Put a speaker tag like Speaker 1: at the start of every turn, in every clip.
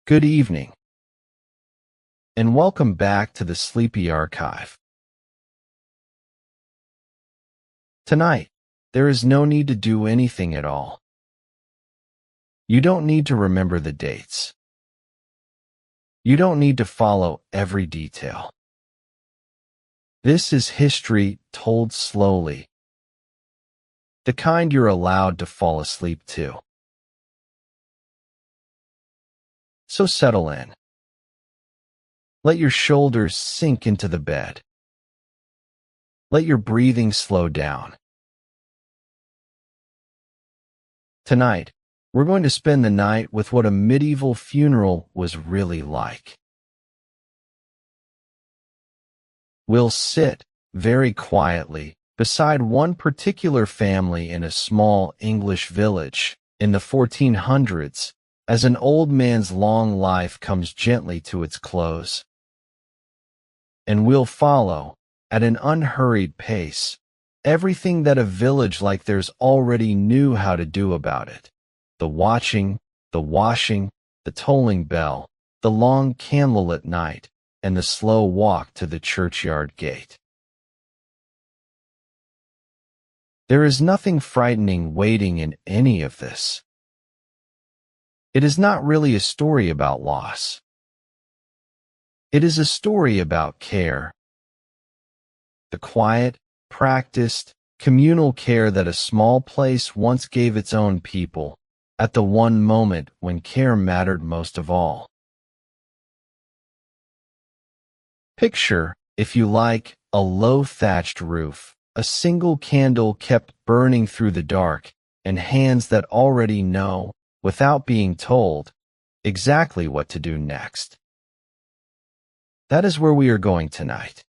Speaker 1: Good evening, and welcome back to the Sleepy Archive. Tonight, there is no need to do anything at all. You don't need to remember the dates. You don't need to follow every detail. This is history told slowly, the kind you're allowed to fall asleep to. So settle in. Let your shoulders sink into the bed. Let your breathing slow down. Tonight, we're going to spend the night with what a medieval funeral was really like. We'll sit, very quietly, beside one particular family in a small English village in the 1400s, as an old man's long life comes gently to its close. And we'll follow, at an unhurried pace, everything that a village like theirs already knew how to do about it. The watching, the washing, the tolling bell, the long candlelit night, and the slow walk to the churchyard gate. There is nothing frightening waiting in any of this. It is not really a story about loss. It is a story about care. The quiet, practiced, communal care that a small place once gave its own people, at the one moment when care mattered most of all. Picture, if you like, a low thatched roof, a single candle kept burning through the dark, and hands that already know, without being told, exactly what to do next. That is where we are going tonight.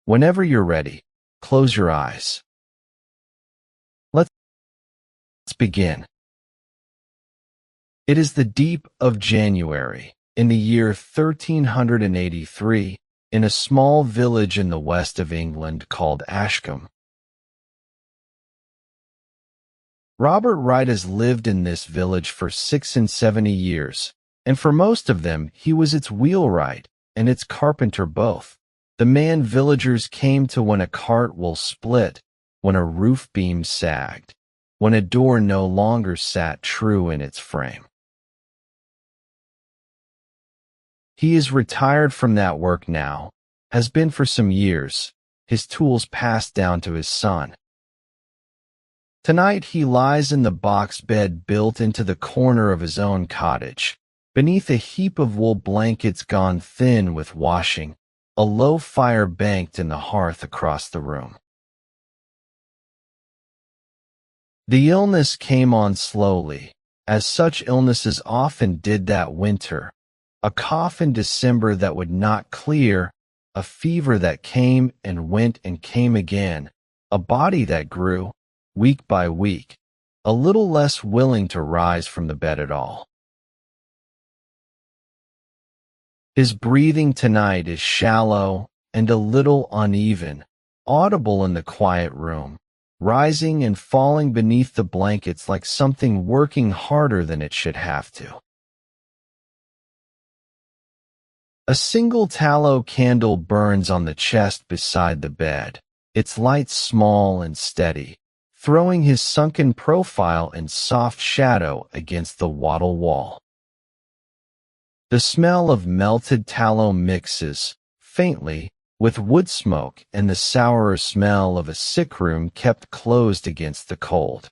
Speaker 1: Whenever you're ready, close your eyes. Let's begin. It is the deep of January, in the year 1383, in a small village in the west of England called Ashcombe. Robert Wright has lived in this village for 76 years, and for most of them he was its wheelwright and its carpenter both, the man villagers came to when a cart will split, when a roof beam sagged, when a door no longer sat true in its frame. He is retired from that work now, has been for some years, his tools passed down to his son. Tonight he lies in the box bed built into the corner of his own cottage, beneath a heap of wool blankets gone thin with washing, a low fire banked in the hearth across the room. The illness came on slowly, as such illnesses often did that winter, a cough in December that would not clear, a fever that came and went and came again, a body that grew, week by week, a little less willing to rise from the bed at all. His breathing tonight is shallow and a little uneven, audible in the quiet room, rising and falling beneath the blankets like something working harder than it should have to. A single tallow candle burns on the chest beside the bed, its light small and steady, throwing his sunken profile in soft shadow against the wattle wall. The smell of melted tallow mixes, faintly, with wood smoke and the sourer smell of a sick room kept closed against the cold.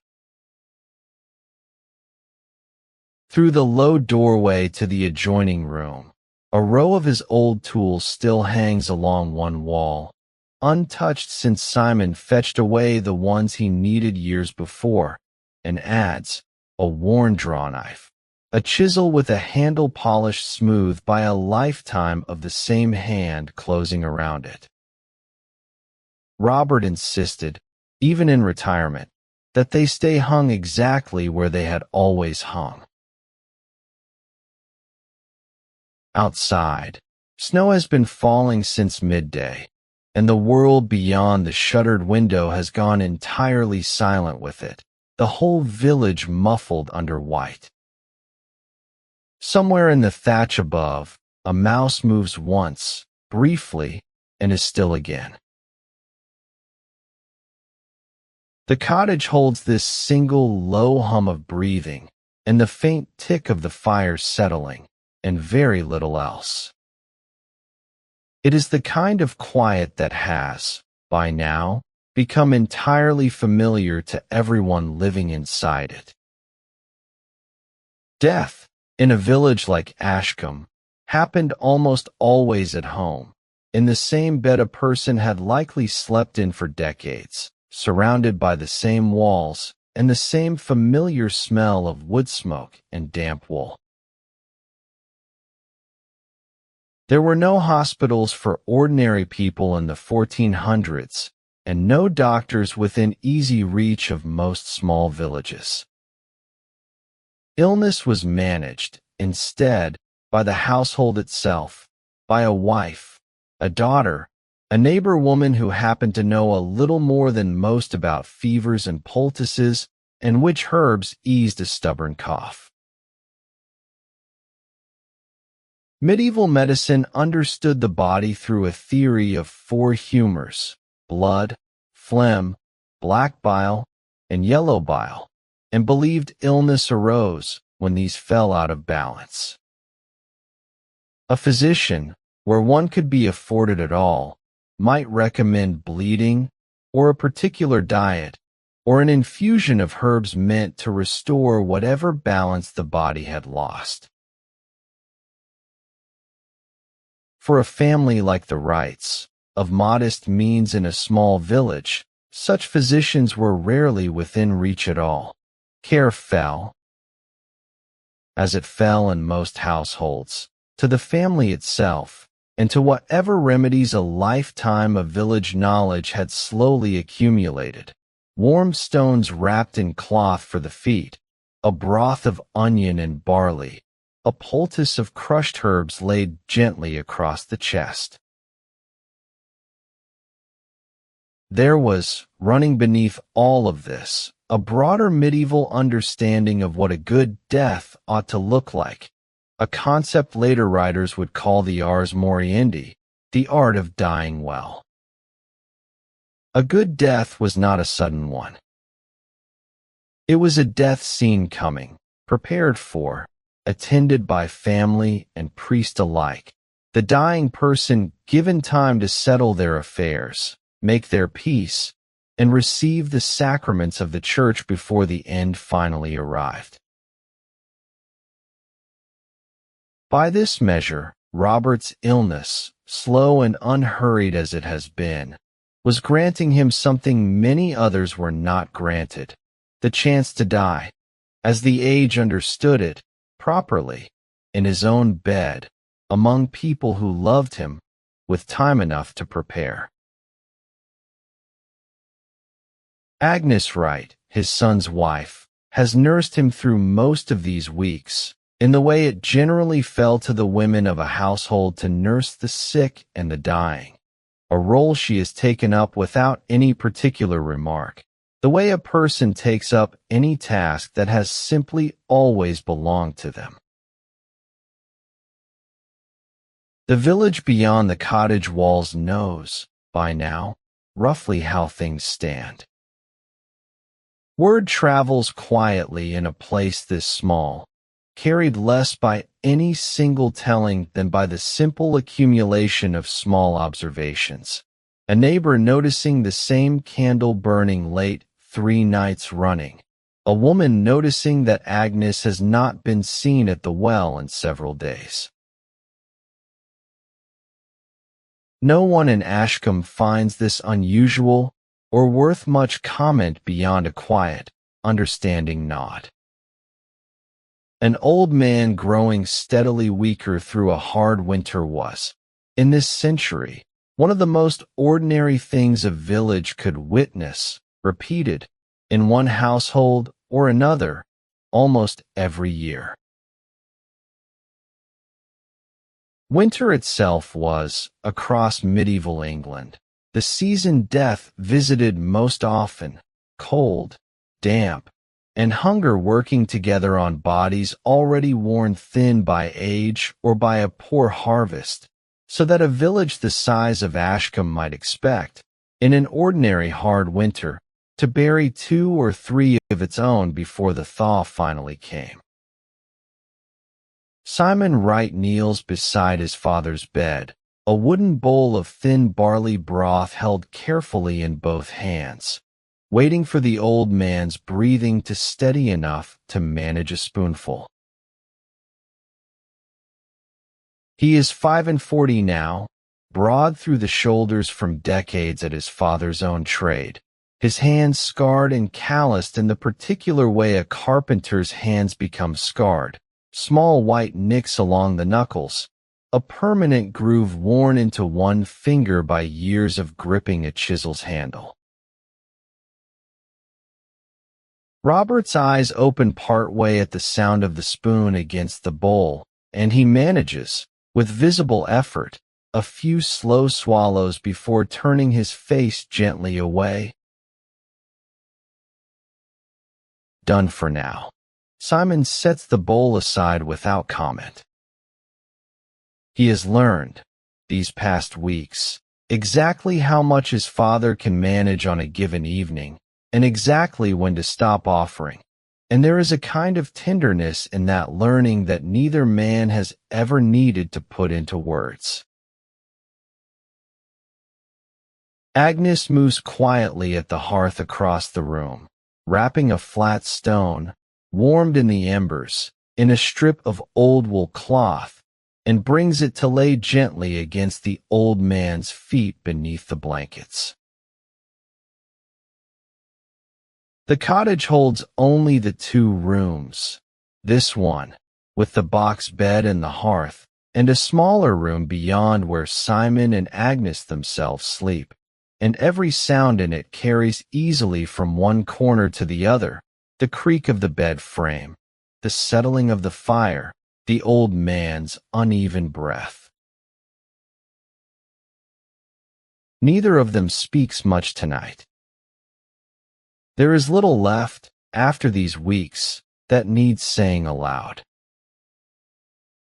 Speaker 1: Through the low doorway to the adjoining room, a row of his old tools still hangs along one wall, untouched since Simon fetched away the ones he needed years before, and adds, a worn draw knife, a chisel with a handle polished smooth by a lifetime of the same hand closing around it. Robert insisted, even in retirement, that they stay hung exactly where they had always hung. Outside, snow has been falling since midday, and the world beyond the shuttered window has gone entirely silent with it, the whole village muffled under white. Somewhere in the thatch above, a mouse moves once, briefly, and is still again. The cottage holds this single low hum of breathing, and the faint tick of the fire settling, and very little else. It is the kind of quiet that has, by now, become entirely familiar to everyone living inside it. Death, in a village like Ashcombe, happened almost always at home, in the same bed a person had likely slept in for decades, surrounded by the same walls and the same familiar smell of wood smoke and damp wool. There were no hospitals for ordinary people in the 1400s, and no doctors within easy reach of most small villages. Illness was managed, instead, by the household itself, by a wife, a daughter, a neighbor woman who happened to know a little more than most about fevers and poultices, and which herbs eased a stubborn cough. Medieval medicine understood the body through a theory of four humors: blood, phlegm, black bile, and yellow bile, and believed illness arose when these fell out of balance. A physician, where one could be afforded at all, might recommend bleeding, or a particular diet, or an infusion of herbs meant to restore whatever balance the body had lost. For a family like the Wrights, of modest means in a small village, such physicians were rarely within reach at all. Care fell, as it fell in most households, to the family itself, and to whatever remedies a lifetime of village knowledge had slowly accumulated: warm stones wrapped in cloth for the feet, a broth of onion and barley, a poultice of crushed herbs laid gently across the chest. There was, running beneath all of this, a broader medieval understanding of what a good death ought to look like, a concept later writers would call the ars moriendi, the art of dying well. A good death was not a sudden one. It was a death seen coming, prepared for, attended by family and priest alike, the dying person given time to settle their affairs, make their peace, and receive the sacraments of the church before the end finally arrived. By this measure, Robert's illness, slow and unhurried as it has been, was granting him something many others were not granted: the chance to die, as the age understood it, properly, in his own bed, among people who loved him, with time enough to prepare. Agnes Wright, his son's wife, has nursed him through most of these weeks, in the way it generally fell to the women of a household to nurse the sick and the dying, a role she has taken up without any particular remark, the way a person takes up any task that has simply always belonged to them. The village beyond the cottage walls knows, by now, roughly how things stand. Word travels quietly in a place this small, carried less by any single telling than by the simple accumulation of small observations. A neighbor noticing the same candle burning late 3 nights running. A woman noticing that Agnes has not been seen at the well in several days. No one in Ashcombe finds this unusual or worth much comment beyond a quiet, understanding nod. An old man growing steadily weaker through a hard winter was, in this century, one of the most ordinary things a village could witness, repeated, in one household or another, almost every year. Winter itself was, across medieval England, the season death visited most often, cold, damp, and hunger working together on bodies already worn thin by age or by a poor harvest, so that a village the size of Ashcombe might expect, in an ordinary hard winter, to bury 2 or 3 of its own before the thaw finally came. Simon Wright kneels beside his father's bed, a wooden bowl of thin barley broth held carefully in both hands, waiting for the old man's breathing to steady enough to manage a spoonful. He is 45 now, broad through the shoulders from decades at his father's own trade, his hands scarred and calloused in the particular way a carpenter's hands become scarred, small white nicks along the knuckles, a permanent groove worn into one finger by years of gripping a chisel's handle. Robert's eyes open partway at the sound of the spoon against the bowl, and he manages, with visible effort, a few slow swallows before turning his face gently away. Done for now. Simon sets the bowl aside without comment. He has learned, these past weeks, exactly how much his father can manage on a given evening, and exactly when to stop offering. And there is a kind of tenderness in that learning that neither man has ever needed to put into words. Agnes moves quietly at the hearth across the room, wrapping a flat stone, warmed in the embers, in a strip of old wool cloth, and brings it to lay gently against the old man's feet beneath the blankets. The cottage holds only the 2 rooms, this one, with the box bed and the hearth, and a smaller room beyond where Simon and Agnes themselves sleep, and every sound in it carries easily from one corner to the other, the creak of the bed frame, the settling of the fire, the old man's uneven breath. Neither of them speaks much tonight. There is little left, after these weeks, that needs saying aloud.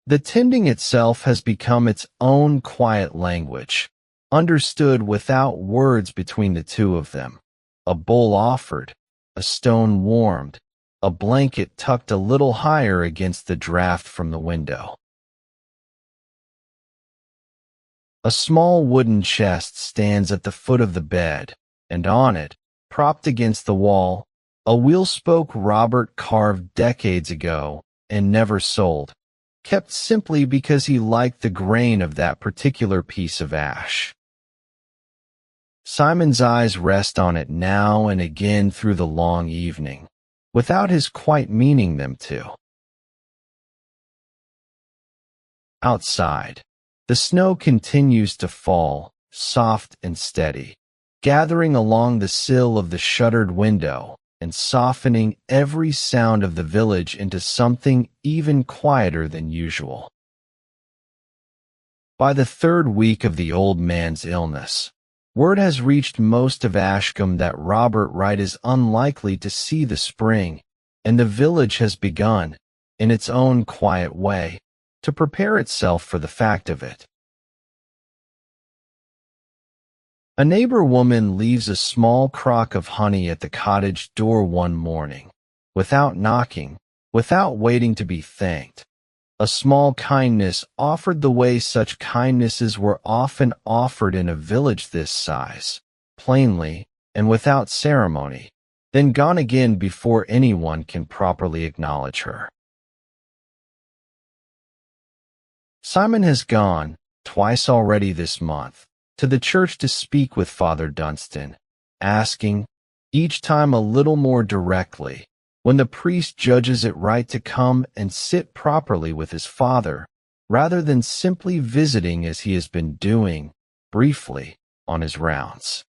Speaker 1: The tending itself has become its own quiet language, understood without words between the 2 of them, a bowl offered, a stone warmed, a blanket tucked a little higher against the draft from the window. A small wooden chest stands at the foot of the bed, and on it, propped against the wall, a wheel-spoke Robert carved decades ago and never sold, kept simply because he liked the grain of that particular piece of ash. Simon's eyes rest on it now and again through the long evening, without his quite meaning them to. Outside, the snow continues to fall, soft and steady, gathering along the sill of the shuttered window and softening every sound of the village into something even quieter than usual. By the 3rd week of the old man's illness, word has reached most of Ashcombe that Robert Wright is unlikely to see the spring, and the village has begun, in its own quiet way, to prepare itself for the fact of it. A neighbor woman leaves a small crock of honey at the cottage door one morning, without knocking, without waiting to be thanked. A small kindness offered the way such kindnesses were often offered in a village this size, plainly and without ceremony, then gone again before anyone can properly acknowledge her. Simon has gone, twice already this month, to the church to speak with Father Dunstan, asking, each time a little more directly, when the priest judges it right to come and sit properly with his father, rather than simply visiting as he has been doing, briefly, on his rounds.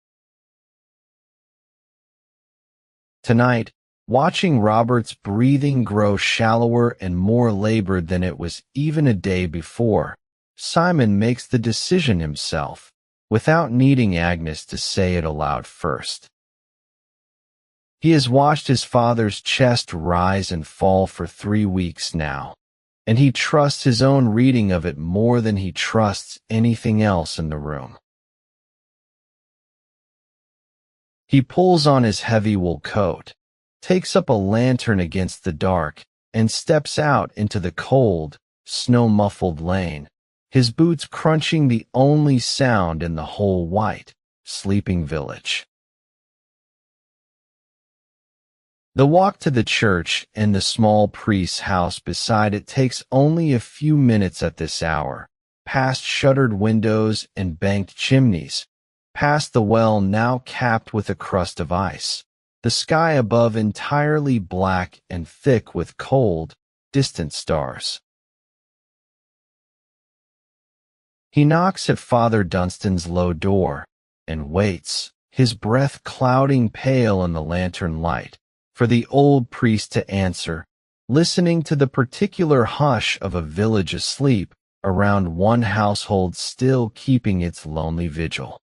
Speaker 1: Tonight, watching Robert's breathing grow shallower and more labored than it was even a day before, Simon makes the decision himself, without needing Agnes to say it aloud first. He has watched his father's chest rise and fall for 3 weeks now, and he trusts his own reading of it more than he trusts anything else in the room. He pulls on his heavy wool coat, takes up a lantern against the dark, and steps out into the cold, snow-muffled lane, his boots crunching the only sound in the whole white, sleeping village. The walk to the church and the small priest's house beside it takes only a few minutes at this hour, past shuttered windows and banked chimneys, past the well now capped with a crust of ice, the sky above entirely black and thick with cold, distant stars. He knocks at Father Dunstan's low door and waits, his breath clouding pale in the lantern light, for the old priest to answer, listening to the particular hush of a village asleep around one household still keeping its lonely vigil.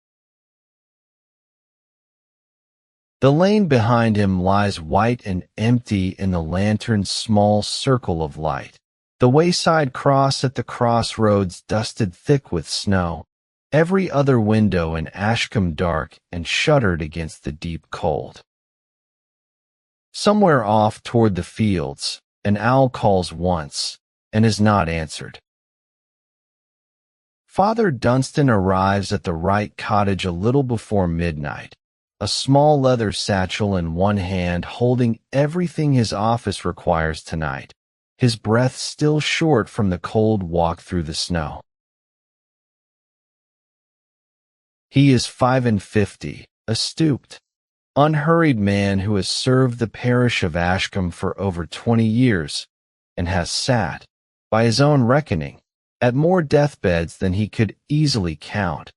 Speaker 1: The lane behind him lies white and empty in the lantern's small circle of light, the wayside cross at the crossroads dusted thick with snow, every other window in Ashcombe dark and shuttered against the deep cold. Somewhere off toward the fields, an owl calls once, and is not answered. Father Dunstan arrives at the Wright cottage a little before midnight, a small leather satchel in one hand holding everything his office requires tonight, his breath still short from the cold walk through the snow. He is 55, a stooped, unhurried man who has served the parish of Ashcombe for over 20 years and has sat, by his own reckoning, at more deathbeds than he could easily count,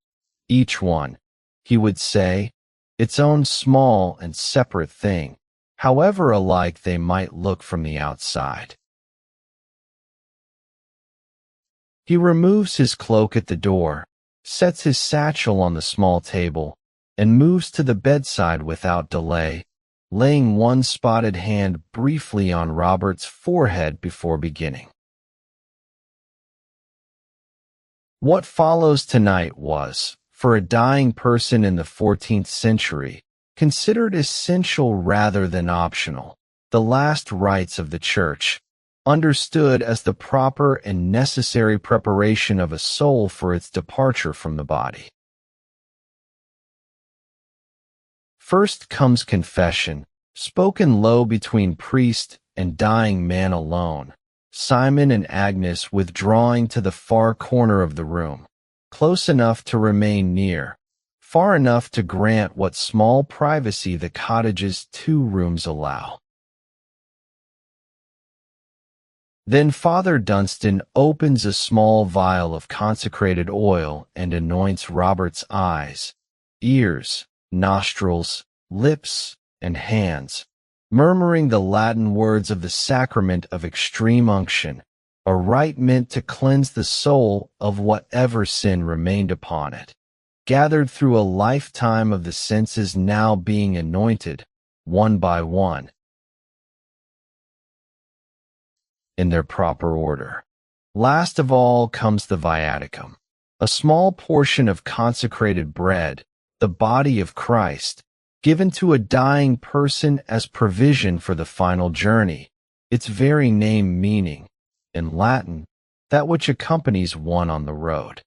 Speaker 1: each one, he would say, its own small and separate thing, however alike they might look from the outside. He removes his cloak at the door, sets his satchel on the small table, and moves to the bedside without delay, laying one spotted hand briefly on Robert's forehead before beginning. What follows tonight was, for a dying person in the 14th century, considered essential rather than optional, the last rites of the Church, understood as the proper and necessary preparation of a soul for its departure from the body. First comes confession, spoken low between priest and dying man alone, Simon and Agnes withdrawing to the far corner of the room, close enough to remain near, far enough to grant what small privacy the cottage's 2 rooms allow. Then Father Dunstan opens a small vial of consecrated oil and anoints Robert's eyes, ears, nostrils, lips, and hands, murmuring the Latin words of the sacrament of extreme unction, a rite meant to cleanse the soul of whatever sin remained upon it, gathered through a lifetime of the senses now being anointed, one by one, in their proper order. Last of all comes the viaticum, a small portion of consecrated bread, the body of Christ, given to a dying person as provision for the final journey, its very name meaning, in Latin, that which accompanies one on the road.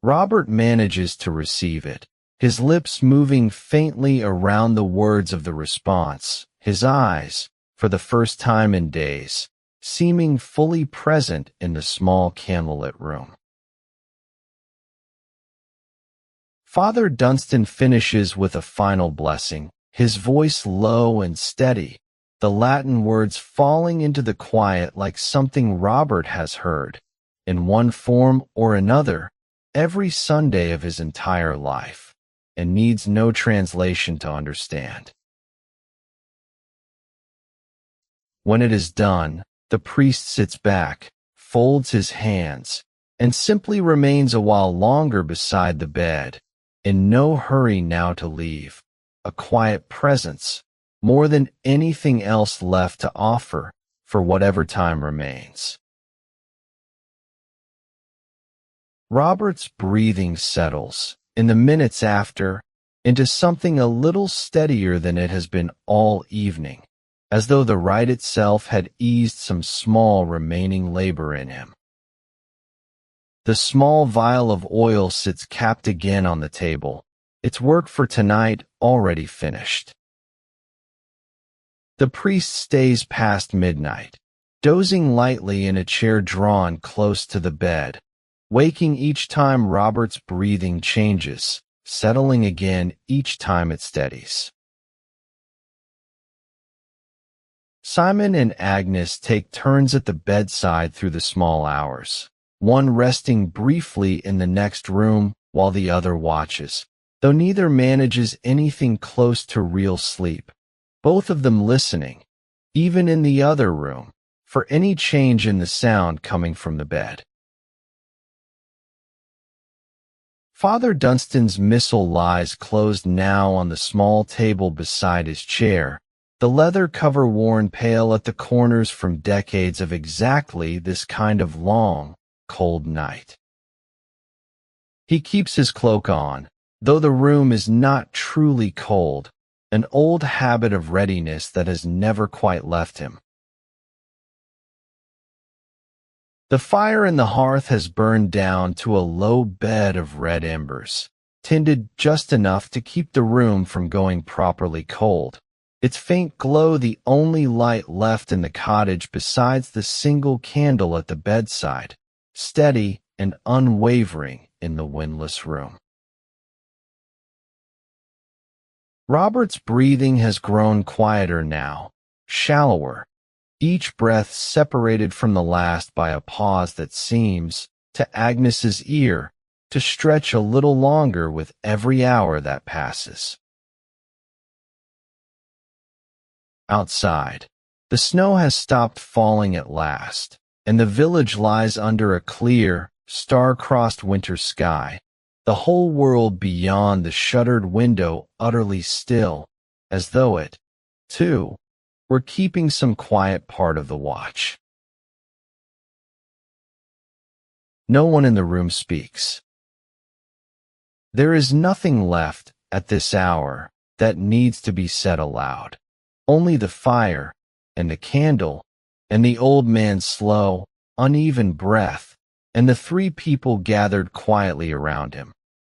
Speaker 1: Robert manages to receive it, his lips moving faintly around the words of the response, his eyes, for the first time in days, seeming fully present in the small candlelit room. Father Dunstan finishes with a final blessing, his voice low and steady, the Latin words falling into the quiet like something Robert has heard, in one form or another, every Sunday of his entire life, and needs no translation to understand. When it is done, the priest sits back, folds his hands, and simply remains a while longer beside the bed, in no hurry now to leave, a quiet presence, more than anything else left to offer for whatever time remains. Robert's breathing settles, in the minutes after, into something a little steadier than it has been all evening, as though the rite itself had eased some small remaining labor in him. The small vial of oil sits capped again on the table, its work for tonight already finished. The priest stays past midnight, dozing lightly in a chair drawn close to the bed, waking each time Robert's breathing changes, settling again each time it steadies. Simon and Agnes take turns at the bedside through the small hours, one resting briefly in the next room while the other watches, though neither manages anything close to real sleep, both of them listening, even in the other room, for any change in the sound coming from the bed. Father Dunstan's missal lies closed now on the small table beside his chair, the leather cover worn pale at the corners from decades of exactly this kind of long, cold night. He keeps his cloak on, though the room is not truly cold, an old habit of readiness that has never quite left him. The fire in the hearth has burned down to a low bed of red embers, tended just enough to keep the room from going properly cold, its faint glow the only light left in the cottage besides the single candle at the bedside, steady and unwavering in the windless room. Robert's breathing has grown quieter now, shallower, each breath separated from the last by a pause that seems, to Agnes's ear, to stretch a little longer with every hour that passes. Outside, the snow has stopped falling at last, and the village lies under a clear, star-crossed winter sky, the whole world beyond the shuttered window utterly still, as though it, too, were keeping some quiet part of the watch. No one in the room speaks. There is nothing left, at this hour, that needs to be said aloud. Only the fire, and the candle, and the old man's slow, uneven breath, and the three people gathered quietly around him,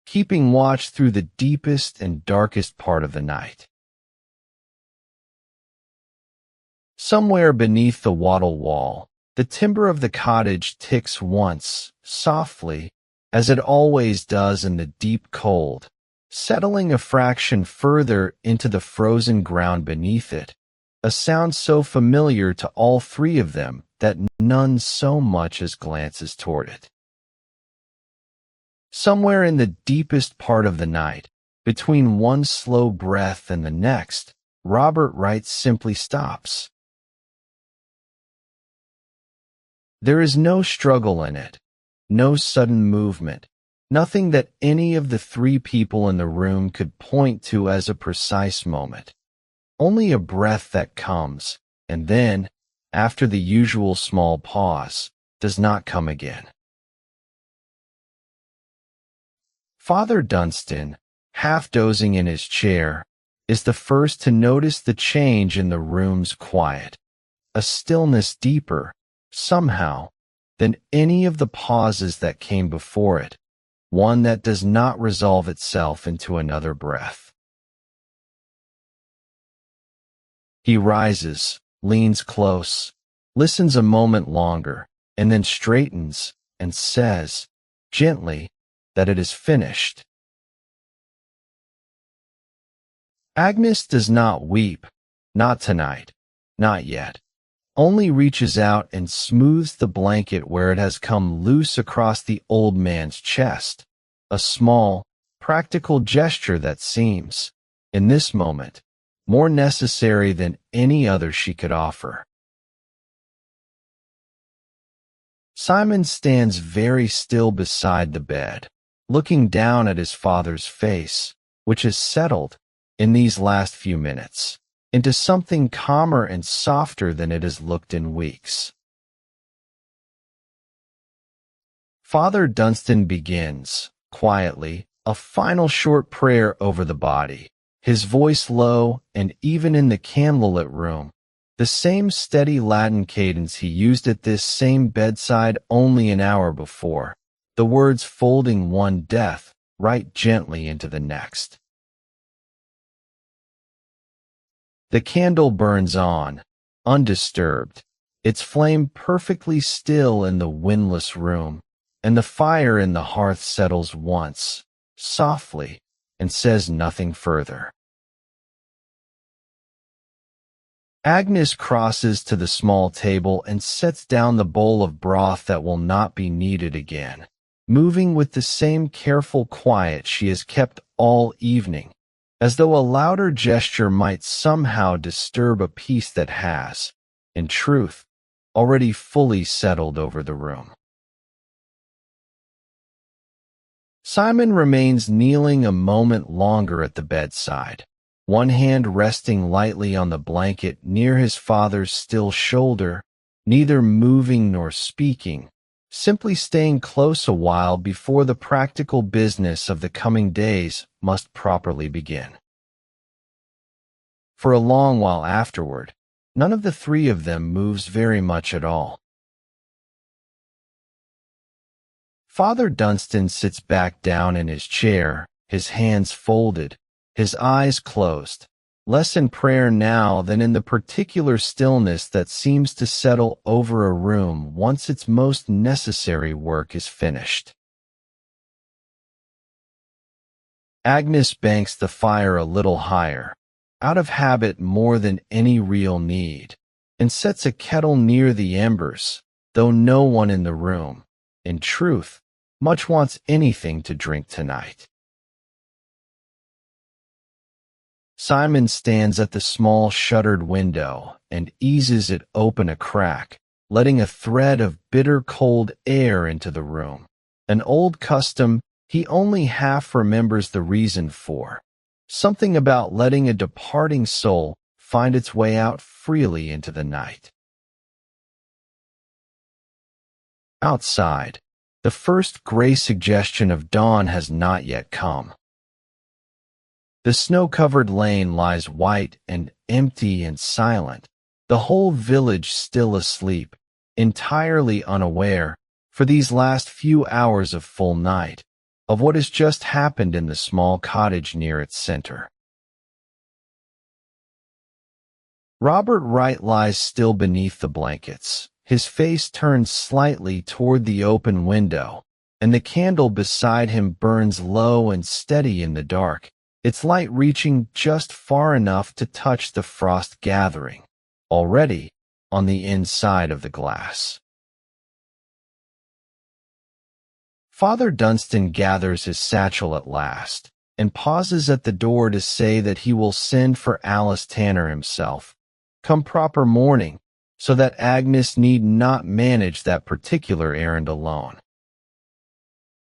Speaker 1: keeping watch through the deepest and darkest part of the night. Somewhere beneath the wattle wall, the timber of the cottage ticks once, softly, as it always does in the deep cold, settling a fraction further into the frozen ground beneath it, a sound so familiar to all three of them that none so much as glances toward it. Somewhere in the deepest part of the night, between one slow breath and the next, Robert Wright simply stops. There is no struggle in it, no sudden movement, nothing that any of the three people in the room could point to as a precise moment. Only a breath that comes, and then, after the usual small pause, does not come again. Father Dunstan, half dozing in his chair, is the first to notice the change in the room's quiet, a stillness deeper, somehow, than any of the pauses that came before it, one that does not resolve itself into another breath. He rises, leans close, listens a moment longer, and then straightens and says, gently, that it is finished. Agnes does not weep, not tonight, not yet, only reaches out and smooths the blanket where it has come loose across the old man's chest, a small, practical gesture that seems, in this moment, more necessary than any other she could offer. Simon stands very still beside the bed, looking down at his father's face, which is settled, in these last few minutes, into something calmer and softer than it has looked in weeks. Father Dunstan begins, quietly, a final short prayer over the body, his voice low, and even in the candlelit room, the same steady Latin cadence he used at this same bedside only an hour before, the words folding one death right gently into the next. The candle burns on, undisturbed, its flame perfectly still in the windless room, and the fire in the hearth settles once, softly, and says nothing further. Agnes crosses to the small table and sets down the bowl of broth that will not be needed again, moving with the same careful quiet she has kept all evening, as though a louder gesture might somehow disturb a peace that has, in truth, already fully settled over the room. Simon remains kneeling a moment longer at the bedside, one hand resting lightly on the blanket near his father's still shoulder, neither moving nor speaking, simply staying close a while before the practical business of the coming days must properly begin. For a long while afterward, none of the three of them moves very much at all. Father Dunstan sits back down in his chair, his hands folded, his eyes closed, less in prayer now than in the particular stillness that seems to settle over a room once its most necessary work is finished. Agnes banks the fire a little higher, out of habit more than any real need, and sets a kettle near the embers, though no one in the room, in truth, much wants anything to drink tonight. Simon stands at the small shuttered window and eases it open a crack, letting a thread of bitter cold air into the room, an old custom he only half remembers the reason for, something about letting a departing soul find its way out freely into the night. Outside, the first gray suggestion of dawn has not yet come. The snow-covered lane lies white and empty and silent, the whole village still asleep, entirely unaware, for these last few hours of full night, of what has just happened in the small cottage near its center. Robert Wright lies still beneath the blankets, his face turned slightly toward the open window, and the candle beside him burns low and steady in the dark, its light reaching just far enough to touch the frost gathering, already on the inside of the glass. Father Dunstan gathers his satchel at last, and pauses at the door to say that he will send for Alice Tanner himself, come proper morning, so that Agnes need not manage that particular errand alone.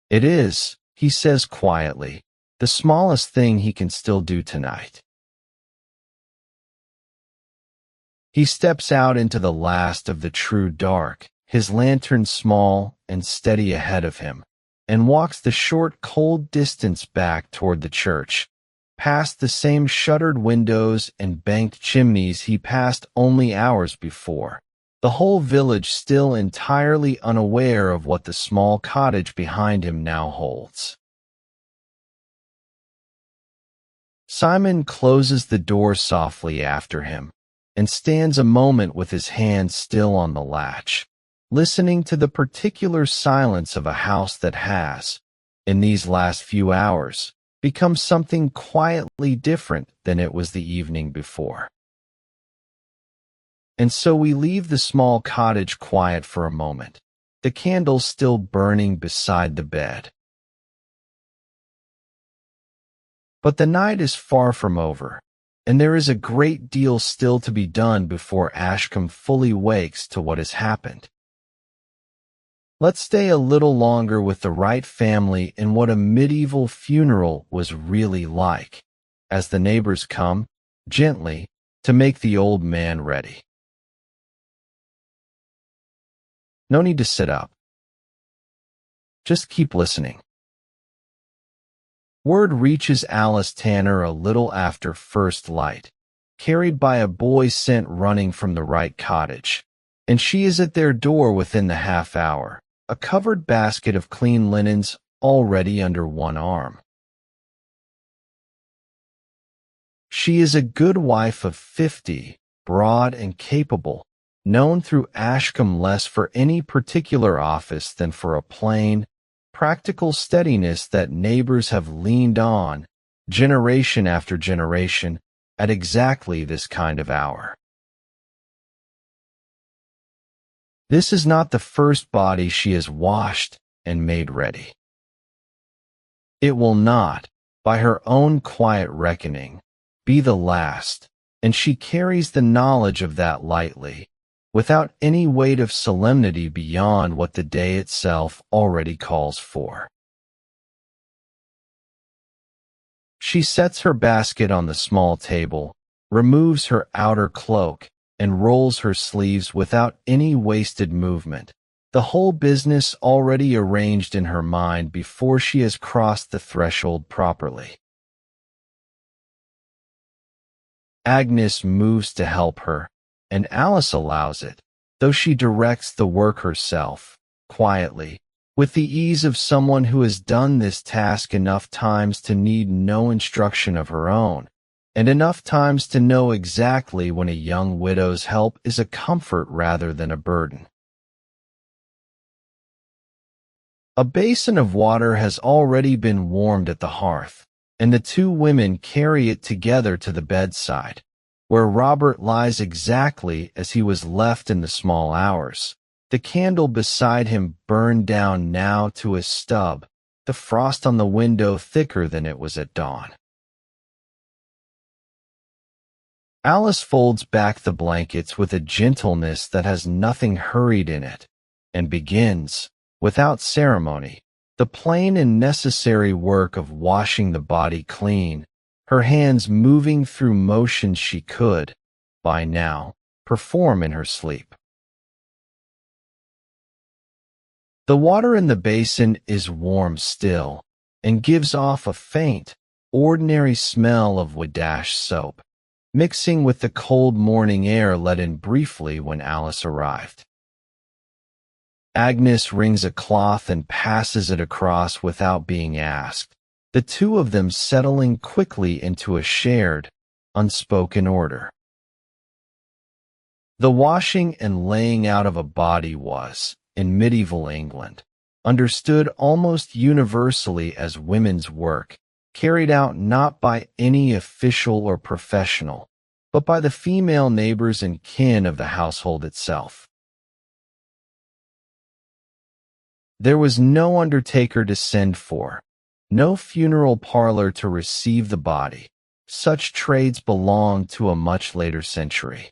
Speaker 1: It is, he says quietly, the smallest thing he can still do tonight. He steps out into the last of the true dark, his lantern small and steady ahead of him, and walks the short, cold distance back toward the church, past the same shuttered windows and banked chimneys he passed only hours before, the whole village still entirely unaware of what the small cottage behind him now holds. Simon closes the door softly after him, and stands a moment with his hand still on the latch, listening to the particular silence of a house that has, in these last few hours, become something quietly different than it was the evening before. And so we leave the small cottage quiet for a moment, the candle still burning beside the bed. But the night is far from over, and there is a great deal still to be done before Ashcombe fully wakes to what has happened. Let's stay a little longer with the Wright family in what a medieval funeral was really like, as the neighbors come, gently, to make the old man ready. No need to sit up. Just keep listening. Word reaches Alice Tanner a little after first light, carried by a boy sent running from the right cottage, and she is at their door within the half hour, a covered basket of clean linens already under one arm. She is a good wife of 50, broad and capable, known through Ashcombe less for any particular office than for a plain, practical steadiness that neighbors have leaned on, generation after generation, at exactly this kind of hour. This is not the first body she has washed and made ready. It will not, by her own quiet reckoning, be the last, and she carries the knowledge of that lightly, without any weight of solemnity beyond what the day itself already calls for. She sets her basket on the small table, removes her outer cloak, and rolls her sleeves without any wasted movement, the whole business already arranged in her mind before she has crossed the threshold properly. Agnes moves to help her, and Alice allows it, though she directs the work herself, quietly, with the ease of someone who has done this task enough times to need no instruction of her own, and enough times to know exactly when a young widow's help is a comfort rather than a burden. A basin of water has already been warmed at the hearth, and the two women carry it together to the bedside, where Robert lies exactly as he was left in the small hours, the candle beside him burned down now to a stub, the frost on the window thicker than it was at dawn. Alice folds back the blankets with a gentleness that has nothing hurried in it, and begins, without ceremony, the plain and necessary work of washing the body clean, her hands moving through motions she could, by now, perform in her sleep. The water in the basin is warm still, and gives off a faint, ordinary smell of Wadash soap, mixing with the cold morning air let in briefly when Alice arrived. Agnes wrings a cloth and passes it across without being asked, the two of them settling quickly into a shared, unspoken order. The washing and laying out of a body was, in medieval England, understood almost universally as women's work, carried out not by any official or professional, but by the female neighbors and kin of the household itself. There was no undertaker to send for, no funeral parlor to receive the body. Such trades belonged to a much later century.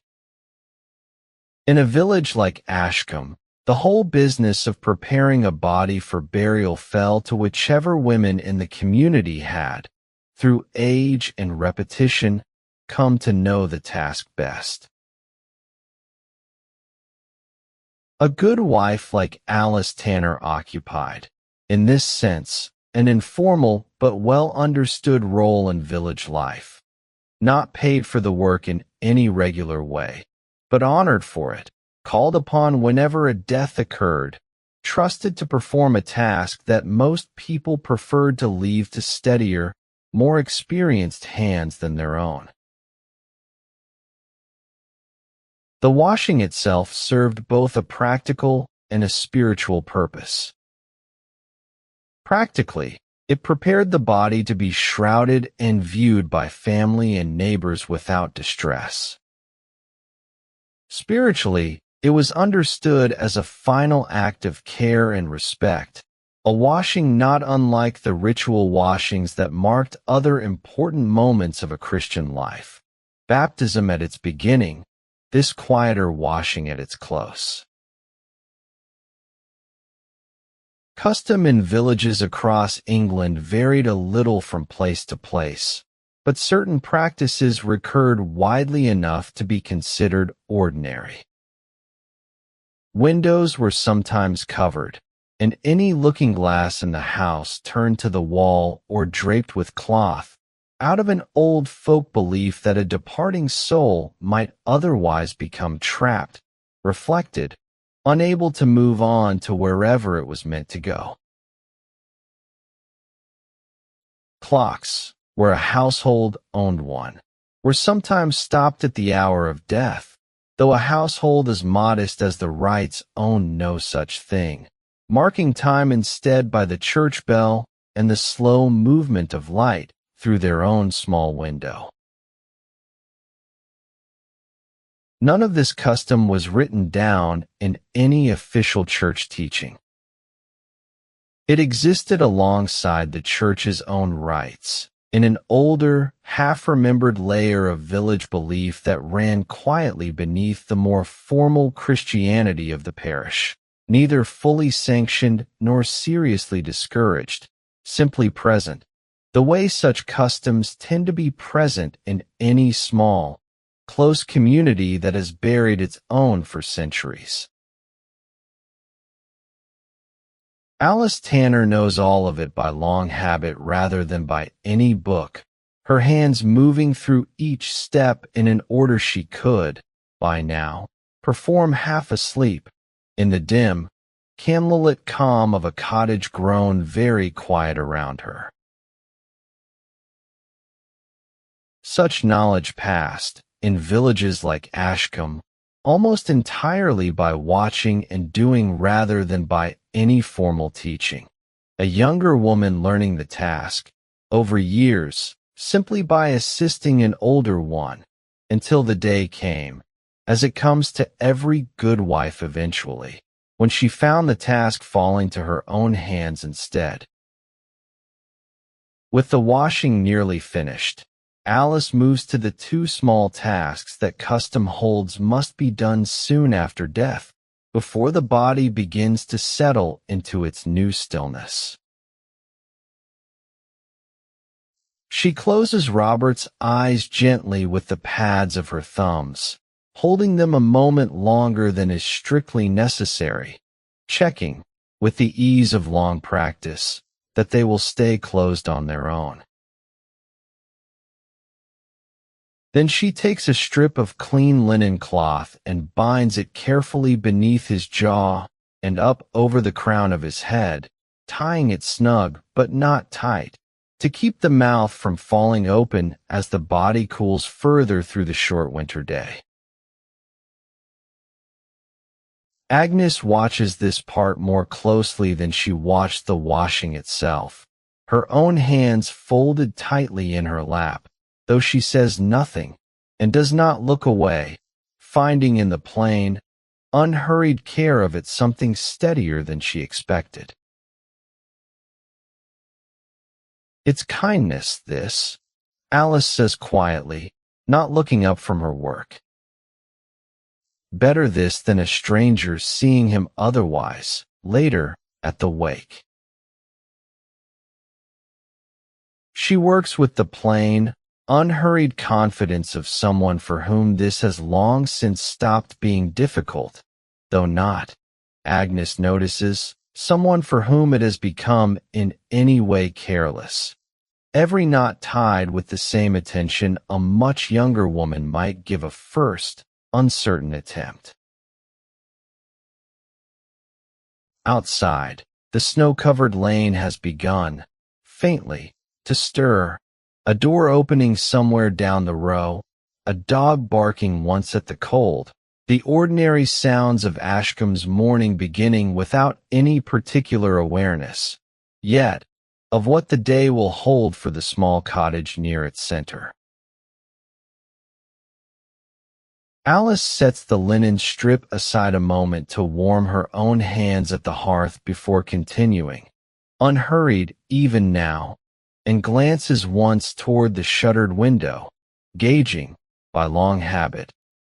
Speaker 1: In a village like Ashcombe, the whole business of preparing a body for burial fell to whichever women in the community had, through age and repetition, come to know the task best. A good wife like Alice Tanner occupied, in this sense, an informal but well understood role in village life, not paid for the work in any regular way, but honored for it, called upon whenever a death occurred, trusted to perform a task that most people preferred to leave to steadier, more experienced hands than their own. The washing itself served both a practical and a spiritual purpose. Practically, it prepared the body to be shrouded and viewed by family and neighbors without distress. Spiritually, it was understood as a final act of care and respect, a washing not unlike the ritual washings that marked other important moments of a Christian life, baptism at its beginning, this quieter washing at its close. Custom in villages across England varied a little from place to place, but certain practices recurred widely enough to be considered ordinary. Windows were sometimes covered, and any looking glass in the house turned to the wall or draped with cloth, out of an old folk belief that a departing soul might otherwise become trapped, reflected, unable to move on to wherever it was meant to go. Clocks, where a household owned one, were sometimes stopped at the hour of death, though a household as modest as the Wrights owned no such thing, marking time instead by the church bell and the slow movement of light through their own small window. None of this custom was written down in any official church teaching. It existed alongside the church's own rites, in an older, half-remembered layer of village belief that ran quietly beneath the more formal Christianity of the parish, neither fully sanctioned nor seriously discouraged, simply present, the way such customs tend to be present in any small, close community that has buried its own for centuries. Alice Tanner knows all of it by long habit rather than by any book, her hands moving through each step in an order she could, by now, perform half asleep, in the dim, candlelit calm of a cottage grown very quiet around her. Such knowledge passed, in villages like Ashcombe, almost entirely by watching and doing rather than by any formal teaching. A younger woman learning the task, over years, simply by assisting an older one, until the day came, as it comes to every good wife eventually, when she found the task falling to her own hands instead. With the washing nearly finished, Alice moves to the two small tasks that custom holds must be done soon after death, before the body begins to settle into its new stillness. She closes Robert's eyes gently with the pads of her thumbs, holding them a moment longer than is strictly necessary, checking, with the ease of long practice, that they will stay closed on their own. Then she takes a strip of clean linen cloth and binds it carefully beneath his jaw and up over the crown of his head, tying it snug but not tight, to keep the mouth from falling open as the body cools further through the short winter day. Agnes watches this part more closely than she watched the washing itself, her own hands folded tightly in her lap, though she says nothing and does not look away, finding in the plain, unhurried care of it something steadier than she expected. "It's kindness, this," Alice says quietly, not looking up from her work. Better this than a stranger seeing him otherwise, later, at the wake. She works with the plain, unhurried confidence of someone for whom this has long since stopped being difficult, though not, Agnes notices, someone for whom it has become in any way careless. Every knot tied with the same attention a much younger woman might give a first, uncertain attempt. Outside, the snow-covered lane has begun, faintly, to stir, a door opening somewhere down the row, a dog barking once at the cold, the ordinary sounds of Ashcombe's morning beginning without any particular awareness, yet, of what the day will hold for the small cottage near its center. Alice sets the linen strip aside a moment to warm her own hands at the hearth before continuing, unhurried even now, and glances once toward the shuttered window, gauging, by long habit,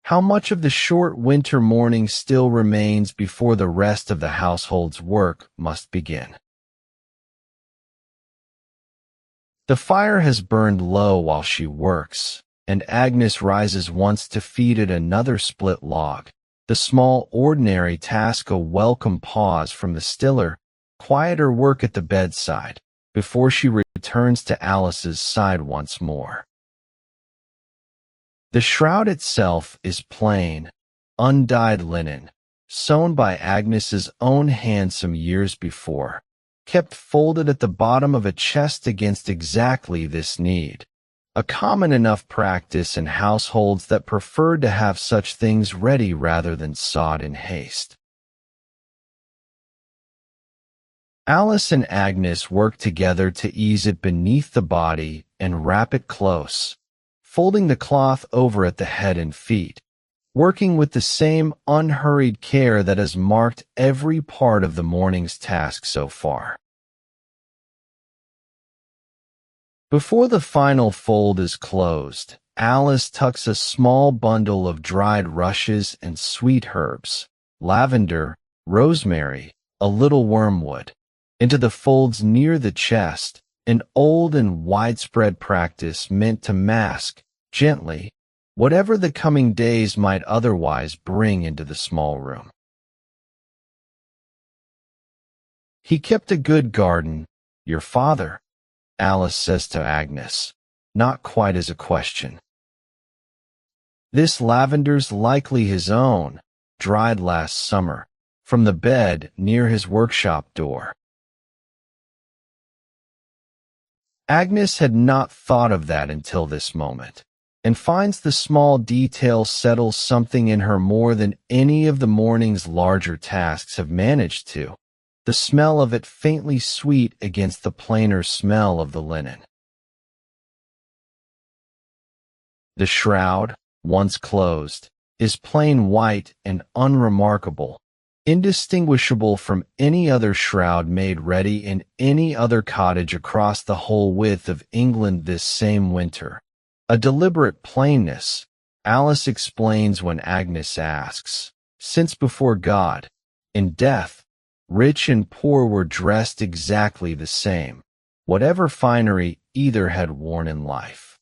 Speaker 1: how much of the short winter morning still remains before the rest of the household's work must begin. The fire has burned low while she works, and Agnes rises once to feed it another split log. The small, ordinary task a welcome pause from the stiller, quieter work at the bedside, before she returns to Alice's side once more. The shroud itself is plain, undyed linen, sewn by Agnes's own hand some years before, kept folded at the bottom of a chest against exactly this need, a common enough practice in households that preferred to have such things ready rather than sought in haste. Alice and Agnes worked together to ease it beneath the body and wrap it close, folding the cloth over at the head and feet, working with the same unhurried care that has marked every part of the morning's task so far. Before the final fold is closed, Alice tucks a small bundle of dried rushes and sweet herbs, lavender, rosemary, a little wormwood, into the folds near the chest, an old and widespread practice meant to mask, gently, whatever the coming days might otherwise bring into the small room. He kept a good garden, your father, Alice says to Agnes, not quite as a question. This lavender's likely his own, dried last summer, from the bed near his workshop door. Agnes had not thought of that until this moment, and finds the small detail settles something in her more than any of the morning's larger tasks have managed to. The smell of it faintly sweet against the plainer smell of the linen. The shroud, once closed, is plain white and unremarkable, indistinguishable from any other shroud made ready in any other cottage across the whole width of England this same winter. A deliberate plainness, Alice explains when Agnes asks, since before God, in death, rich and poor were dressed exactly the same, whatever finery either had worn in life.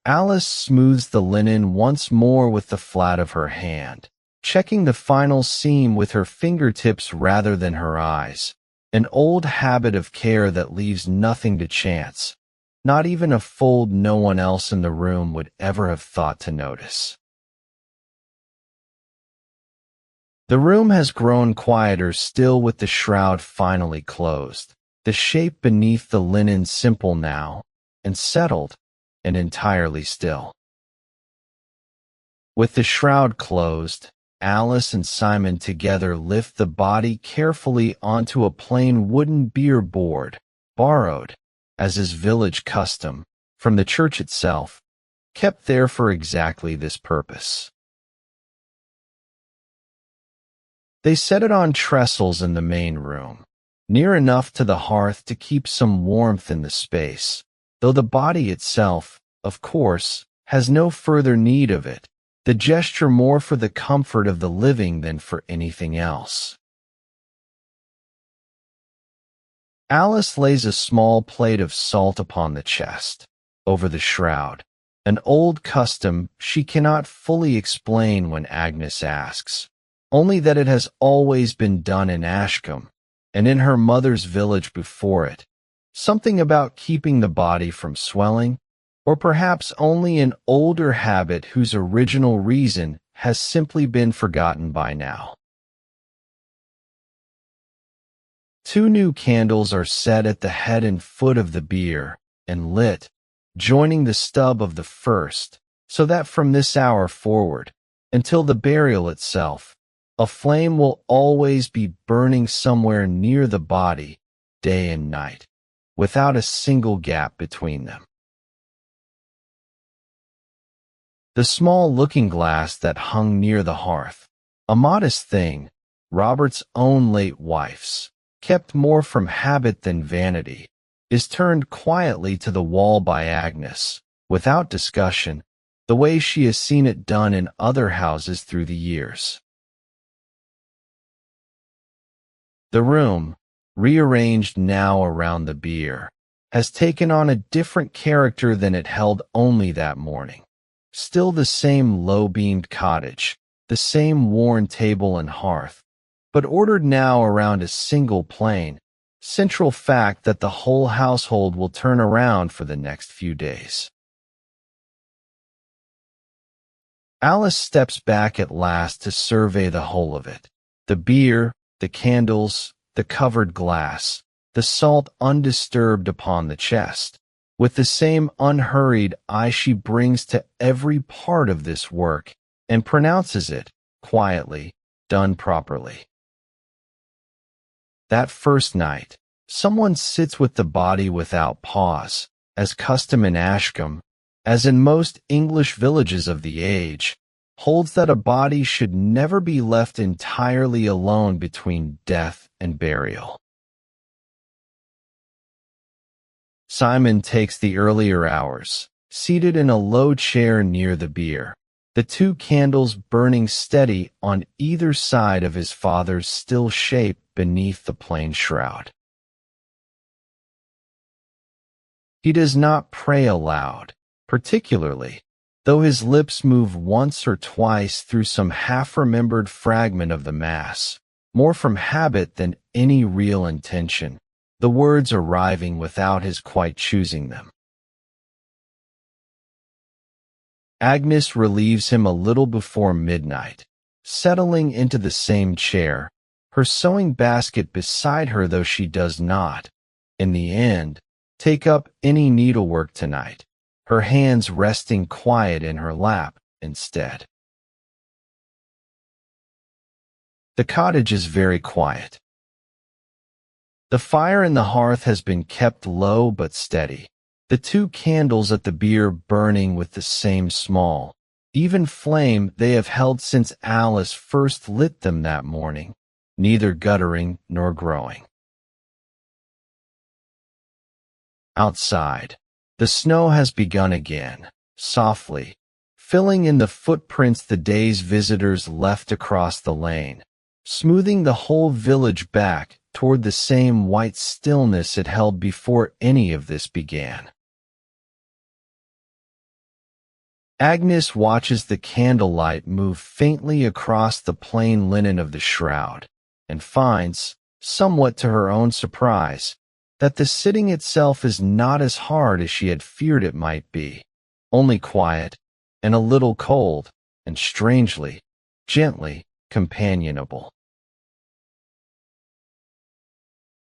Speaker 1: Alice smooths the linen once more with the flat of her hand, checking the final seam with her fingertips rather than her eyes, an old habit of care that leaves nothing to chance, not even a fold no one else in the room would ever have thought to notice. The room has grown quieter still with the shroud finally closed, the shape beneath the linen simple now, and settled, and entirely still. With the shroud closed, Alice and Simon together lift the body carefully onto a plain wooden bier board, borrowed, as is village custom, from the church itself, kept there for exactly this purpose. They set it on trestles in the main room, near enough to the hearth to keep some warmth in the space, though the body itself, of course, has no further need of it, the gesture more for the comfort of the living than for anything else. Alice lays a small plate of salt upon the chest, over the shroud, an old custom she cannot fully explain when Agnes asks, only that it has always been done in Ashcombe, and in her mother's village before it, something about keeping the body from swelling, or perhaps only an older habit whose original reason has simply been forgotten by now. 2 new candles are set at the head and foot of the bier, and lit, joining the stub of the first, so that from this hour forward, until the burial itself, a flame will always be burning somewhere near the body, day and night, without a single gap between them. The small looking-glass that hung near the hearth, a modest thing, Robert's own late wife's, kept more from habit than vanity, is turned quietly to the wall by Agnes, without discussion, the way she has seen it done in other houses through the years. The room, rearranged now around the bier, has taken on a different character than it held only that morning. Still the same low-beamed cottage, the same worn table and hearth, but ordered now around a single plain, central fact that the whole household will turn around for the next few days. Alice steps back at last to survey the whole of it. The bier, the candles, the covered glass, the salt undisturbed upon the chest. With the same unhurried eye she brings to every part of this work and pronounces it, quietly, done properly. That first night, someone sits with the body without pause, as custom in Ashcombe, as in most English villages of the age, holds that a body should never be left entirely alone between death and burial. Simon takes the earlier hours, seated in a low chair near the bier, the two candles burning steady on either side of his father's still shape beneath the plain shroud. He does not pray aloud, particularly, though his lips move once or twice through some half-remembered fragment of the Mass, more from habit than any real intention, the words arriving without his quite choosing them. Agnes relieves him a little before midnight, settling into the same chair, her sewing basket beside her though she does not, in the end, take up any needlework tonight, her hands resting quiet in her lap instead. The cottage is very quiet. The fire in the hearth has been kept low but steady, the two candles at the bier burning with the same small, even flame they have held since Alice first lit them that morning, neither guttering nor growing. Outside, the snow has begun again, softly, filling in the footprints the day's visitors left across the lane, smoothing the whole village back toward the same white stillness it held before any of this began. Agnes watches the candlelight move faintly across the plain linen of the shroud, and finds, somewhat to her own surprise, that the sitting itself is not as hard as she had feared it might be, only quiet, and a little cold, and strangely, gently, companionable.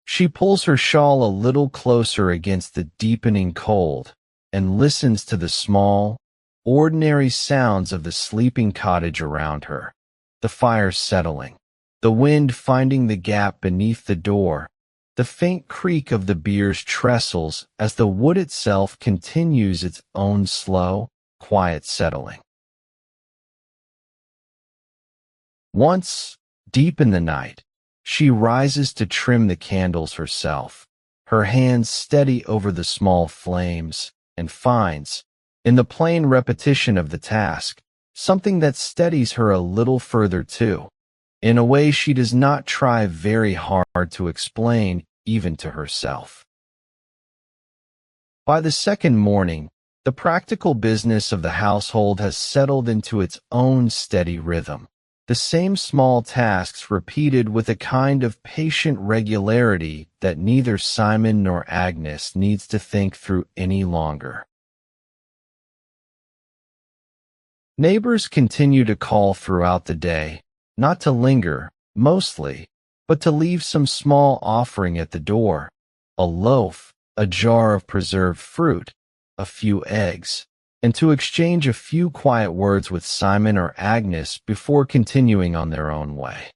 Speaker 1: She pulls her shawl a little closer against the deepening cold, and listens to the small, ordinary sounds of the sleeping cottage around her, the fire settling, the wind finding the gap beneath the door, the faint creak of the bier's trestles as the wood itself continues its own slow, quiet settling. Once, deep in the night, she rises to trim the candles herself, her hands steady over the small flames, and finds, in the plain repetition of the task, something that steadies her a little further too, in a way she does not try very hard to explain even to herself. By the second morning, the practical business of the household has settled into its own steady rhythm, the same small tasks repeated with a kind of patient regularity that neither Simon nor Agnes needs to think through any longer. Neighbors continue to call throughout the day, not to linger, mostly, but to leave some small offering at the door, a loaf, a jar of preserved fruit, a few eggs, and to exchange a few quiet words with Simon or Agnes before continuing on their own way.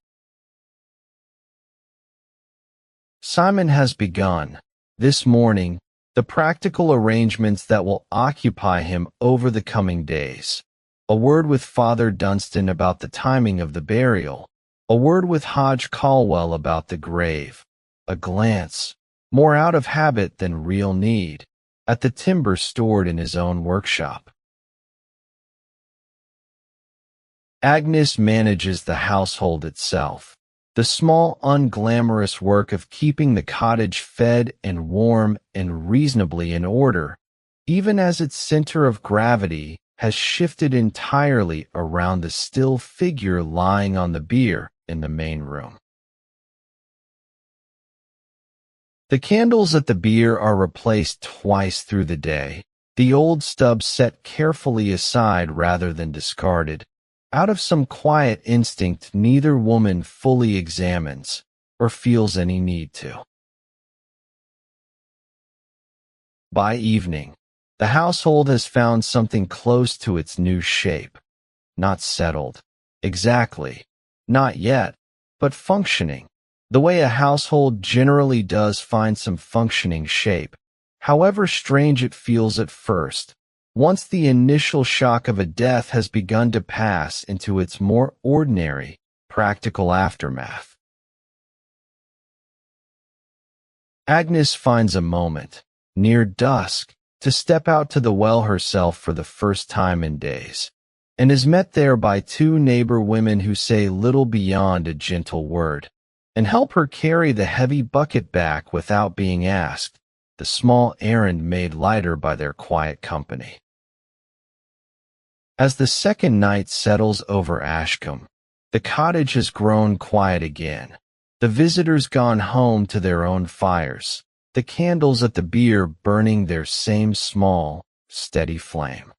Speaker 1: Simon has begun, this morning, the practical arrangements that will occupy him over the coming days. A word with Father Dunstan about the timing of the burial, a word with Hodge Caldwell about the grave, a glance, more out of habit than real need, at the timber stored in his own workshop. Agnes manages the household itself, the small, unglamorous work of keeping the cottage fed and warm and reasonably in order, even as its center of gravity has shifted entirely around the still figure lying on the bier in the main room. The candles at the bier are replaced twice through the day, the old stub set carefully aside rather than discarded, out of some quiet instinct neither woman fully examines or feels any need to. By evening, the household has found something close to its new shape. Not settled. Exactly. Not yet, but functioning. The way a household generally does find some functioning shape, however strange it feels at first, once the initial shock of a death has begun to pass into its more ordinary, practical aftermath. Agnes finds a moment, near dusk, to step out to the well herself for the first time in days, and is met there by two neighbor women who say little beyond a gentle word, and help her carry the heavy bucket back without being asked, the small errand made lighter by their quiet company. As the second night settles over Ashcombe, the cottage has grown quiet again, the visitors gone home to their own fires, the candles at the bier burning their same small, steady flame.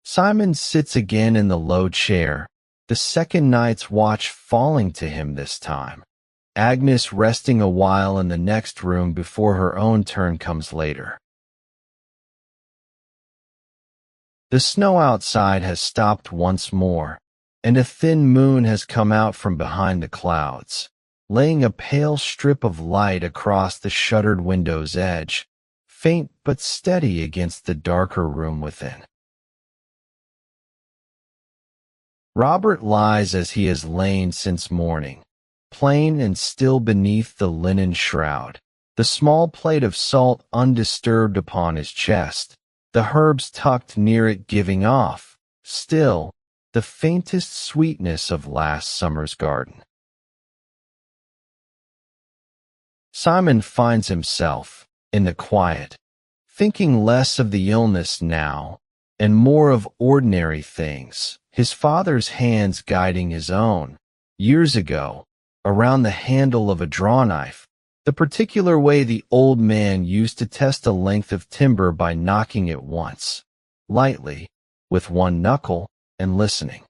Speaker 1: Simon sits again in the low chair, the second night's watch falling to him this time, Agnes resting a while in the next room before her own turn comes later. The snow outside has stopped once more, and a thin moon has come out from behind the clouds, laying a pale strip of light across the shuttered window's edge, faint but steady against the darker room within. Robert lies as he has lain since morning, plain and still beneath the linen shroud, the small plate of salt undisturbed upon his chest, the herbs tucked near it giving off, still, the faintest sweetness of last summer's garden. Simon finds himself, in the quiet, thinking less of the illness now, and more of ordinary things, his father's hands guiding his own, years ago, around the handle of a draw-knife, the particular way the old man used to test a length of timber by knocking it once, lightly, with one knuckle, and listening.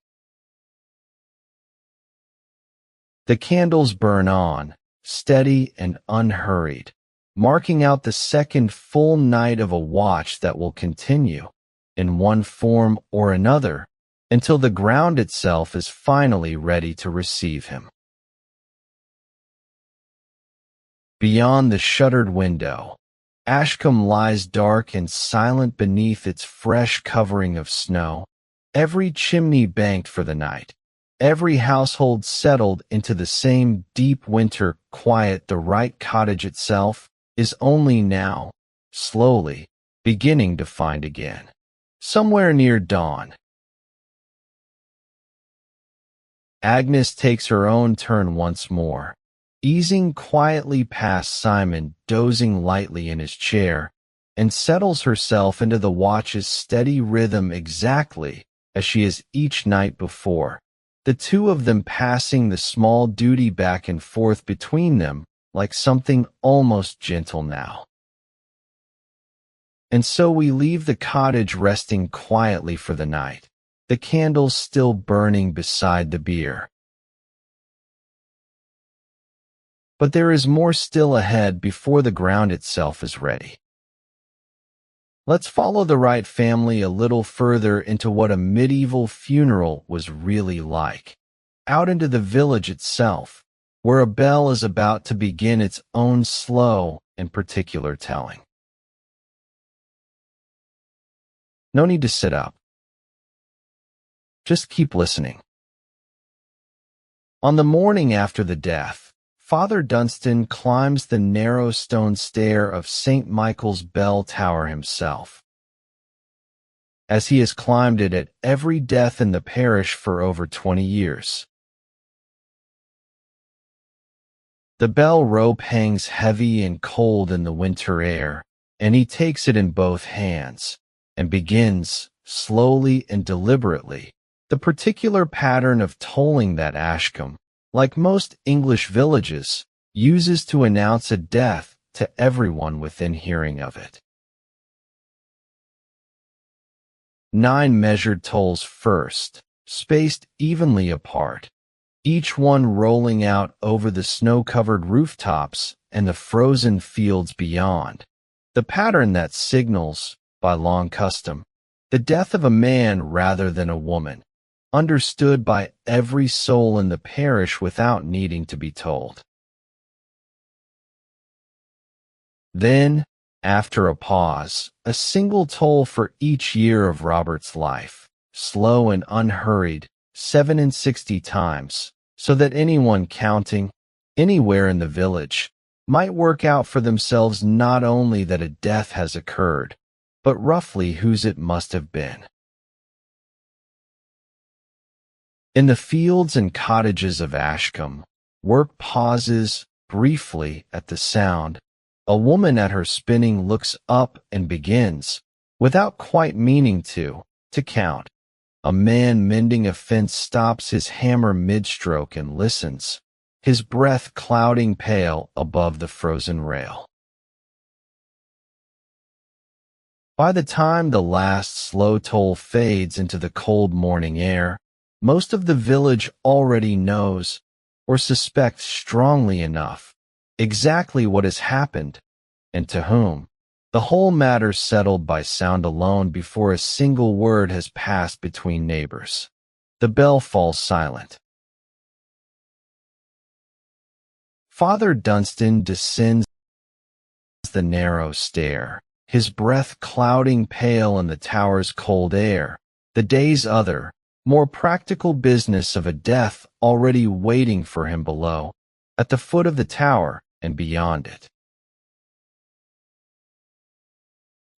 Speaker 1: The candles burn on, steady and unhurried, marking out the second full night of a watch that will continue, in one form or another, until the ground itself is finally ready to receive him. Beyond the shuttered window, Ashcombe lies dark and silent beneath its fresh covering of snow, every chimney banked for the night, every household settled into the same deep winter quiet. The right cottage itself is only now, slowly, beginning to find again, somewhere near dawn. Agnes takes her own turn once more, easing quietly past Simon dozing lightly in his chair, and settles herself into the watch's steady rhythm exactly as she has each night before, the two of them passing the small duty back and forth between them like something almost gentle now. And so we leave the cottage resting quietly for the night, the candles still burning beside the bier. But there is more still ahead before the ground itself is ready. Let's follow the Wright family a little further into what a medieval funeral was really like, out into the village itself, where a bell is about to begin its own slow and particular telling. No need to sit up. Just keep listening. On the morning after the death, Father Dunstan climbs the narrow stone stair of St. Michael's bell tower himself. as he has climbed it at every death in the parish for over 20 years. The bell rope hangs heavy and cold in the winter air, and he takes it in both hands, and begins, slowly and deliberately, the particular pattern of tolling that Ashcombe, like most English villages, uses to announce a death to everyone within hearing of it. 9 measured tolls first, spaced evenly apart, each one rolling out over the snow-covered rooftops and the frozen fields beyond, the pattern that signals, by long custom, the death of a man rather than a woman, understood by every soul in the parish without needing to be told. Then, after a pause, a single toll for each year of Robert's life, slow and unhurried, 67 times, so that anyone counting, anywhere in the village, might work out for themselves not only that a death has occurred, but roughly whose it must have been. In the fields and cottages of Ashcombe, work pauses briefly at the sound. A woman at her spinning looks up and begins, without quite meaning to count. A man mending a fence stops his hammer mid-stroke and listens, his breath clouding pale above the frozen rail. By the time the last slow toll fades into the cold morning air, most of the village already knows, or suspects strongly enough, exactly what has happened, and to whom. The whole matter settled by sound alone before a single word has passed between neighbors. The bell falls silent. Father Dunstan descends the narrow stair, his breath clouding pale in the tower's cold air, the day's other, more practical business of a death already waiting for him below, at the foot of the tower and beyond it.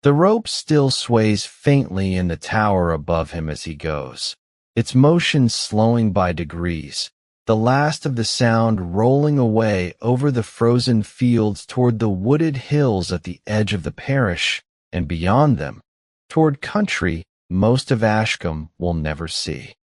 Speaker 1: The rope still sways faintly in the tower above him as he goes, its motion slowing by degrees, the last of the sound rolling away over the frozen fields toward the wooded hills at the edge of the parish, and beyond them, toward country most of Ashcombe will never see.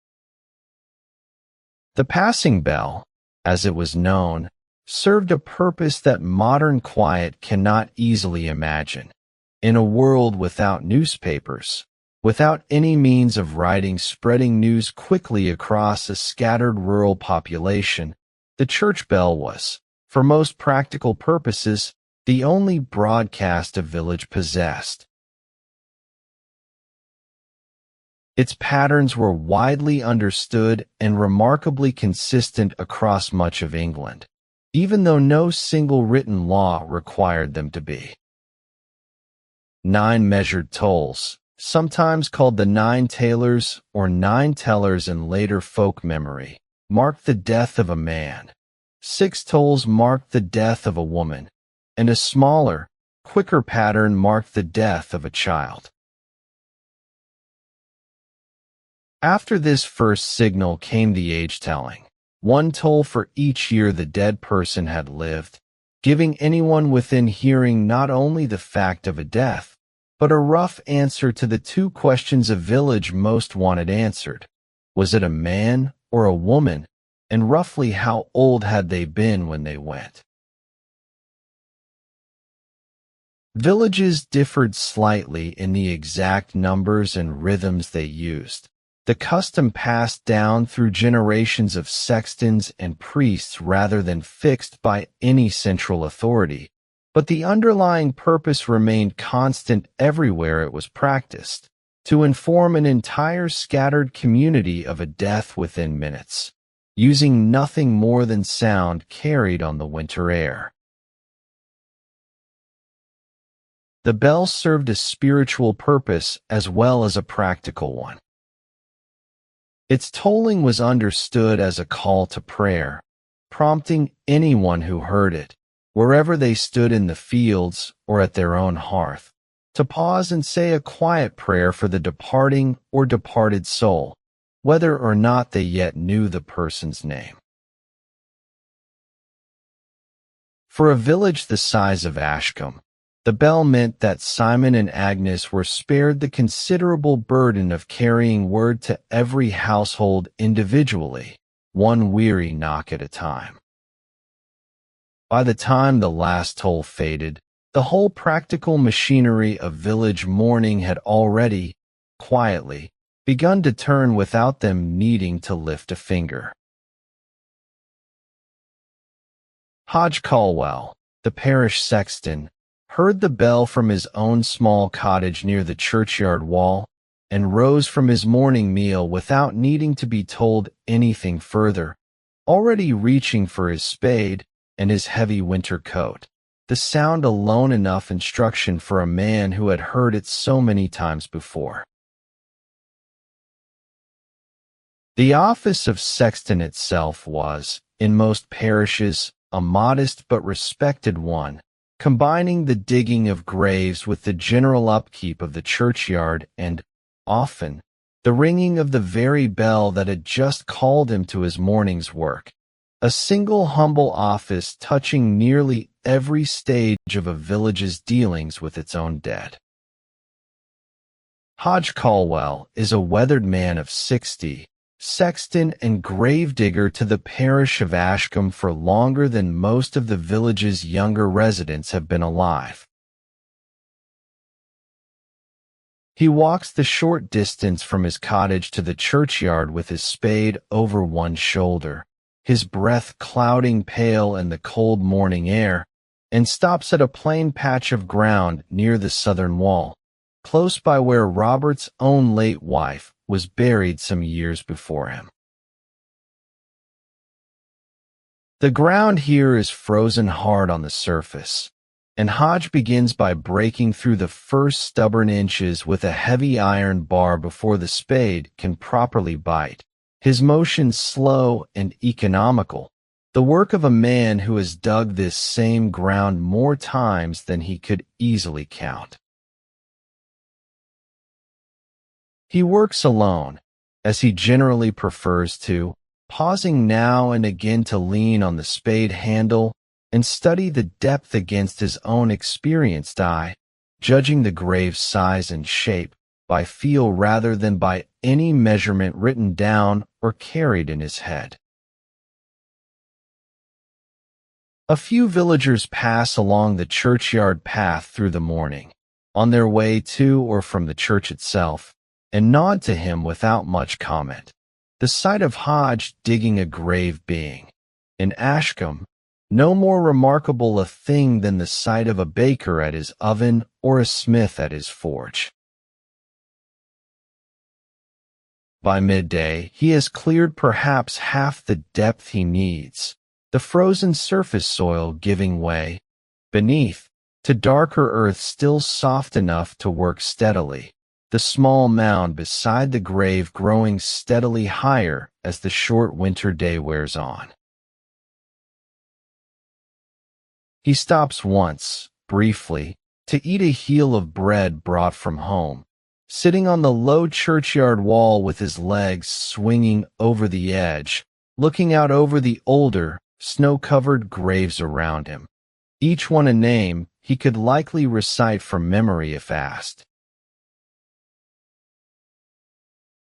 Speaker 1: The passing bell, as it was known, served a purpose that modern quiet cannot easily imagine. In a world without newspapers, without any means of writing spreading news quickly across a scattered rural population, the church bell was, for most practical purposes, the only broadcast a village possessed. Its patterns were widely understood and remarkably consistent across much of England, even though no single written law required them to be. 9 measured tolls, sometimes called the 9 tailors or 9 tellers in later folk memory, marked the death of a man. 6 tolls marked the death of a woman, and a smaller, quicker pattern marked the death of a child. After this first signal came the age-telling, 1 toll for each year the dead person had lived, giving anyone within hearing not only the fact of a death, but a rough answer to the 2 questions a village most wanted answered. Was it a man or a woman, and roughly how old had they been when they went? Villages differed slightly in the exact numbers and rhythms they used. The custom passed down through generations of sextons and priests rather than fixed by any central authority, but the underlying purpose remained constant everywhere it was practiced, to inform an entire scattered community of a death within minutes, using nothing more than sound carried on the winter air. The bell served a spiritual purpose as well as a practical one. Its tolling was understood as a call to prayer, prompting anyone who heard it, wherever they stood in the fields or at their own hearth, to pause and say a quiet prayer for the departing or departed soul, whether or not they yet knew the person's name. For a village the size of Ashcombe, the bell meant that Simon and Agnes were spared the considerable burden of carrying word to every household individually, one weary knock at a time. By the time the last toll faded, the whole practical machinery of village mourning had already, quietly, begun to turn without them needing to lift a finger. Hodge Caldwell, the parish sexton, heard the bell from his own small cottage near the churchyard wall, and rose from his morning meal without needing to be told anything further, already reaching for his spade and his heavy winter coat, the sound alone enough instruction for a man who had heard it so many times before. The office of sexton itself was, in most parishes, a modest but respected one, combining the digging of graves with the general upkeep of the churchyard and, often, the ringing of the very bell that had just called him to his morning's work. A single humble office touching nearly every stage of a village's dealings with its own dead. Hodge Caldwell is a weathered man of 60, sexton and gravedigger to the parish of Ashcombe for longer than most of the village's younger residents have been alive. He walks the short distance from his cottage to the churchyard with his spade over one shoulder, his breath clouding pale in the cold morning air, and stops at a plain patch of ground near the southern wall, close by where Robert's own late wife was buried some years before him. The ground here is frozen hard on the surface, and Hodge begins by breaking through the first stubborn inches with a heavy iron bar before the spade can properly bite, his motion slow and economical, the work of a man who has dug this same ground more times than he could easily count. He works alone, as he generally prefers to, pausing now and again to lean on the spade handle and study the depth against his own experienced eye, judging the grave's size and shape by feel rather than by any measurement written down or carried in his head. A few villagers pass along the churchyard path through the morning, on their way to or from the church itself, and nod to him without much comment. The sight of Hodge digging a grave being, in Ashcombe, no more remarkable a thing than the sight of a baker at his oven or a smith at his forge. By midday, he has cleared perhaps half the depth he needs, the frozen surface soil giving way, beneath, to darker earth still soft enough to work steadily, the small mound beside the grave growing steadily higher as the short winter day wears on. He stops once, briefly, to eat a heel of bread brought from home, sitting on the low churchyard wall with his legs swinging over the edge, looking out over the older, snow-covered graves around him, each one a name he could likely recite from memory if asked.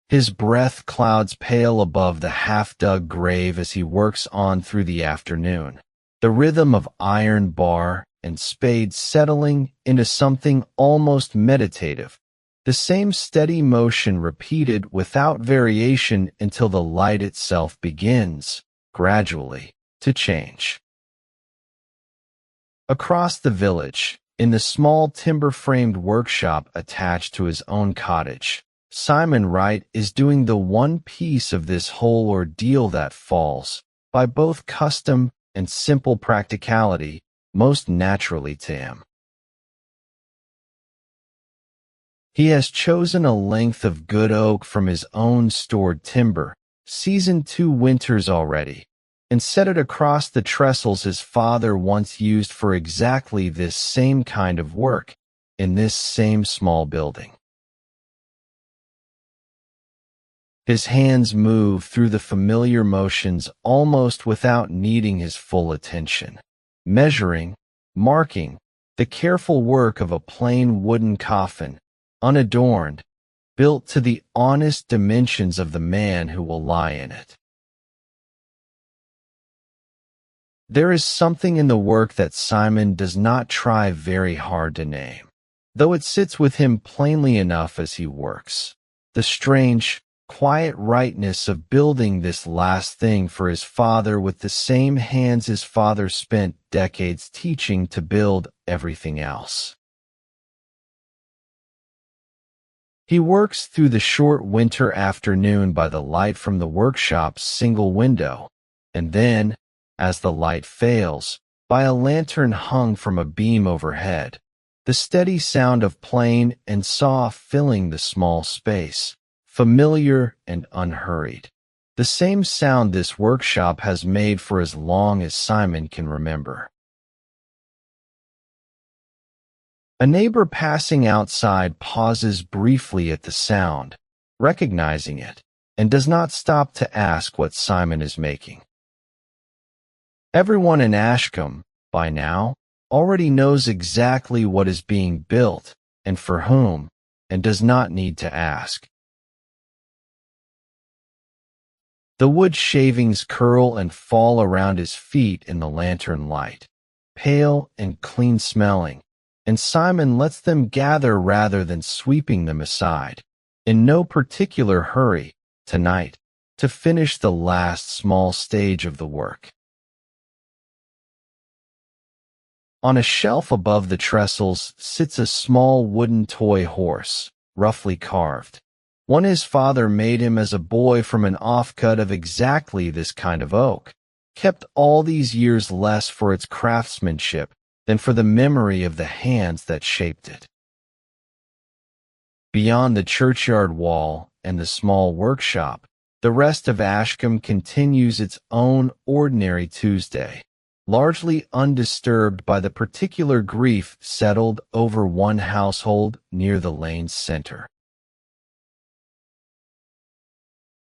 Speaker 1: His breath clouds pale above the half-dug grave as he works on through the afternoon, the rhythm of iron bar and spade settling into something almost meditative, the same steady motion repeated without variation until the light itself begins, gradually, to change. Across the village, in the small timber-framed workshop attached to his own cottage, Simon Wright is doing the one piece of this whole ordeal that falls, by both custom and simple practicality, most naturally to him. He has chosen a length of good oak from his own stored timber, seasoned 2 winters already, and set it across the trestles his father once used for exactly this same kind of work, in this same small building. His hands move through the familiar motions almost without needing his full attention, measuring, marking, the careful work of a plain wooden coffin, unadorned, built to the honest dimensions of the man who will lie in it. There is something in the work that Simon does not try very hard to name, though it sits with him plainly enough as he works. The strange, quiet rightness of building this last thing for his father with the same hands his father spent decades teaching to build everything else. He works through the short winter afternoon by the light from the workshop's single window, and then, as the light fails, by a lantern hung from a beam overhead, the steady sound of plane and saw filling the small space, familiar and unhurried. The same sound this workshop has made for as long as Simon can remember. A neighbor passing outside pauses briefly at the sound, recognizing it, and does not stop to ask what Simon is making. Everyone in Ashcombe, by now, already knows exactly what is being built and for whom, and does not need to ask. The wood shavings curl and fall around his feet in the lantern light, pale and clean-smelling, and Simon lets them gather rather than sweeping them aside, in no particular hurry, tonight, to finish the last small stage of the work. On a shelf above the trestles sits a small wooden toy horse, roughly carved, one his father made him as a boy from an offcut of exactly this kind of oak, kept all these years less for its craftsmanship than for the memory of the hands that shaped it. Beyond the churchyard wall and the small workshop, the rest of Ashcombe continues its own ordinary Tuesday, largely undisturbed by the particular grief settled over one household near the lane's center.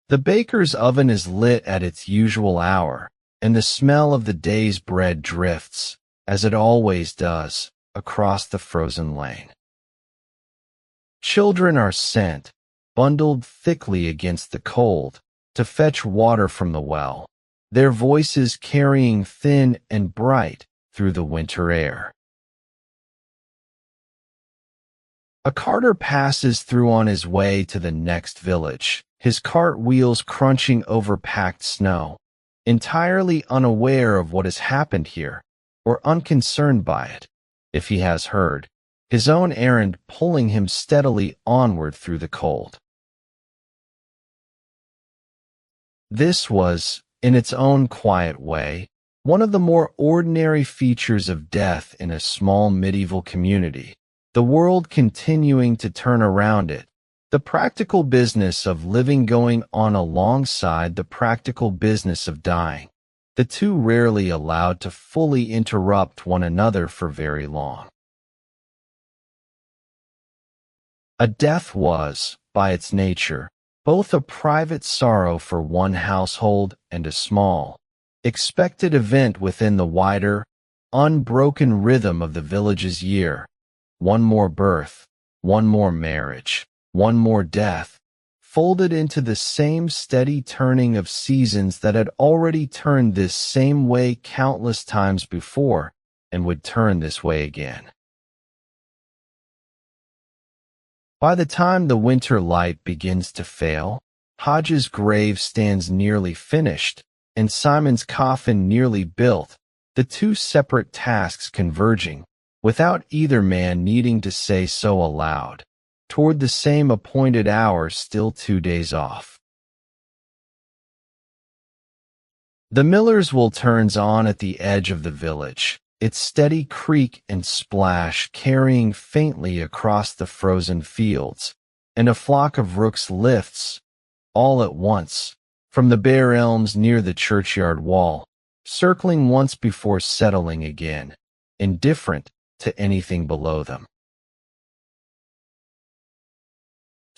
Speaker 1: The baker's oven is lit at its usual hour, and the smell of the day's bread drifts, as it always does, across the frozen lane. Children are sent, bundled thickly against the cold, to fetch water from the well, their voices carrying thin and bright through the winter air. A carter passes through on his way to the next village, his cart wheels crunching over packed snow, entirely unaware of what has happened here, or unconcerned by it, if he has heard, his own errand pulling him steadily onward through the cold. This was, in its own quiet way, one of the more ordinary features of death in a small medieval community, the world continuing to turn around it, the practical business of living going on alongside the practical business of dying, the two rarely allowed to fully interrupt one another for very long. A death was, by its nature, both a private sorrow for one household and a small, expected event within the wider, unbroken rhythm of the village's year. One more birth, one more marriage, one more death, folded into the same steady turning of seasons that had already turned this same way countless times before, and would turn this way again. By the time the winter light begins to fail, Hodge's grave stands nearly finished, and Simon's coffin nearly built, the two separate tasks converging, without either man needing to say so aloud, toward the same appointed hour still 2 days off. The miller's wheel turns on at the edge of the village, its steady creak and splash carrying faintly across the frozen fields, and a flock of rooks lifts, all at once, from the bare elms near the churchyard wall, circling once before settling again, indifferent to anything below them.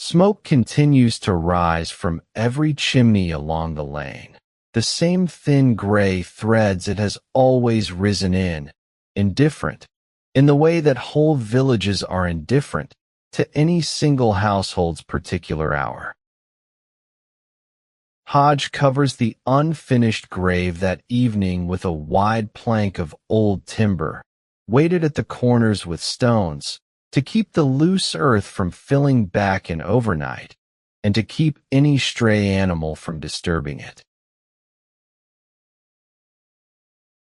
Speaker 1: Smoke continues to rise from every chimney along the lane. The same thin gray threads it has always risen in, indifferent, in the way that whole villages are indifferent to any single household's particular hour. Hodge covers the unfinished grave that evening with a wide plank of old timber, weighted at the corners with stones, to keep the loose earth from filling back in overnight, and to keep any stray animal from disturbing it.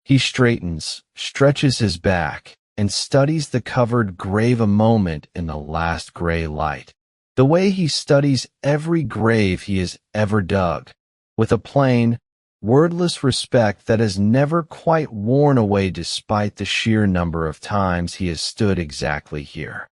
Speaker 1: He straightens, stretches his back, and studies the covered grave a moment in the last gray light, the way he studies every grave he has ever dug, with a plain, wordless respect that has never quite worn away despite the sheer number of times he has stood exactly here.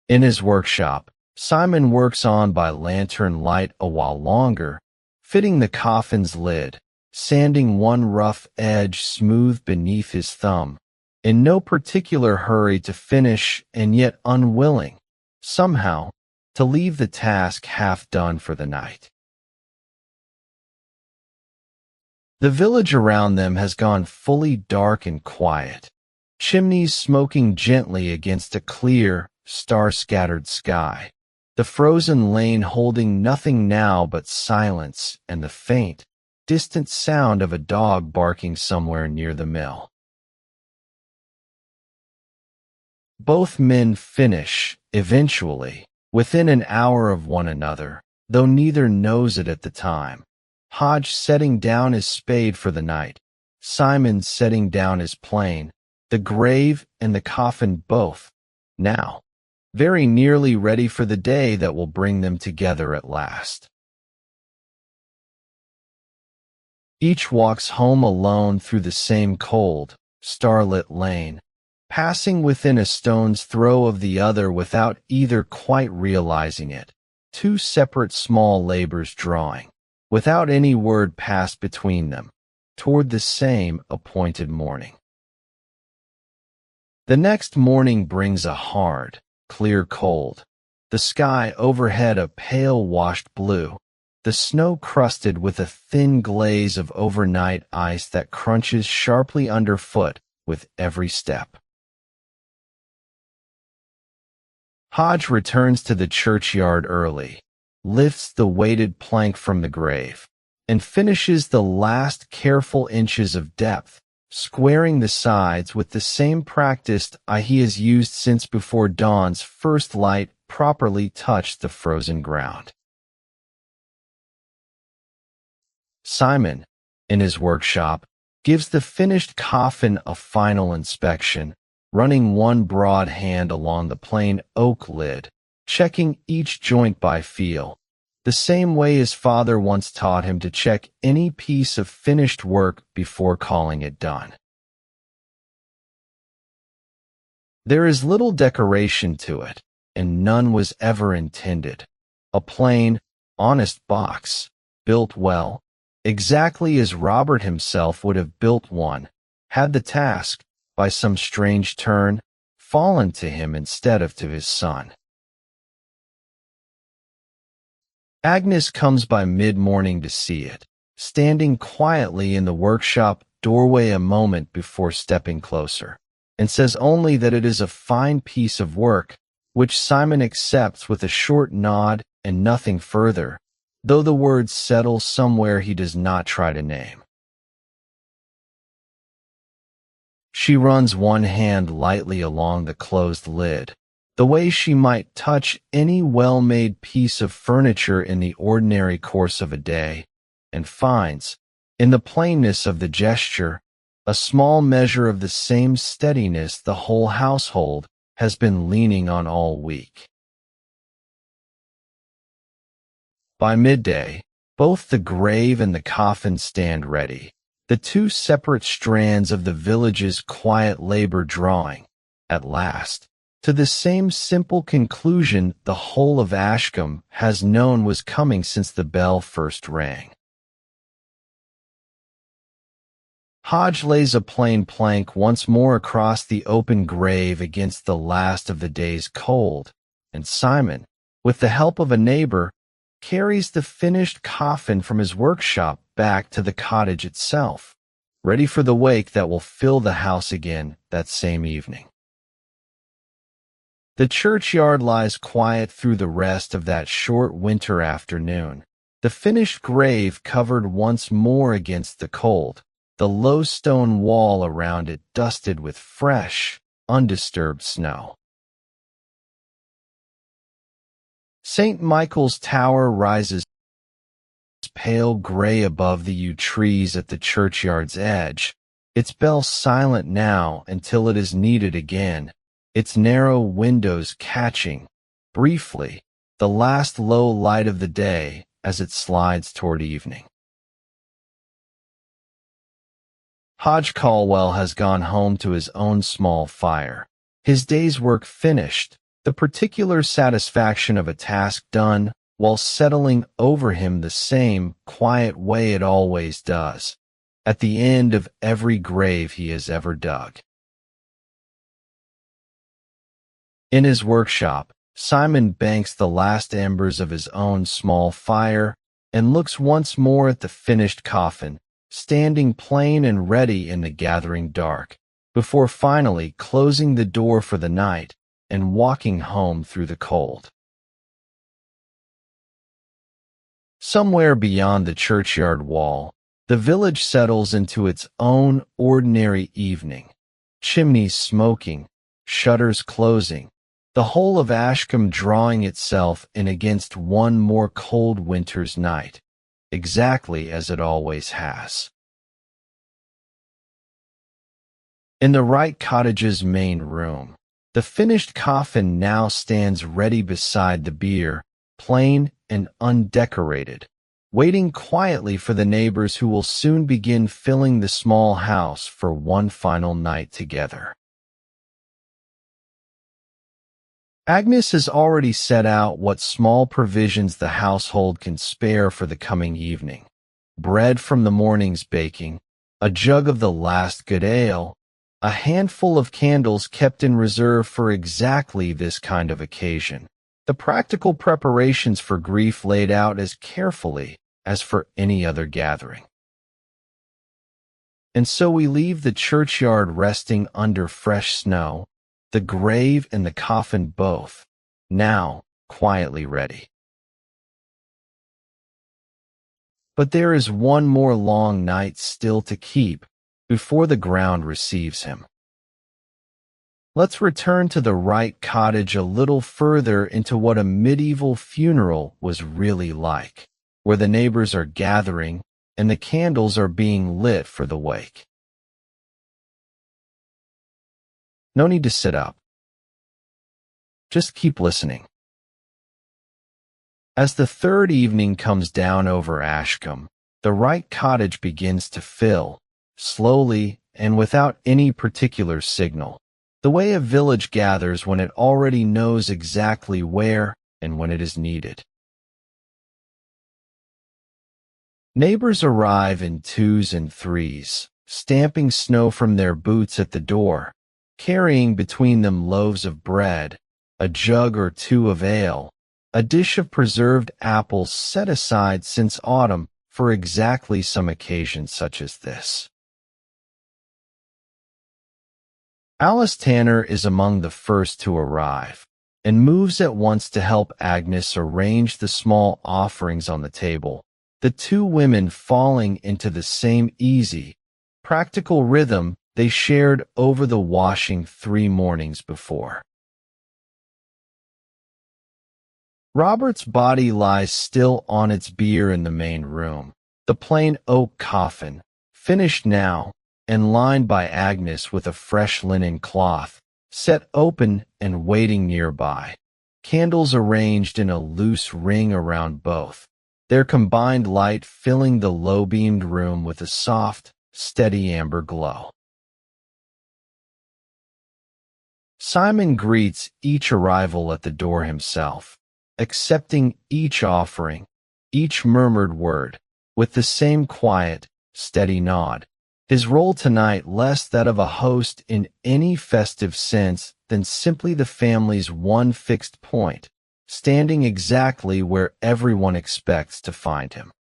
Speaker 1: In his workshop, Simon works on by lantern light a while longer, fitting the coffin's lid, sanding one rough edge smooth beneath his thumb, in no particular hurry to finish and yet unwilling, somehow, to leave the task half done for the night. The village around them has gone fully dark and quiet, chimneys smoking gently against a clear, star-scattered sky, the frozen lane holding nothing now but silence and the faint, distant sound of a dog barking somewhere near the mill. Both men finish, eventually, within an hour of one another, though neither knows it at the time. Hodge setting down his spade for the night, Simon setting down his plane, the grave and the coffin both, now, very nearly ready for the day that will bring them together at last. Each walks home alone through the same cold, starlit lane, passing within a stone's throw of the other without either quite realizing it, two separate small labors drawing, without any word passed between them, toward the same appointed morning. The next morning brings a hard, clear cold, the sky overhead a pale washed blue, the snow crusted with a thin glaze of overnight ice that crunches sharply underfoot with every step. Hodge returns to the churchyard early, lifts the weighted plank from the grave, and finishes the last careful inches of depth, squaring the sides with the same practiced eye he has used since before dawn's first light properly touched the frozen ground. Simon, in his workshop, gives the finished coffin a final inspection, running one broad hand along the plain oak lid, checking each joint by feel, the same way his father once taught him to check any piece of finished work before calling it done. There is little decoration to it, and none was ever intended. A plain, honest box, built well, exactly as Robert himself would have built one, had the task, by some strange turn, fallen to him instead of to his son. Agnes comes by mid-morning to see it, standing quietly in the workshop doorway a moment before stepping closer, and says only that it is a fine piece of work, which Simon accepts with a short nod and nothing further, though the words settle somewhere he does not try to name. She runs one hand lightly along the closed lid, the way she might touch any well-made piece of furniture in the ordinary course of a day, and finds, in the plainness of the gesture, a small measure of the same steadiness the whole household has been leaning on all week. By midday, both the grave and the coffin stand ready, the two separate strands of the village's quiet labor drawing, at last, to the same simple conclusion the whole of Ashcombe has known was coming since the bell first rang. Hodge lays a plain plank once more across the open grave against the last of the day's cold, and Simon, with the help of a neighbor, carries the finished coffin from his workshop back to the cottage itself, ready for the wake that will fill the house again that same evening. The churchyard lies quiet through the rest of that short winter afternoon, the finished grave covered once more against the cold, the low stone wall around it dusted with fresh, undisturbed snow. St. Michael's Tower rises pale gray above the yew trees at the churchyard's edge, its bell silent now until it is needed again, its narrow windows catching, briefly, the last low light of the day as it slides toward evening. Hodge Caldwell has gone home to his own small fire, his day's work finished, the particular satisfaction of a task done while settling over him the same quiet way it always does, at the end of every grave he has ever dug. In his workshop, Simon banks the last embers of his own small fire and looks once more at the finished coffin, standing plain and ready in the gathering dark, before finally closing the door for the night and walking home through the cold. Somewhere beyond the churchyard wall, the village settles into its own ordinary evening, chimneys smoking, shutters closing, the whole of Ashcombe drawing itself in against one more cold winter's night, exactly as it always has. In the Wright cottage's main room, the finished coffin now stands ready beside the bier, plain and undecorated, waiting quietly for the neighbors who will soon begin filling the small house for one final night together. Agnes has already set out what small provisions the household can spare for the coming evening. Bread from the morning's baking, a jug of the last good ale, a handful of candles kept in reserve for exactly this kind of occasion. The practical preparations for grief laid out as carefully as for any other gathering. And so we leave the churchyard resting under fresh snow, the grave and the coffin both, now quietly ready. But there is one more long night still to keep before the ground receives him. Let's return to the Wright cottage a little further into what a medieval funeral was really like, where the neighbors are gathering and the candles are being lit for the wake. No need to sit up. Just keep listening. As the third evening comes down over Ashcombe, the Wright cottage begins to fill, slowly and without any particular signal, the way a village gathers when it already knows exactly where and when it is needed. Neighbors arrive in twos and threes, stamping snow from their boots at the door, carrying between them loaves of bread, a jug or two of ale, a dish of preserved apples set aside since autumn for exactly some occasion such as this. Alice Tanner is among the first to arrive, and moves at once to help Agnes arrange the small offerings on the table, the two women falling into the same easy, practical rhythm they shared over the washing 3 mornings before. Robert's body lies still on its bier in the main room, the plain oak coffin, finished now, and lined by Agnes with a fresh linen cloth, set open and waiting nearby, candles arranged in a loose ring around both, their combined light filling the low-beamed room with a soft, steady amber glow. Simon greets each arrival at the door himself, accepting each offering, each murmured word, with the same quiet, steady nod, his role tonight less that of a host in any festive sense than simply the family's one fixed point, standing exactly where everyone expects to find him.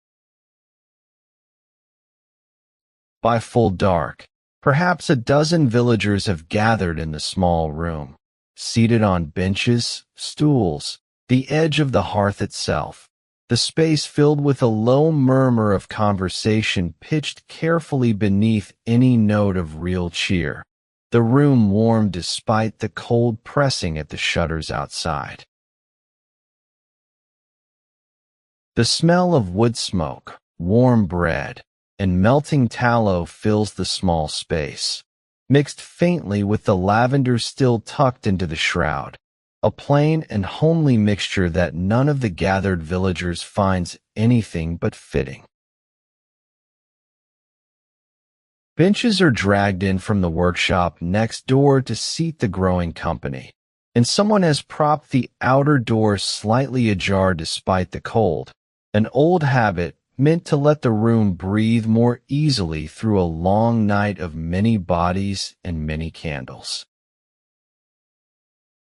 Speaker 1: By full dark, perhaps a dozen villagers have gathered in the small room, seated on benches, stools, the edge of the hearth itself, the space filled with a low murmur of conversation pitched carefully beneath any note of real cheer, the room warm despite the cold pressing at the shutters outside. The smell of wood smoke, warm bread, and melting tallow fills the small space, mixed faintly with the lavender still tucked into the shroud, a plain and homely mixture that none of the gathered villagers finds anything but fitting. Benches are dragged in from the workshop next door to seat the growing company, and someone has propped the outer door slightly ajar despite the cold, an old habit meant to let the room breathe more easily through a long night of many bodies and many candles.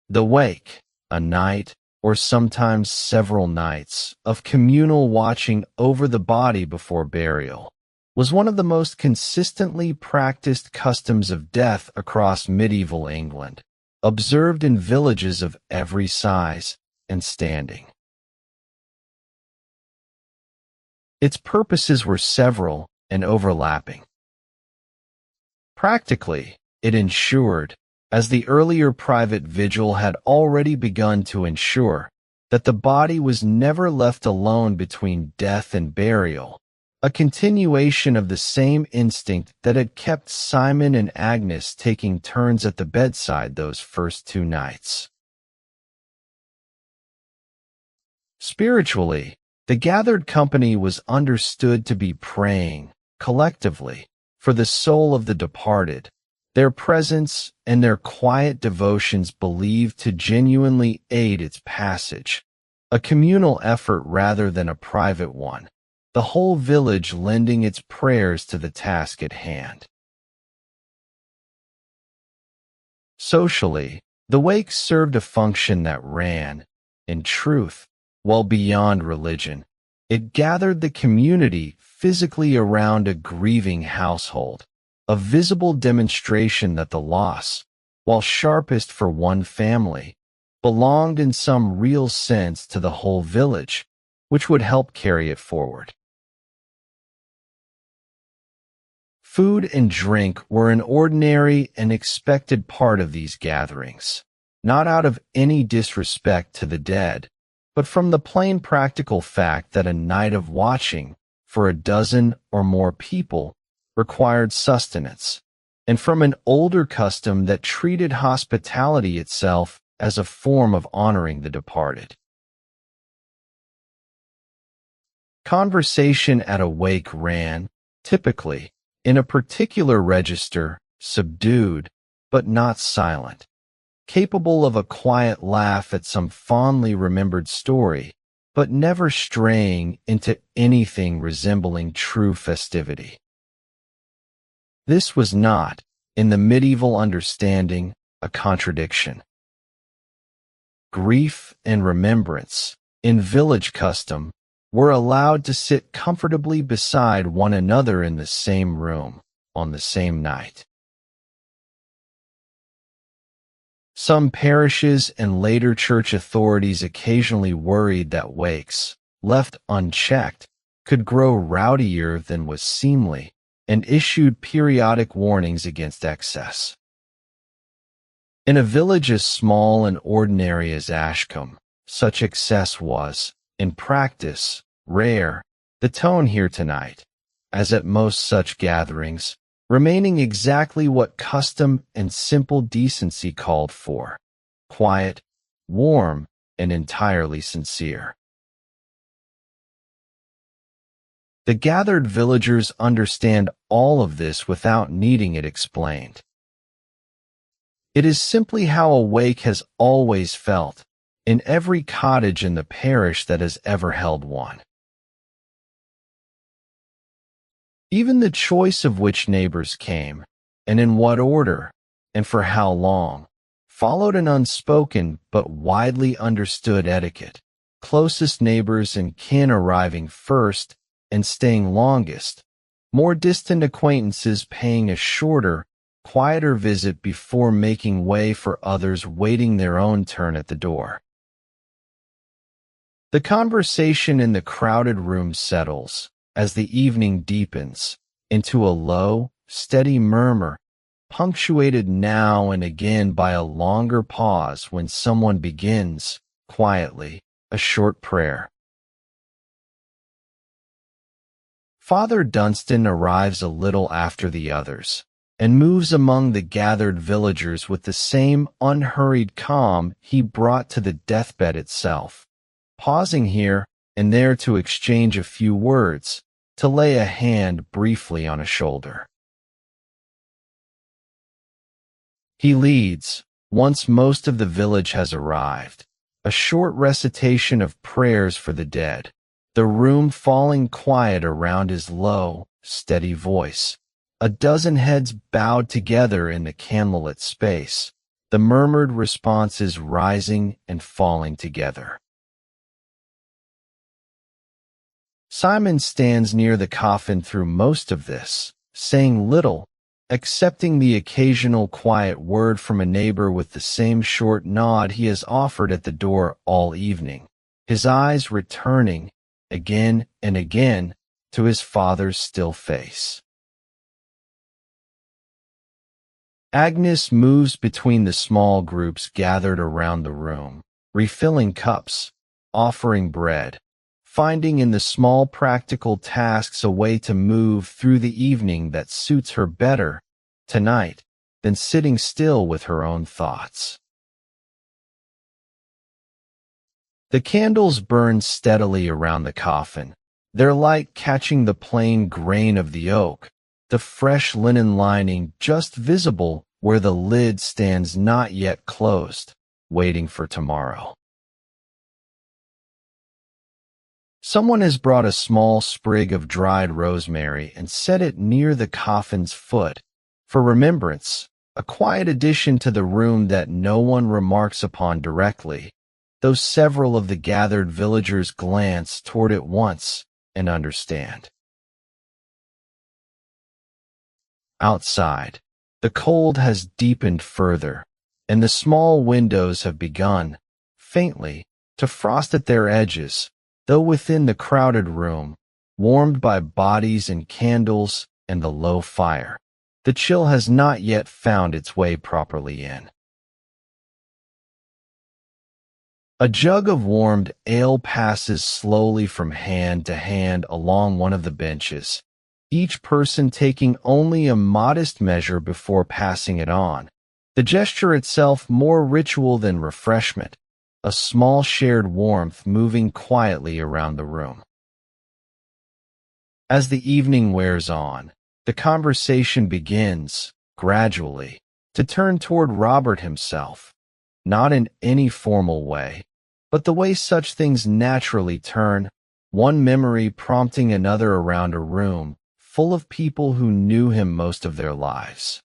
Speaker 1: The wake, a night, or sometimes several nights, of communal watching over the body before burial, was one of the most consistently practiced customs of death across medieval England, observed in villages of every size and standing. Its purposes were several and overlapping. Practically, it ensured, as the earlier private vigil had already begun to ensure, that the body was never left alone between death and burial, a continuation of the same instinct that had kept Simon and Agnes taking turns at the bedside those first 2 nights. Spiritually, the gathered company was understood to be praying, collectively, for the soul of the departed, their presence and their quiet devotions believed to genuinely aid its passage, a communal effort rather than a private one, the whole village lending its prayers to the task at hand. Socially, the wake served a function that ran, in truth, well beyond religion. It gathered the community physically around a grieving household, a visible demonstration that the loss, while sharpest for one family, belonged in some real sense to the whole village, which would help carry it forward. Food and drink were an ordinary and expected part of these gatherings, not out of any disrespect to the dead, but from the plain practical fact that a night of watching for a dozen or more people required sustenance, and from an older custom that treated hospitality itself as a form of honoring the departed. Conversation at a wake ran, typically, in a particular register, subdued, but not silent, capable of a quiet laugh at some fondly remembered story, but never straying into anything resembling true festivity. This was not, in the medieval understanding, a contradiction. Grief and remembrance, in village custom, were allowed to sit comfortably beside one another in the same room, on the same night. Some parishes and later church authorities occasionally worried that wakes, left unchecked, could grow rowdier than was seemly, and issued periodic warnings against excess. In a village as small and ordinary as Ashcombe, such excess was, in practice, rare, the tone here tonight, as at most such gatherings, remaining exactly what custom and simple decency called for, quiet, warm, and entirely sincere. The gathered villagers understand all of this without needing it explained. It is simply how a wake has always felt, in every cottage in the parish that has ever held one. Even the choice of which neighbors came, and in what order, and for how long, followed an unspoken but widely understood etiquette. Closest neighbors and kin arriving first and staying longest, more distant acquaintances paying a shorter, quieter visit before making way for others waiting their own turn at the door. The conversation in the crowded room settles, as the evening deepens, into a low, steady murmur, punctuated now and again by a longer pause when someone begins, quietly, a short prayer. Father Dunstan arrives a little after the others, and moves among the gathered villagers with the same unhurried calm he brought to the deathbed itself, pausing here and there to exchange a few words, to lay a hand briefly on a shoulder. He leads, once most of the village has arrived, a short recitation of prayers for the dead, the room falling quiet around his low, steady voice. A dozen heads bowed together in the candlelit space, the murmured responses rising and falling together. Simon stands near the coffin through most of this, saying little, accepting the occasional quiet word from a neighbor with the same short nod he has offered at the door all evening, his eyes returning, again and again, to his father's still face. Agnes moves between the small groups gathered around the room, refilling cups, offering bread, finding in the small practical tasks a way to move through the evening that suits her better, tonight, than sitting still with her own thoughts. The candles burn steadily around the coffin, their light catching the plain grain of the oak, the fresh linen lining just visible where the lid stands not yet closed, waiting for tomorrow. Someone has brought a small sprig of dried rosemary and set it near the coffin's foot, for remembrance, a quiet addition to the room that no one remarks upon directly, though several of the gathered villagers glance toward it once and understand. Outside, the cold has deepened further, and the small windows have begun, faintly, to frost at their edges, though within the crowded room, warmed by bodies and candles and the low fire, the chill has not yet found its way properly in. A jug of warmed ale passes slowly from hand to hand along one of the benches, each person taking only a modest measure before passing it on, the gesture itself more ritual than refreshment, a small shared warmth moving quietly around the room. As the evening wears on, the conversation begins, gradually, to turn toward Robert himself, not in any formal way, but the way such things naturally turn, one memory prompting another around a room full of people who knew him most of their lives.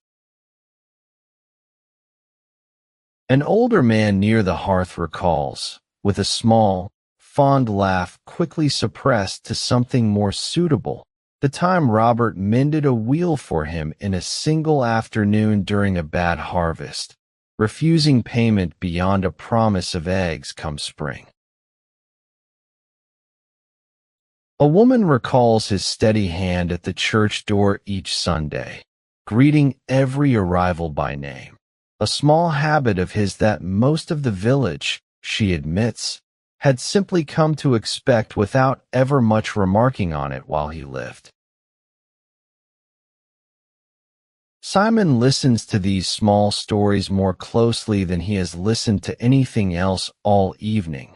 Speaker 1: An older man near the hearth recalls, with a small, fond laugh quickly suppressed to something more suitable, the time Robert mended a wheel for him in a single afternoon during a bad harvest, refusing payment beyond a promise of eggs come spring. A woman recalls his steady hand at the church door each Sunday, greeting every arrival by name. A small habit of his that most of the village, she admits, had simply come to expect without ever much remarking on it while he lived. Simon listens to these small stories more closely than he has listened to anything else all evening,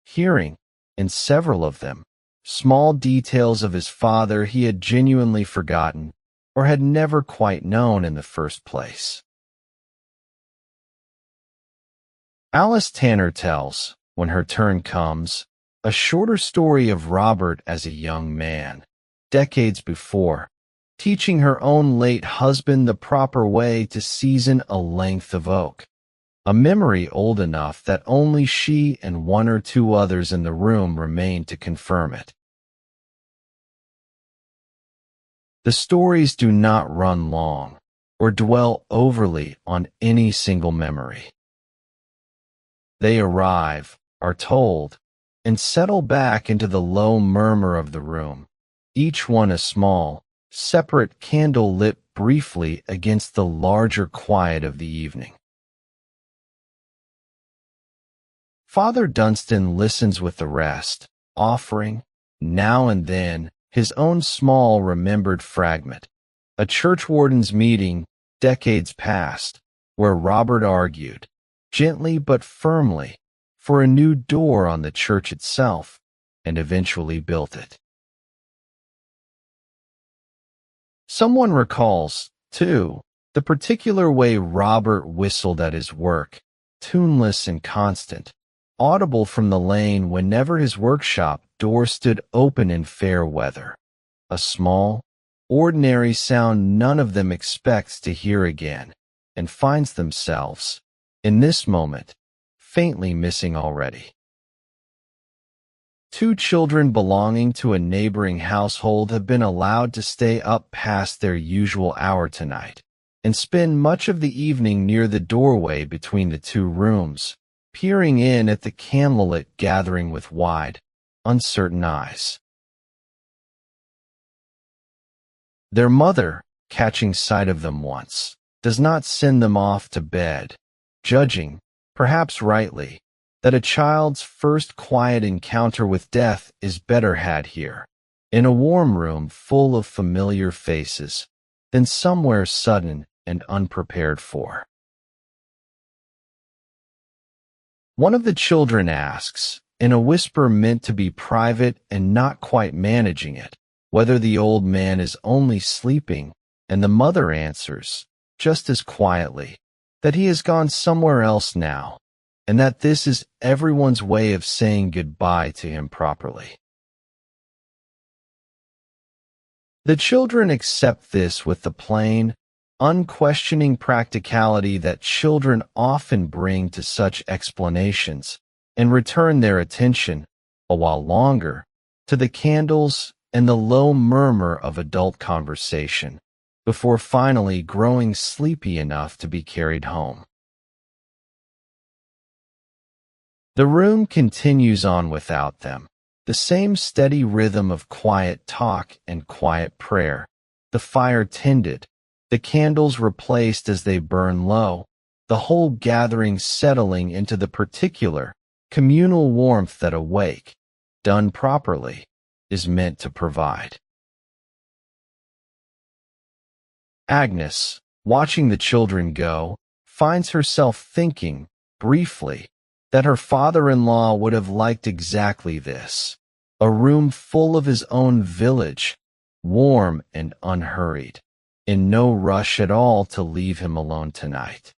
Speaker 1: hearing, in several of them, small details of his father he had genuinely forgotten or had never quite known in the first place. Alice Tanner tells, when her turn comes, a shorter story of Robert as a young man, decades before, teaching her own late husband the proper way to season a length of oak, a memory old enough that only she and one or two others in the room remained to confirm it. The stories do not run long or dwell overly on any single memory. They arrive, are told, and settle back into the low murmur of the room, each one a small, separate candle lit briefly against the larger quiet of the evening. Father Dunstan listens with the rest, offering, now and then, his own small remembered fragment, a churchwarden's meeting, decades past, where Robert argued, gently but firmly, for a new door on the church itself, and eventually built it. Someone recalls, too, the particular way Robert whistled at his work, tuneless and constant, audible from the lane whenever his workshop door stood open in fair weather, a small, ordinary sound none of them expects to hear again, and finds themselves, in this moment, faintly missing already. Two children belonging to a neighboring household have been allowed to stay up past their usual hour tonight, and spend much of the evening near the doorway between the two rooms, peering in at the candlelit gathering with wide, uncertain eyes. Their mother, catching sight of them once, does not send them off to bed, judging, perhaps rightly, that a child's first quiet encounter with death is better had here, in a warm room full of familiar faces, than somewhere sudden and unprepared for. One of the children asks, in a whisper meant to be private and not quite managing it, whether the old man is only sleeping, and the mother answers, just as quietly, that he has gone somewhere else now, and that this is everyone's way of saying goodbye to him properly. The children accept this with the plain, unquestioning practicality that children often bring to such explanations, and return their attention, a while longer, to the candles and the low murmur of adult conversation, before finally growing sleepy enough to be carried home. The room continues on without them, the same steady rhythm of quiet talk and quiet prayer, the fire tended, the candles replaced as they burn low, the whole gathering settling into the particular, communal warmth that a wake, done properly, is meant to provide. Agnes, watching the children go, finds herself thinking, briefly, that her father-in-law would have liked exactly this, a room full of his own village, warm and unhurried, in no rush at all to leave him alone tonight.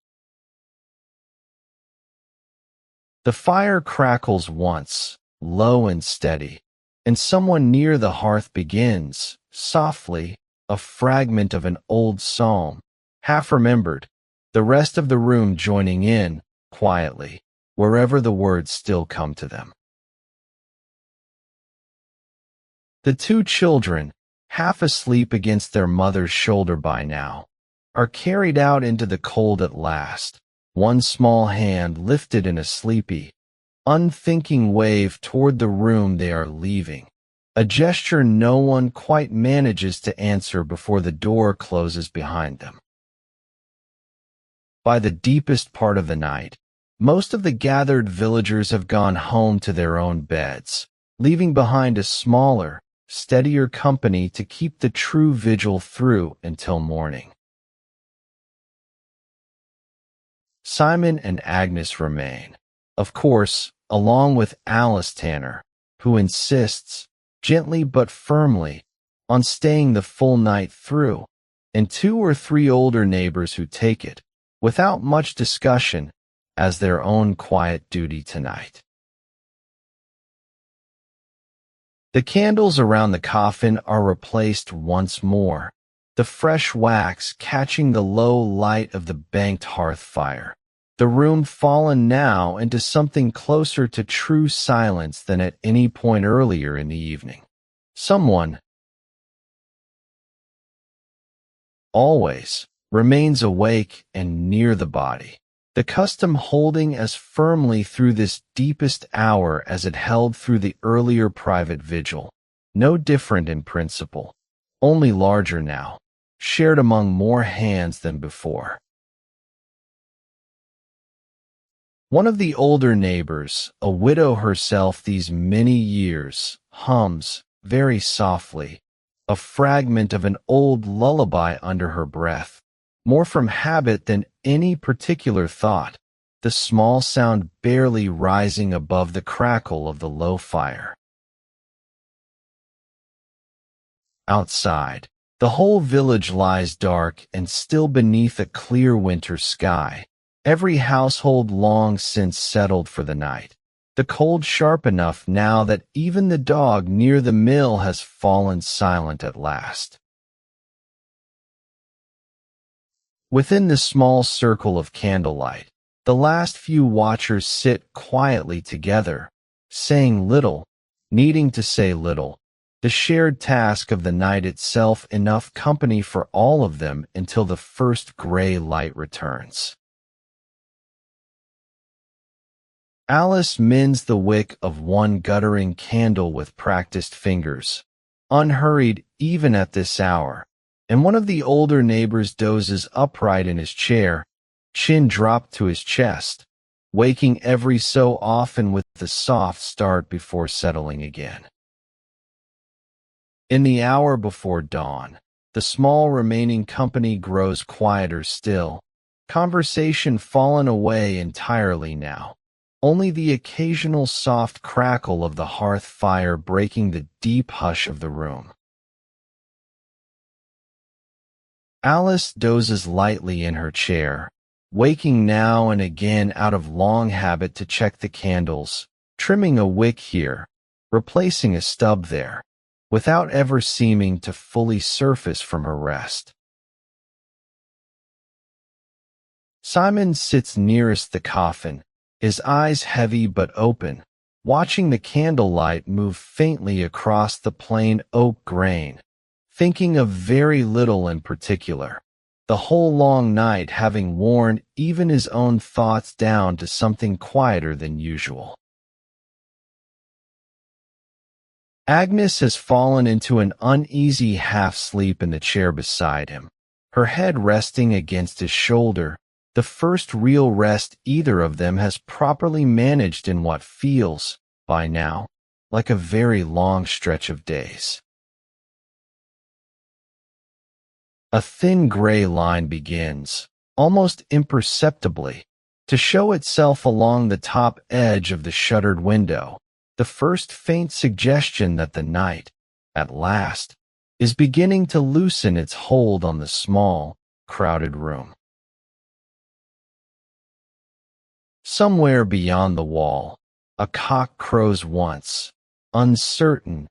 Speaker 1: The fire crackles once, low and steady, and someone near the hearth begins, softly, a fragment of an old psalm, half remembered, the rest of the room joining in, quietly, wherever the words still come to them. The two children, half asleep against their mother's shoulder by now, are carried out into the cold at last, one small hand lifted in a sleepy, unthinking wave toward the room they are leaving, a gesture no one quite manages to answer before the door closes behind them. By the deepest part of the night, most of the gathered villagers have gone home to their own beds, leaving behind a smaller, steadier company to keep the true vigil through until morning. Simon and Agnes remain, of course, along with Alice Tanner, who insists, gently but firmly, on staying the full night through, and two or three older neighbors who take it, without much discussion, as their own quiet duty tonight. The candles around the coffin are replaced once more, the fresh wax catching the low light of the banked hearth fire. The room fallen now into something closer to true silence than at any point earlier in the evening. Someone, always, remains awake and near the body, the custom holding as firmly through this deepest hour as it held through the earlier private vigil, no different in principle, only larger now, shared among more hands than before. One of the older neighbors, a widow herself these many years, hums, very softly, a fragment of an old lullaby under her breath, more from habit than any particular thought, the small sound barely rising above the crackle of the low fire. Outside, the whole village lies dark and still beneath a clear winter sky, every household long since settled for the night, the cold sharp enough now that even the dog near the mill has fallen silent at last. Within the small circle of candlelight, the last few watchers sit quietly together, saying little, needing to say little, the shared task of the night itself enough company for all of them until the first gray light returns. Alice mends the wick of one guttering candle with practiced fingers, unhurried even at this hour, and one of the older neighbors dozes upright in his chair, chin dropped to his chest, waking every so often with the soft start before settling again. In the hour before dawn, the small remaining company grows quieter still, conversation fallen away entirely now. Only the occasional soft crackle of the hearth fire breaking the deep hush of the room. Alice dozes lightly in her chair, waking now and again out of long habit to check the candles, trimming a wick here, replacing a stub there, without ever seeming to fully surface from her rest. Simon sits nearest the coffin, his eyes heavy but open, watching the candlelight move faintly across the plain oak grain, thinking of very little in particular, the whole long night having worn even his own thoughts down to something quieter than usual. Agnes has fallen into an uneasy half-sleep in the chair beside him, her head resting against his shoulder, the first real rest either of them has properly managed in what feels, by now, like a very long stretch of days. A thin gray line begins, almost imperceptibly, to show itself along the top edge of the shuttered window, the first faint suggestion that the night, at last, is beginning to loosen its hold on the small, crowded room. Somewhere beyond the wall, a cock crows once, uncertain,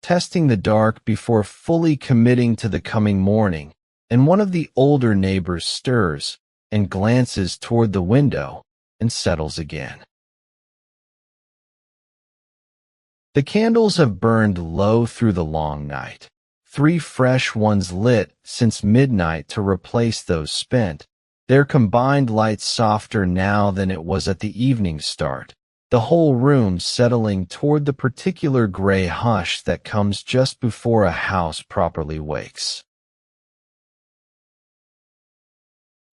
Speaker 1: testing the dark before fully committing to the coming morning, and one of the older neighbors stirs and glances toward the window and settles again. The candles have burned low through the long night, 3 fresh ones lit since midnight to replace those spent, their combined light softer now than it was at the evening start, the whole room settling toward the particular gray hush that comes just before a house properly wakes.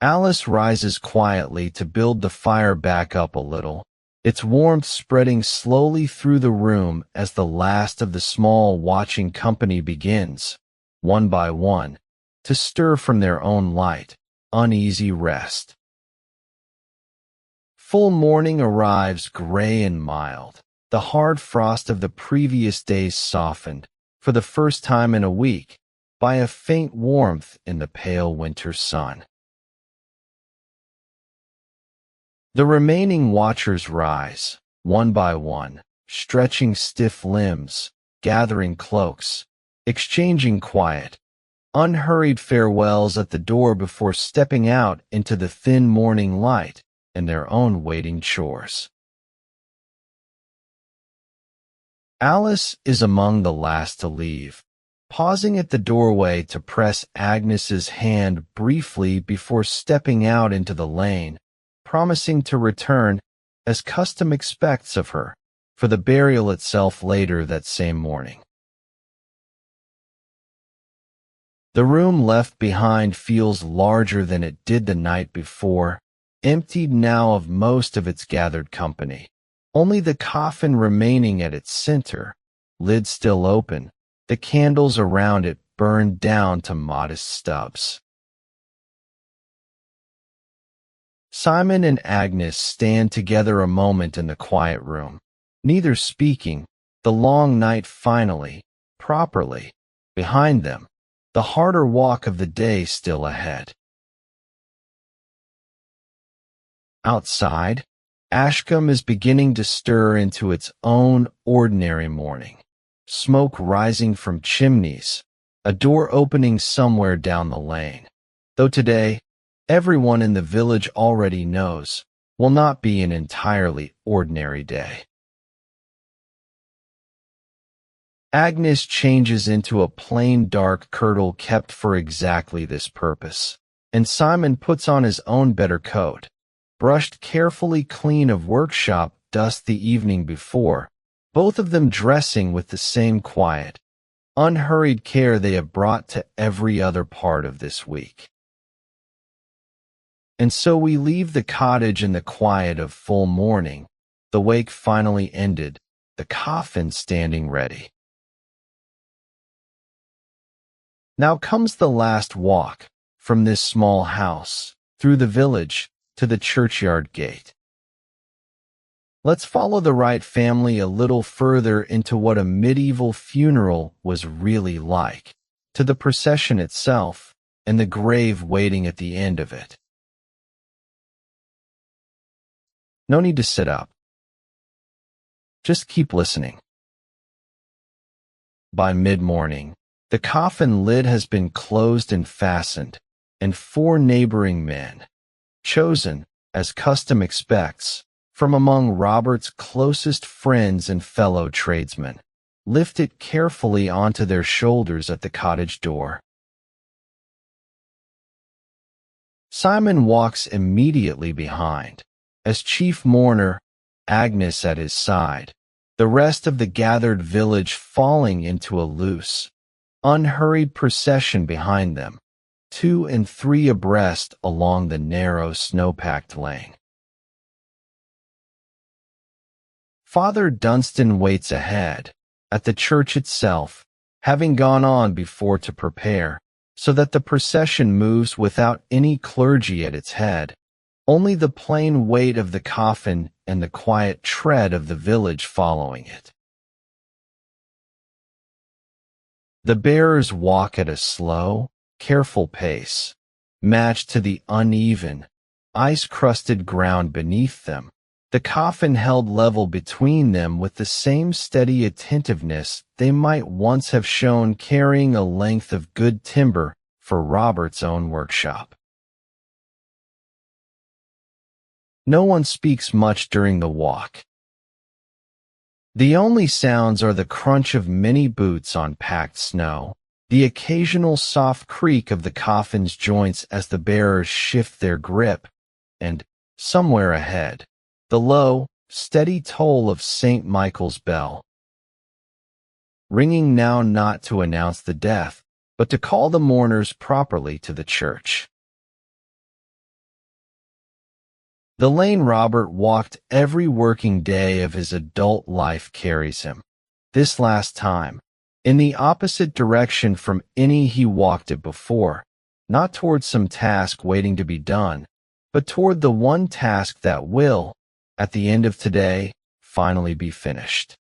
Speaker 1: Alice rises quietly to build the fire back up a little, its warmth spreading slowly through the room as the last of the small watching company begins, one by one, to stir from their own light, uneasy rest. Full morning arrives gray and mild, the hard frost of the previous days softened, for the first time in a week, by a faint warmth in the pale winter sun. The remaining watchers rise, one by one, stretching stiff limbs, gathering cloaks, exchanging quiet, unhurried farewells at the door before stepping out into the thin morning light and their own waiting chores. Alice is among the last to leave, pausing at the doorway to press Agnes's hand briefly before stepping out into the lane, promising to return, as custom expects of her, for the burial itself later that same morning. The room left behind feels larger than it did the night before, emptied now of most of its gathered company. Only the coffin remaining at its center, lid still open, the candles around it burned down to modest stubs. Simon and Agnes stand together a moment in the quiet room, neither speaking, the long night finally, properly, behind them, the harder walk of the day still ahead. Outside, Ashcombe is beginning to stir into its own ordinary morning. Smoke rising from chimneys, a door opening somewhere down the lane. Though today, everyone in the village already knows, will not be an entirely ordinary day. Agnes changes into a plain dark kirtle kept for exactly this purpose, and Simon puts on his own better coat, brushed carefully clean of workshop dust the evening before, both of them dressing with the same quiet, unhurried care they have brought to every other part of this week. And so we leave the cottage in the quiet of full morning, the wake finally ended, the coffin standing ready. Now comes the last walk, from this small house, through the village, to the churchyard gate. Let's follow the Wright family a little further into what a medieval funeral was really like, to the procession itself, and the grave waiting at the end of it. No need to sit up. Just keep listening. By mid-morning, the coffin lid has been closed and fastened, and 4 neighboring men, chosen, as custom expects, from among Robert's closest friends and fellow tradesmen, lift it carefully onto their shoulders at the cottage door. Simon walks immediately behind, as chief mourner, Agnes at his side, the rest of the gathered village falling into a loose, unhurried procession behind them, 2 and 3 abreast along the narrow snow-packed lane. Father Dunstan waits ahead, at the church itself, having gone on before to prepare, so that the procession moves without any clergy at its head, only the plain weight of the coffin and the quiet tread of the village following it. The bearers walk at a slow, careful pace, matched to the uneven, ice-crusted ground beneath them, the coffin held level between them with the same steady attentiveness they might once have shown carrying a length of good timber for Robert's own workshop. No one speaks much during the walk. The only sounds are the crunch of many boots on packed snow, the occasional soft creak of the coffin's joints as the bearers shift their grip, and, somewhere ahead, the low, steady toll of St. Michael's bell, ringing now not to announce the death, but to call the mourners properly to the church. The lane Robert walked every working day of his adult life carries him, this last time, in the opposite direction from any he walked it before, not toward some task waiting to be done, but toward the one task that will, at the end of today, finally be finished.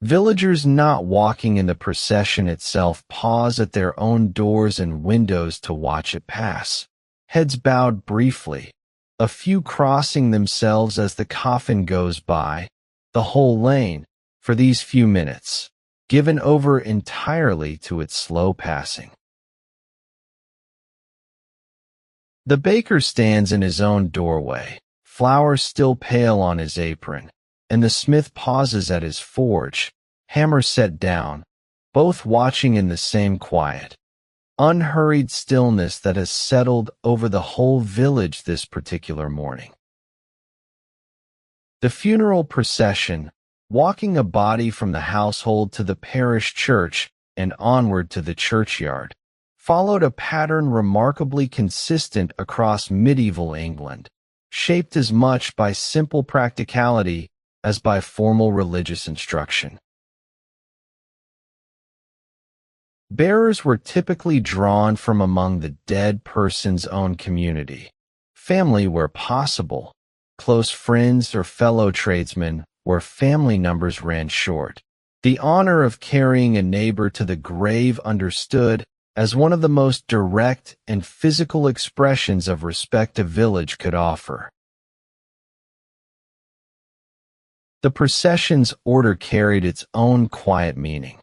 Speaker 1: Villagers not walking in the procession itself pause at their own doors and windows to watch it pass, heads bowed briefly, a few crossing themselves as the coffin goes by, the whole lane, for these few minutes, given over entirely to its slow passing. The baker stands in his own doorway, flour still pale on his apron, and the smith pauses at his forge, hammer set down, both watching in the same quiet, unhurried stillness that has settled over the whole village this particular morning. The funeral procession, walking a body from the household to the parish church and onward to the churchyard, followed a pattern remarkably consistent across medieval England, shaped as much by simple practicality as by formal religious instruction. Bearers were typically drawn from among the dead person's own community, family where possible, close friends or fellow tradesmen where family numbers ran short. The honor of carrying a neighbor to the grave understood as one of the most direct and physical expressions of respect a village could offer. The procession's order carried its own quiet meaning.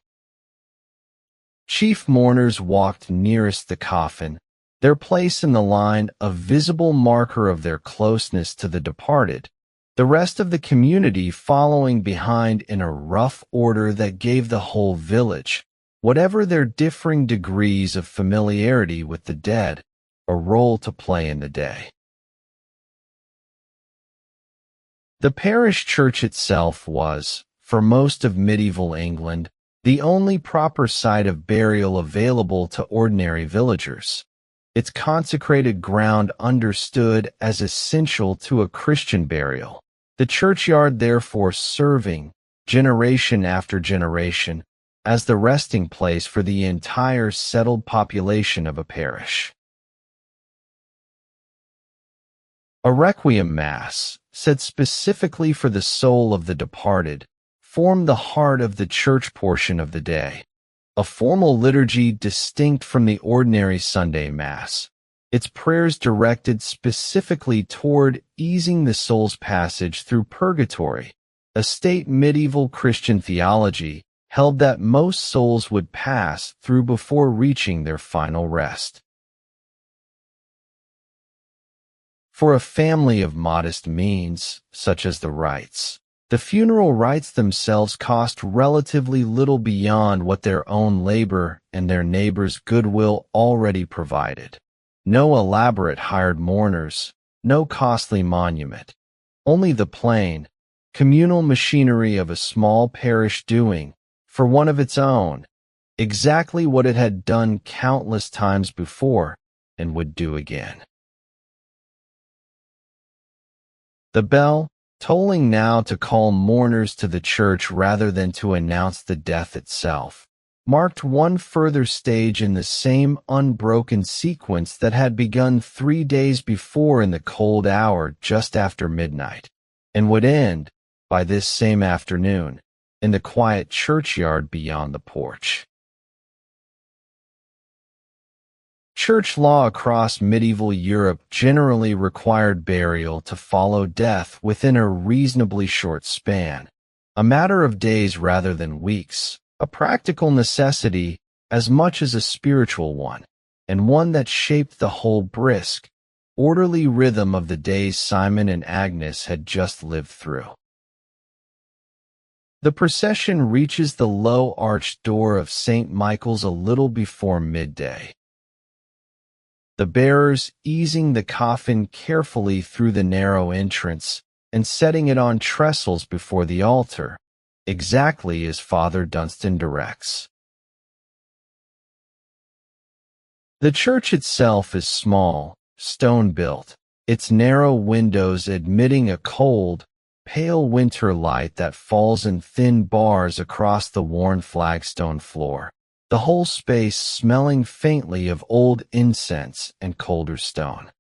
Speaker 1: Chief mourners walked nearest the coffin, their place in the line a visible marker of their closeness to the departed, the rest of the community following behind in a rough order that gave the whole village, whatever their differing degrees of familiarity with the dead, a role to play in the day. The parish church itself was, for most of medieval England, the only proper site of burial available to ordinary villagers, its consecrated ground understood as essential to a Christian burial, the churchyard therefore serving, generation after generation, as the resting place for the entire settled population of a parish. A requiem mass, said specifically for the soul of the departed, formed the heart of the church portion of the day, a formal liturgy distinct from the ordinary Sunday Mass, its prayers directed specifically toward easing the soul's passage through purgatory, a state medieval Christian theology held that most souls would pass through before reaching their final rest. For a family of modest means, such as the Wrights, the funeral rites themselves cost relatively little beyond what their own labor and their neighbors' goodwill already provided. No elaborate hired mourners, no costly monument, only the plain, communal machinery of a small parish doing, for one of its own, exactly what it had done countless times before and would do again. The bell, tolling now to call mourners to the church rather than to announce the death itself, marked one further stage in the same unbroken sequence that had begun 3 days before in the cold hour just after midnight, and would end, by this same afternoon, in the quiet churchyard beyond the porch. Church law across medieval Europe generally required burial to follow death within a reasonably short span, a matter of days rather than weeks, a practical necessity as much as a spiritual one, and one that shaped the whole brisk, orderly rhythm of the days Simon and Agnes had just lived through. The procession reaches the low arched door of St. Michael's a little before midday. The bearers easing the coffin carefully through the narrow entrance and setting it on trestles before the altar, exactly as Father Dunstan directs. The church itself is small, stone-built, its narrow windows admitting a cold, pale winter light that falls in thin bars across the worn flagstone floor, the whole space smelling faintly of old incense and colder stone.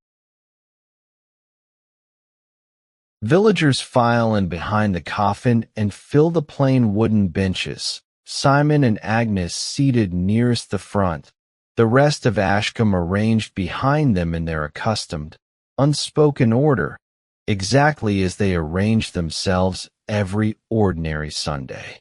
Speaker 1: Villagers file in behind the coffin and fill the plain wooden benches, Simon and Agnes seated nearest the front, the rest of Ashcombe arranged behind them in their accustomed, unspoken order, exactly as they arranged themselves every ordinary Sunday.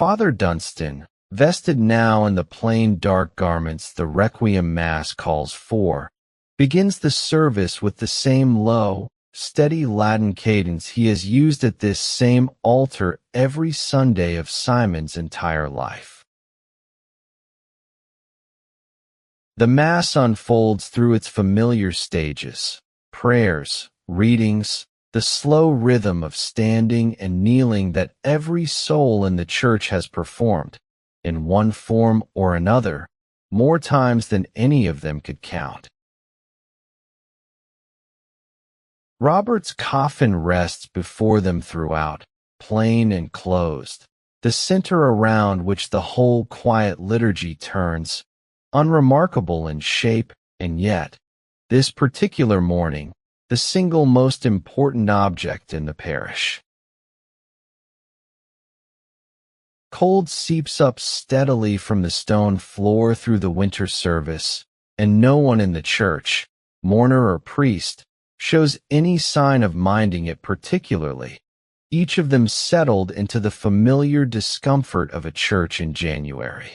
Speaker 1: Father Dunstan, vested now in the plain dark garments the Requiem Mass calls for, begins the service with the same low, steady Latin cadence he has used at this same altar every Sunday of Simon's entire life. The Mass unfolds through its familiar stages: prayers, readings, the slow rhythm of standing and kneeling that every soul in the Church has performed, in one form or another, more times than any of them could count. Robert's coffin rests before them throughout, plain and closed, the center around which the whole quiet liturgy turns, unremarkable in shape, and yet, this particular morning, the single most important object in the parish. Cold seeps up steadily from the stone floor through the winter service, and no one in the church, mourner or priest, shows any sign of minding it particularly, each of them settled into the familiar discomfort of a church in January.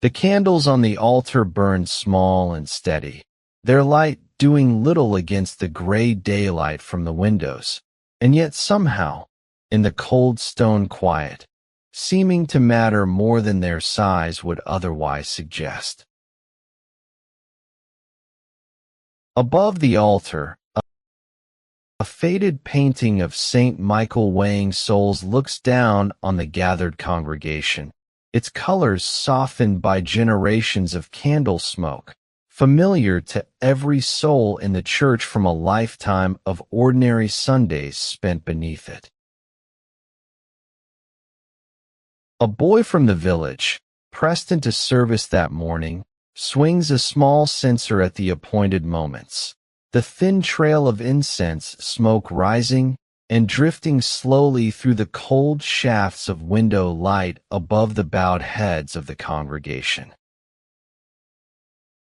Speaker 1: The candles on the altar burn small and steady, their light doing little against the gray daylight from the windows, and yet somehow, in the cold stone quiet, seeming to matter more than their size would otherwise suggest. Above the altar, a faded painting of Saint Michael weighing souls looks down on the gathered congregation, its colors softened by generations of candle smoke, familiar to every soul in the church from a lifetime of ordinary Sundays spent beneath it. A boy from the village, pressed into service that morning, swings a small censer at the appointed moments, the thin trail of incense smoke rising and drifting slowly through the cold shafts of window light above the bowed heads of the congregation.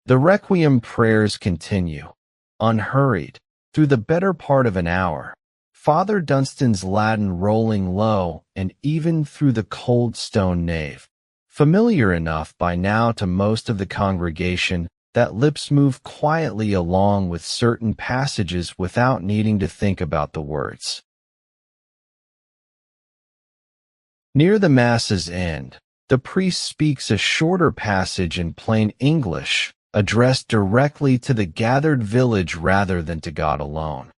Speaker 1: The Requiem prayers continue, unhurried, through the better part of an hour, Father Dunstan's Latin rolling low and even through the cold stone nave, familiar enough by now to most of the congregation that lips move quietly along with certain passages without needing to think about the words. Near the Mass's end, the priest speaks a shorter passage in plain English, addressed directly to the gathered village rather than to God alone.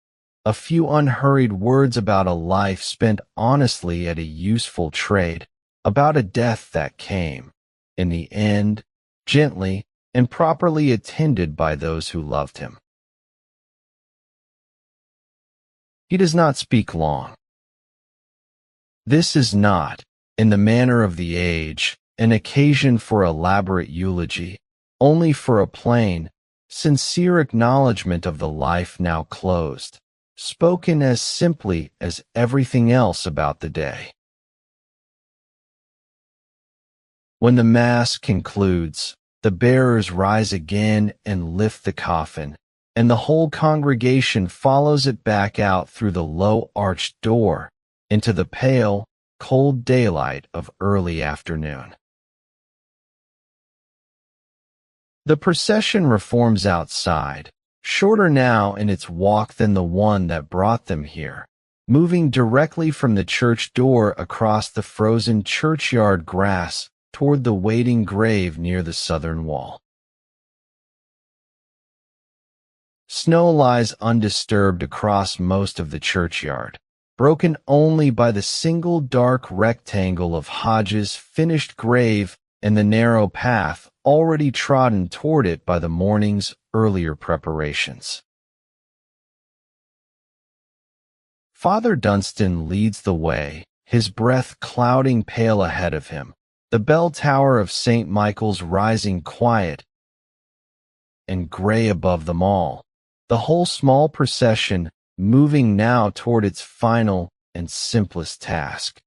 Speaker 1: A few unhurried words about a life spent honestly at a useful trade, about a death that came, in the end, gently and properly attended by those who loved him. He does not speak long. This is not, in the manner of the age, an occasion for elaborate eulogy, only for a plain, sincere acknowledgment of the life now closed, spoken as simply as everything else about the day. When the Mass concludes, the bearers rise again and lift the coffin, and the whole congregation follows it back out through the low arched door into the pale, cold daylight of early afternoon. The procession reforms outside, shorter now in its walk than the one that brought them here, moving directly from the church door across the frozen churchyard grass toward the waiting grave near the southern wall. Snow lies undisturbed across most of the churchyard, broken only by the single dark rectangle of Hodge's finished grave and the narrow path already trodden toward it by the morning's earlier preparations. Father Dunstan leads the way, his breath clouding pale ahead of him, the bell tower of St. Michael's rising quiet and gray above them all, the whole small procession moving now toward its final and simplest task.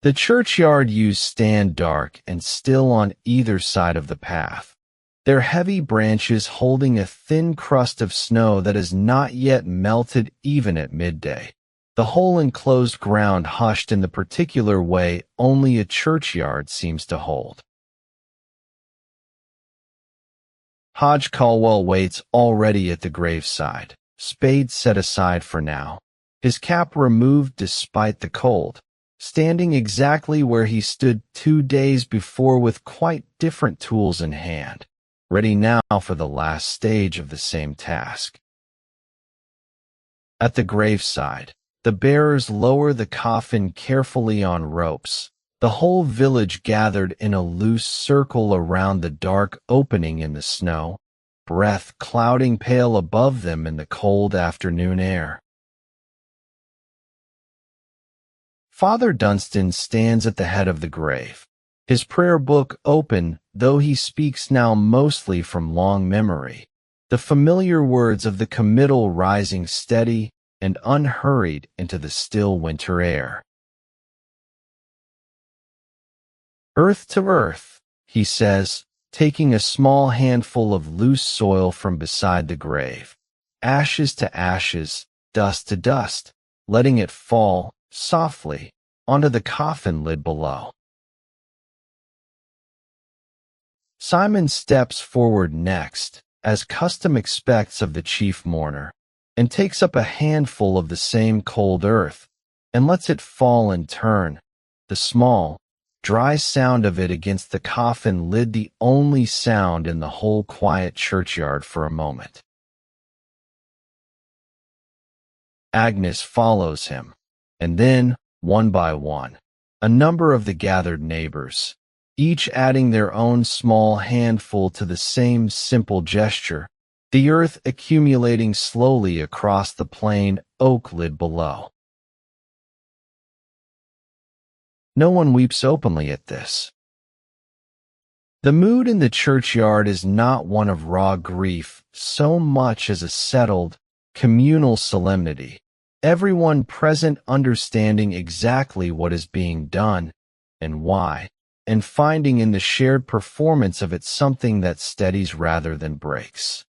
Speaker 1: The churchyard yews stand dark and still on either side of the path, their heavy branches holding a thin crust of snow that has not yet melted even at midday. The whole enclosed ground hushed in the particular way only a churchyard seems to hold. Hodge Caldwell waits already at the graveside, spade set aside for now, his cap removed despite the cold, standing exactly where he stood 2 days before with quite different tools in hand, ready now for the last stage of the same task. At the graveside, the bearers lower the coffin carefully on ropes, the whole village gathered in a loose circle around the dark opening in the snow, breath clouding pale above them in the cold afternoon air. Father Dunstan stands at the head of the grave, his prayer book open, though he speaks now mostly from long memory, the familiar words of the committal rising steady and unhurried into the still winter air. Earth to earth, he says, taking a small handful of loose soil from beside the grave, ashes to ashes, dust to dust, letting it fall, softly, onto the coffin lid below. Simon steps forward next, as custom expects of the chief mourner, and takes up a handful of the same cold earth, and lets it fall in turn, the small, dry sound of it against the coffin lid the only sound in the whole quiet churchyard for a moment. Agnes follows him, and then, one by one, a number of the gathered neighbors, each adding their own small handful to the same simple gesture, the earth accumulating slowly across the plain oak lid below. No one weeps openly at this. The mood in the churchyard is not one of raw grief so much as a settled, communal solemnity, everyone present understanding exactly what is being done and why, and finding in the shared performance of it something that steadies rather than breaks.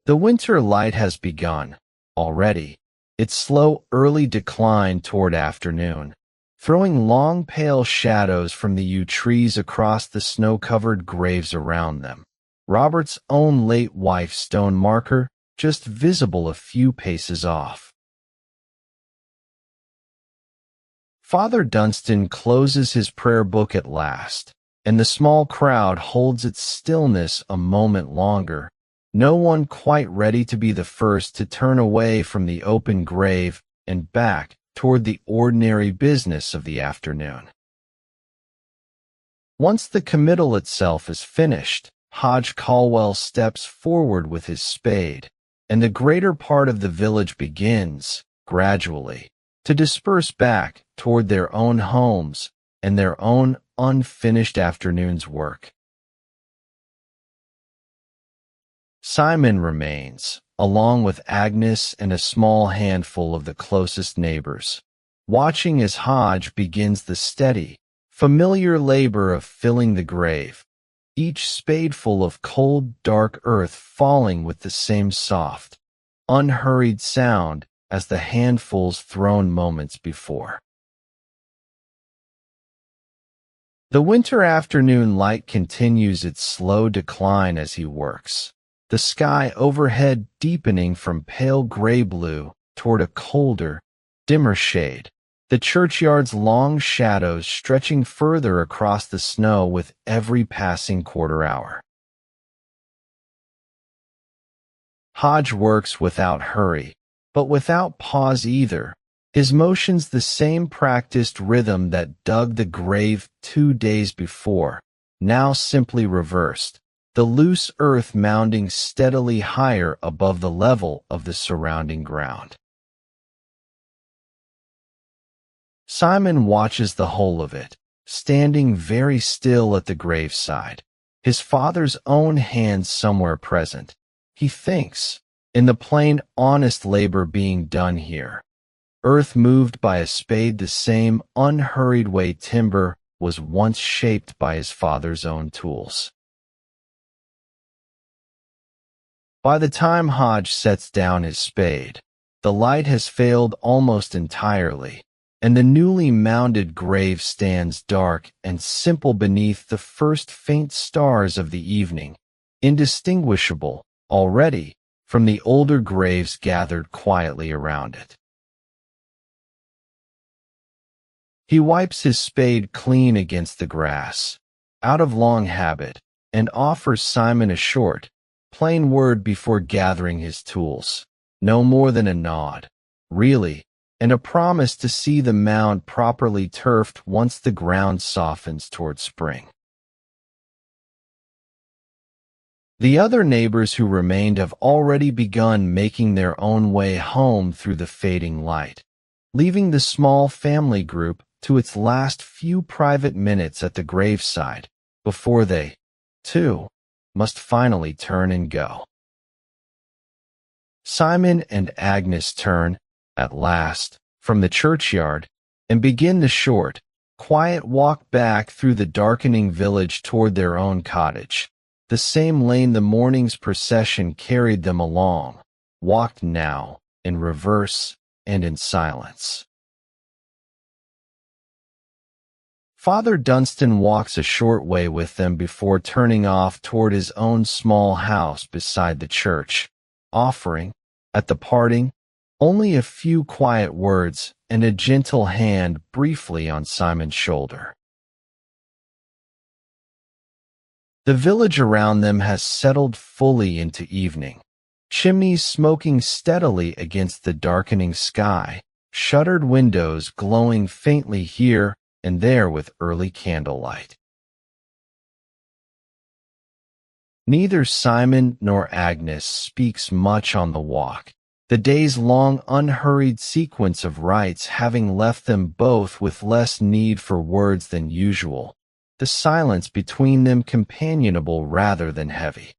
Speaker 1: The winter light has begun, already, its slow early decline toward afternoon, throwing long pale shadows from the yew trees across the snow-covered graves around them, Robert's own late wife's stone marker just visible a few paces off. Father Dunstan closes his prayer book at last, and the small crowd holds its stillness a moment longer, no one quite ready to be the first to turn away from the open grave and back toward the ordinary business of the afternoon. Once the committal itself is finished, Hodge Caldwell steps forward with his spade, and the greater part of the village begins, gradually, to disperse back toward their own homes and their own unfinished afternoon's work. Simon remains, along with Agnes and a small handful of the closest neighbors, watching as Hodge begins the steady, familiar labor of filling the grave, each spadeful of cold, dark earth falling with the same soft, unhurried sound as the handfuls thrown moments before. The winter afternoon light continues its slow decline as he works, the sky overhead deepening from pale gray-blue toward a colder, dimmer shade, the churchyard's long shadows stretching further across the snow with every passing quarter hour. Hodge works without hurry, but without pause either, his motions the same practiced rhythm that dug the grave 2 days before, now simply reversed, the loose earth mounding steadily higher above the level of the surrounding ground. Simon watches the whole of it, standing very still at the graveside, his father's own hands somewhere present. He thinks, in the plain, honest labor being done here, earth moved by a spade the same unhurried way timber, was once shaped by his father's own tools. By the time Hodge sets down his spade, the light has failed almost entirely, and the newly mounded grave stands dark and simple beneath the first faint stars of the evening, indistinguishable, already, from the older graves gathered quietly around it. He wipes his spade clean against the grass, out of long habit, and offers Simon a short, plain word before gathering his tools. No more than a nod, really, and a promise to see the mound properly turfed once the ground softens toward spring. The other neighbors who remained have already begun making their own way home through the fading light, leaving the small family group to its last few private minutes at the graveside before they, too, must finally turn and go. Simon and Agnes turn, at last, from the churchyard and begin the short, quiet walk back through the darkening village toward their own cottage, the same lane the morning's procession carried them along, walked now in reverse and in silence. Father Dunstan walks a short way with them before turning off toward his own small house beside the church, offering, at the parting, only a few quiet words and a gentle hand briefly on Simon's shoulder. The village around them has settled fully into evening, chimneys smoking steadily against the darkening sky, shuttered windows glowing faintly here and there with early candlelight. Neither Simon nor Agnes speaks much on the walk, the day's long unhurried sequence of rites having left them both with less need for words than usual, the silence between them companionable rather than heavy.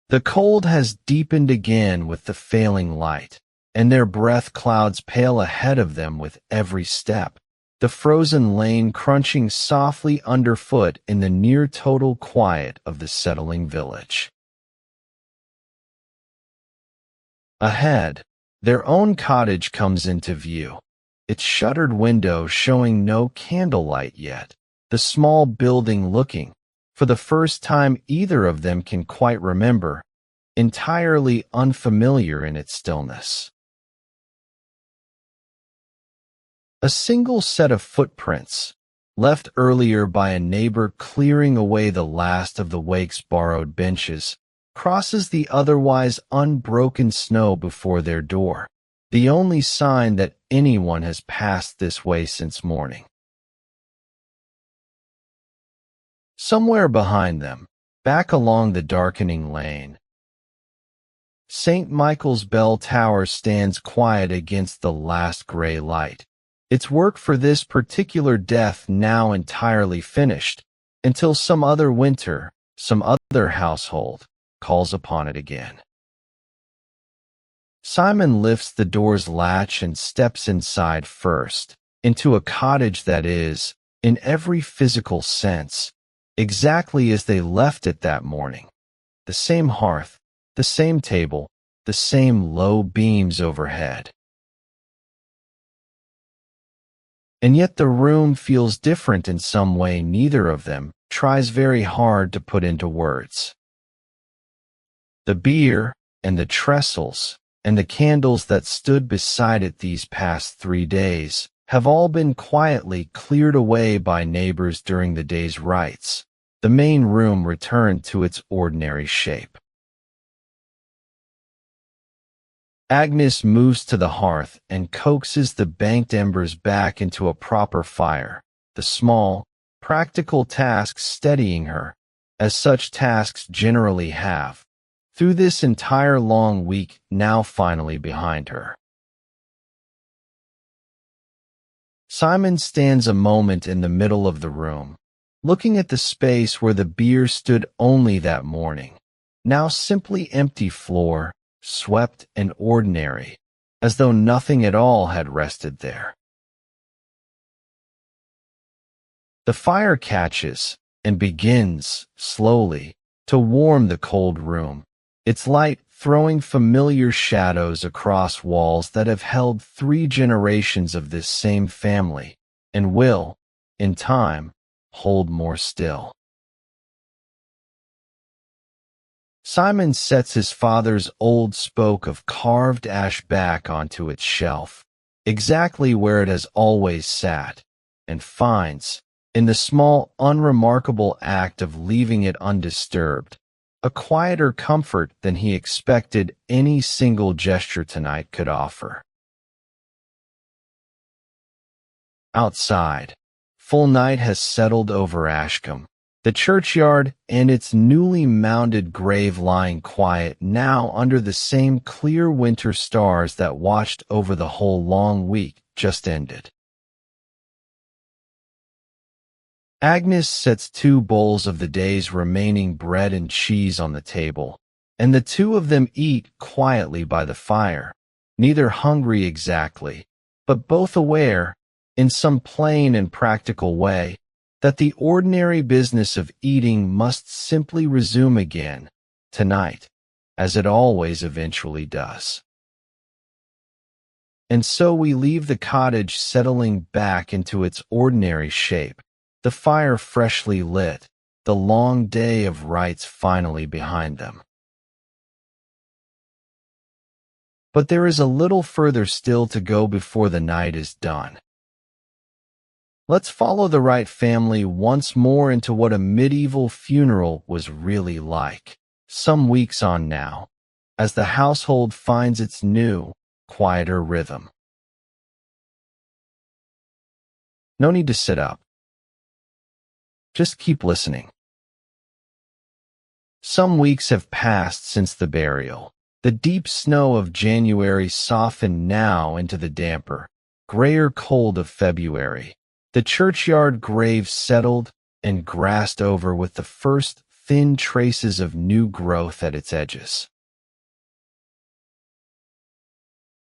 Speaker 1: The cold has deepened again with the failing light, and their breath clouds pale ahead of them with every step, the frozen lane crunching softly underfoot in the near-total quiet of the settling village. Ahead, their own cottage comes into view, its shuttered window showing no candlelight yet, the small building looking, for the first time either of them can quite remember, entirely unfamiliar in its stillness. A single set of footprints, left earlier by a neighbor clearing away the last of the wake's borrowed benches, crosses the otherwise unbroken snow before their door, the only sign that anyone has passed this way since morning. Somewhere behind them, back along the darkening lane, St. Michael's bell tower stands quiet against the last gray light, its work for this particular death now entirely finished, until some other winter, some other household, calls upon it again. Simon lifts the door's latch and steps inside first, into a cottage that is, in every physical sense, exactly as they left it that morning. The same hearth, the same table, the same low beams overhead. And yet the room feels different in some way neither of them tries very hard to put into words. The bier and the trestles and the candles that stood beside it these past 3 days have all been quietly cleared away by neighbors during the day's rites. The main room returned to its ordinary shape. Agnes moves to the hearth and coaxes the banked embers back into a proper fire, the small, practical task steadying her, as such tasks generally have, through this entire long week now finally behind her. Simon stands a moment in the middle of the room, looking at the space where the bier stood only that morning, now simply empty floor, swept and ordinary, as though nothing at all had rested there. The fire catches and begins, slowly, to warm the cold room, its light throwing familiar shadows across walls that have held 3 generations of this same family, and will, in time, hold more still. Simon sets his father's old spoke of carved ash back onto its shelf, exactly where it has always sat, and finds, in the small, unremarkable act of leaving it undisturbed, a quieter comfort than he expected any single gesture tonight could offer. Outside, full night has settled over Ashcombe, the churchyard and its newly mounded grave lying quiet now under the same clear winter stars that watched over the whole long week just ended. Agnes sets 2 bowls of the day's remaining bread and cheese on the table, and the 2 of them eat quietly by the fire, neither hungry exactly, but both aware, in some plain and practical way, that the ordinary business of eating must simply resume again, tonight, as it always eventually does. And so we leave the cottage settling back into its ordinary shape, the fire freshly lit, the long day of rites finally behind them. But there is a little further still to go before the night is done. Let's follow the Wright family once more into what a medieval funeral was really like, some weeks on now, as the household finds its new, quieter rhythm. No need to sit up. Just keep listening. Some weeks have passed since the burial. The deep snow of January softened now into the damper, grayer cold of February. The churchyard grave settled and grassed over with the first thin traces of new growth at its edges.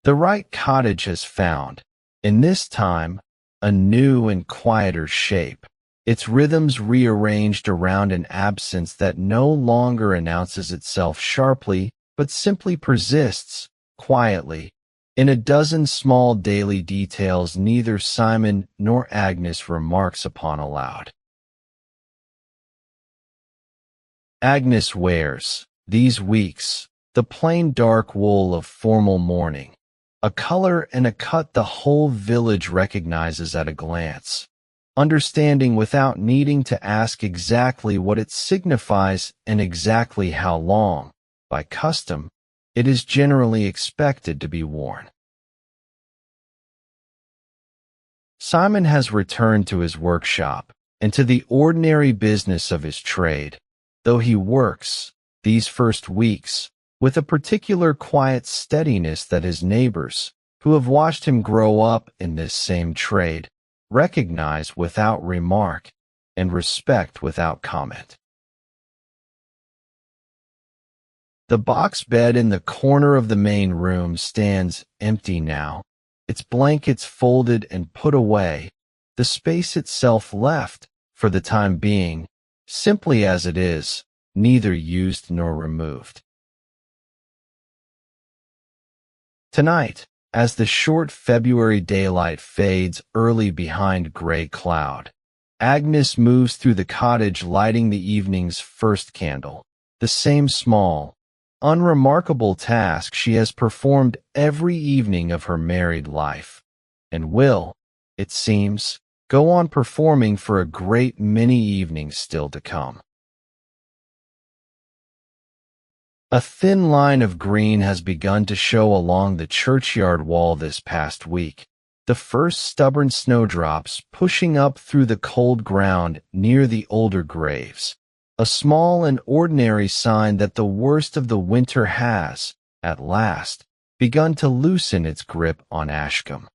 Speaker 1: The Wright cottage has found, in this time, a new and quieter shape, its rhythms rearranged around an absence that no longer announces itself sharply, but simply persists, quietly, in a dozen small daily details neither Simon nor Agnes remarks upon aloud. Agnes wears, these weeks, the plain dark wool of formal mourning, a color and a cut the whole village recognizes at a glance, understanding without needing to ask exactly what it signifies and exactly how long, by custom, it is generally expected to be worn. Simon has returned to his workshop and to the ordinary business of his trade, though he works, these first weeks, with a particular quiet steadiness that his neighbors, who have watched him grow up in this same trade, recognize without remark and respect without comment. The box bed in the corner of the main room stands empty now, its blankets folded and put away, the space itself left, for the time being, simply as it is, neither used nor removed. Tonight, as the short February daylight fades early behind gray cloud, Agnes moves through the cottage lighting the evening's first candle, the same small, unremarkable task she has performed every evening of her married life, and will, it seems, go on performing for a great many evenings still to come. A thin line of green has begun to show along the churchyard wall this past week, the first stubborn snowdrops pushing up through the cold ground near the older graves, a small and ordinary sign that the worst of the winter has, at last, begun to loosen its grip on Ashcombe.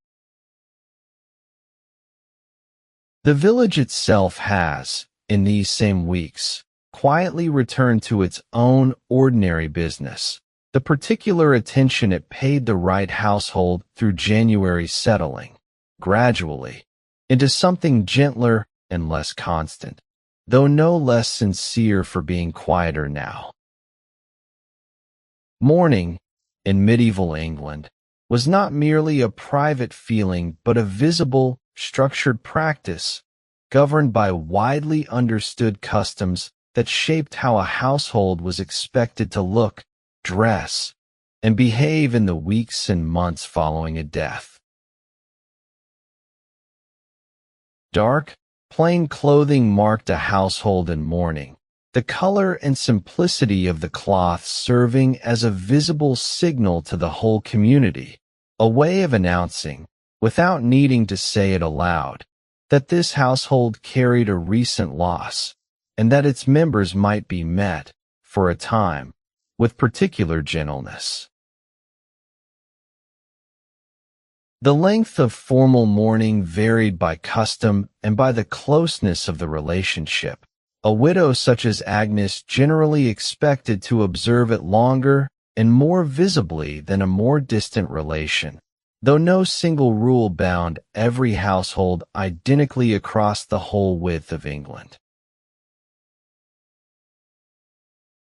Speaker 1: The village itself has, in these same weeks, quietly returned to its own ordinary business, the particular attention it paid the Wright household through January's settling, gradually, into something gentler and less constant, though no less sincere for being quieter now. Mourning, in medieval England, was not merely a private feeling but a visible, structured practice, governed by widely understood customs that shaped how a household was expected to look, dress, and behave in the weeks and months following a death. Dark, plain clothing marked a household in mourning, the color and simplicity of the cloth serving as a visible signal to the whole community, a way of announcing, without needing to say it aloud, that this household carried a recent loss, and that its members might be met, for a time, with particular gentleness. The length of formal mourning varied by custom and by the closeness of the relationship. A widow such as Agnes generally expected to observe it longer and more visibly than a more distant relation, though no single rule bound every household identically across the whole width of England.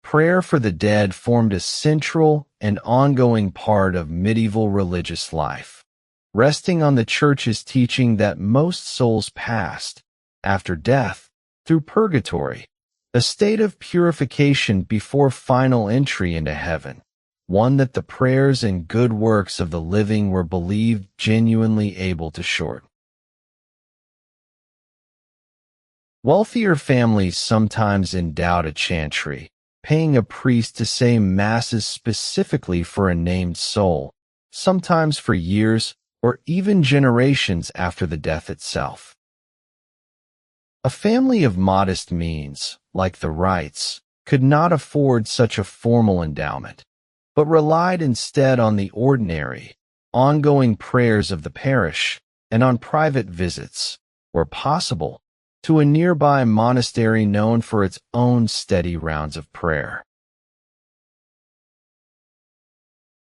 Speaker 1: Prayer for the dead formed a central and ongoing part of medieval religious life, resting on the Church's teaching that most souls passed, after death, through purgatory, a state of purification before final entry into heaven, one that the prayers and good works of the living were believed genuinely able to shorten. Wealthier families sometimes endowed a chantry, paying a priest to say masses specifically for a named soul, sometimes for years or even generations after the death itself. A family of modest means, like the Wrights, could not afford such a formal endowment, but relied instead on the ordinary, ongoing prayers of the parish and on private visits, where possible, to a nearby monastery known for its own steady rounds of prayer.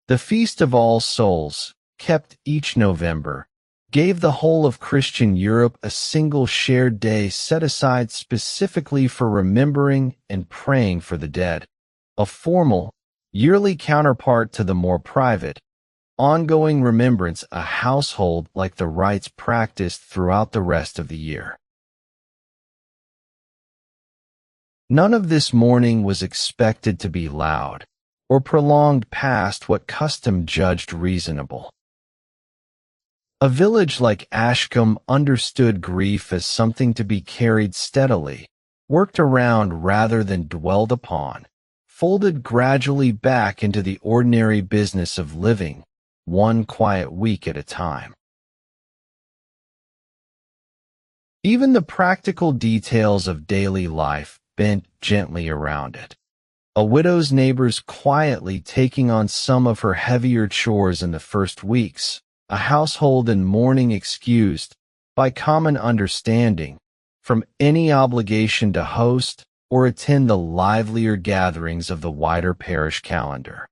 Speaker 1: The Feast of All Souls, kept each November, gave the whole of Christian Europe a single shared day set aside specifically for remembering and praying for the dead, a formal, yearly counterpart to the more private, ongoing remembrance a household like the Wrights practiced throughout the rest of the year. None of this mourning was expected to be loud or prolonged past what custom judged reasonable. A village like Ashcombe understood grief as something to be carried steadily, worked around rather than dwelled upon, folded gradually back into the ordinary business of living, one quiet week at a time. Even the practical details of daily life bent gently around it. A widow's neighbors quietly taking on some of her heavier chores in the first weeks, a household in mourning excused, by common understanding, from any obligation to host or attend the livelier gatherings of the wider parish calendar.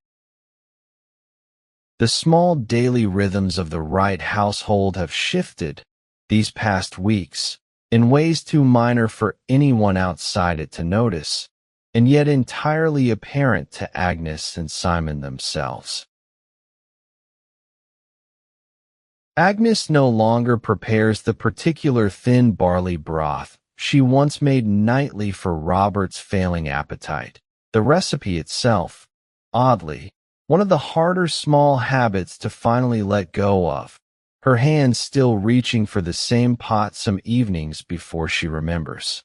Speaker 1: The small daily rhythms of the Wright household have shifted, these past weeks, in ways too minor for anyone outside it to notice, and yet entirely apparent to Agnes and Simon themselves. Agnes no longer prepares the particular thin barley broth she once made nightly for Robert's failing appetite. The recipe itself, oddly, one of the harder small habits to finally let go of, her hands still reaching for the same pot some evenings before she remembers.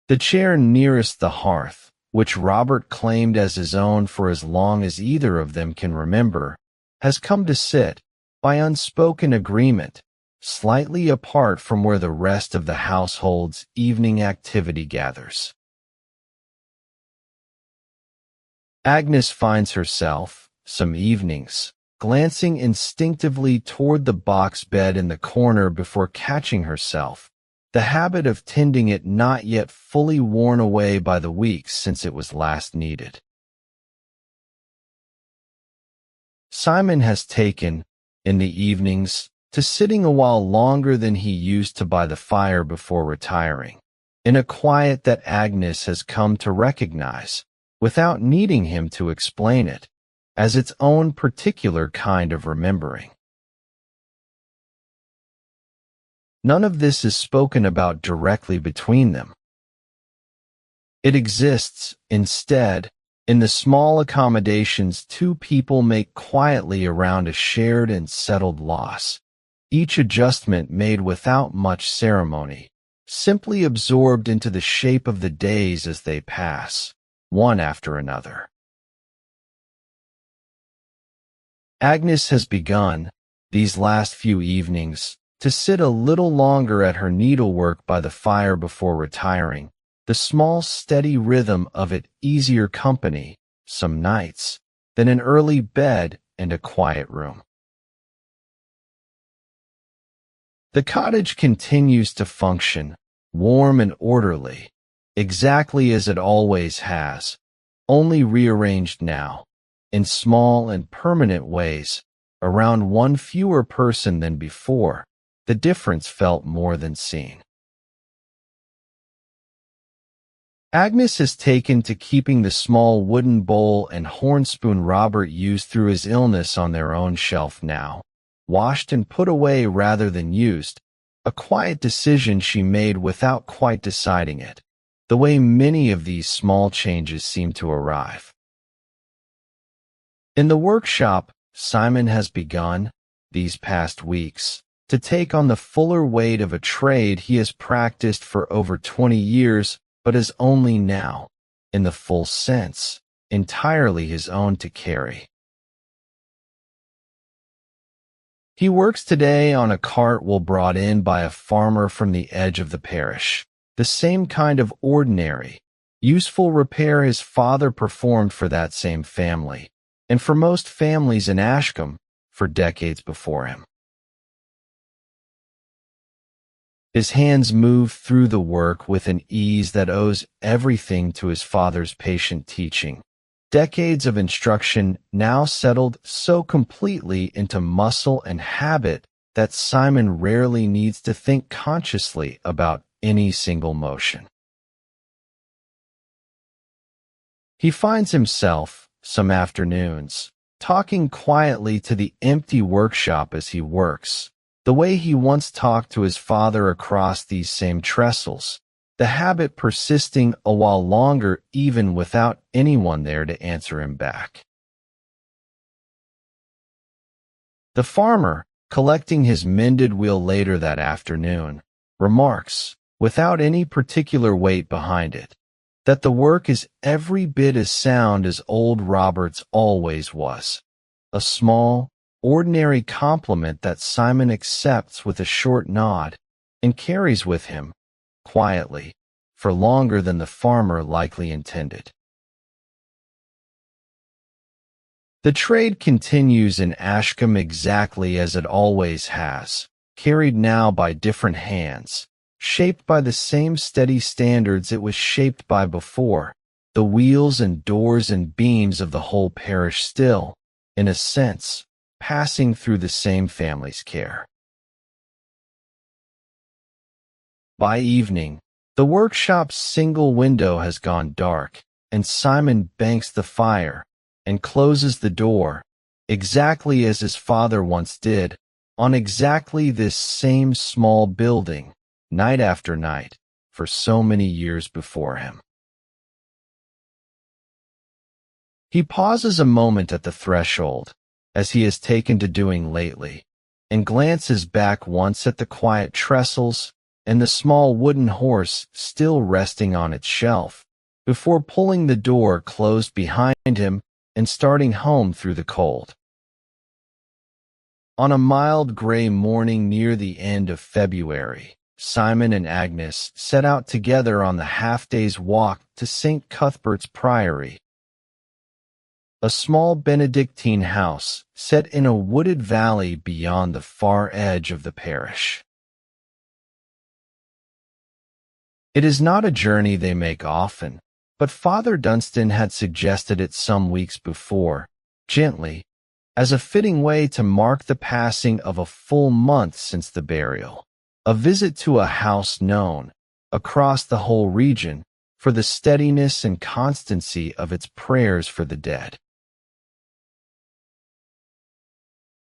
Speaker 1: The chair nearest the hearth, which Robert claimed as his own for as long as either of them can remember, has come to sit, by unspoken agreement, slightly apart from where the rest of the household's evening activity gathers. Agnes finds herself, some evenings, glancing instinctively toward the box bed in the corner before catching herself, the habit of tending it not yet fully worn away by the weeks since it was last needed. Simon has taken, in the evenings, to sitting a while longer than he used to by the fire before retiring, in a quiet that Agnes has come to recognize, without needing him to explain it, as its own particular kind of remembering. None of this is spoken about directly between them. It exists, instead, in the small accommodations two people make quietly around a shared and settled loss, each adjustment made without much ceremony, simply absorbed into the shape of the days as they pass, one after another. Agnes has begun, these last few evenings, to sit a little longer at her needlework by the fire before retiring, the small steady rhythm of it easier company, some nights, than an early bed and a quiet room. The cottage continues to function, warm and orderly, exactly as it always has, only rearranged now, in small and permanent ways, around one fewer person than before. The difference felt more than seen. Agnes has taken to keeping the small wooden bowl and hornspoon Robert used through his illness on their own shelf now, washed and put away rather than used, a quiet decision she made without quite deciding it, the way many of these small changes seem to arrive. In the workshop, Simon has begun, these past weeks, to take on the fuller weight of a trade he has practiced for over 20 years, but is only now, in the full sense, entirely his own to carry. He works today on a cart wool brought in by a farmer from the edge of the parish, the same kind of ordinary, useful repair his father performed for that same family, and for most families in Ashcombe for decades before him. His hands move through the work with an ease that owes everything to his father's patient teaching. Decades of instruction now settled so completely into muscle and habit that Simon rarely needs to think consciously about any single motion. He finds himself, some afternoons, talking quietly to the empty workshop as he works, the way he once talked to his father across these same trestles, the habit persisting a while longer even without anyone there to answer him back. The farmer, collecting his mended wheel later that afternoon, remarks, without any particular weight behind it, that the work is every bit as sound as old Robert's always was, a small, ordinary compliment that Simon accepts with a short nod and carries with him, quietly, for longer than the farmer likely intended. The trade continues in Ashcombe exactly as it always has, carried now by different hands, shaped by the same steady standards it was shaped by before, the wheels and doors and beams of the whole parish still, in a sense, passing through the same family's care. By evening, the workshop's single window has gone dark, and Simon banks the fire and closes the door, exactly as his father once did, on exactly this same small building, night after night, for so many years before him. He pauses a moment at the threshold, as he has taken to doing lately, and glances back once at the quiet trestles and the small wooden horse still resting on its shelf, before pulling the door closed behind him and starting home through the cold. On a mild gray morning near the end of February, Simon and Agnes set out together on the half-day's walk to St. Cuthbert's Priory, a small Benedictine house set in a wooded valley beyond the far edge of the parish. It is not a journey they make often, but Father Dunstan had suggested it some weeks before, gently, as a fitting way to mark the passing of a full month since the burial. A visit to a house known, across the whole region, for the steadiness and constancy of its prayers for the dead.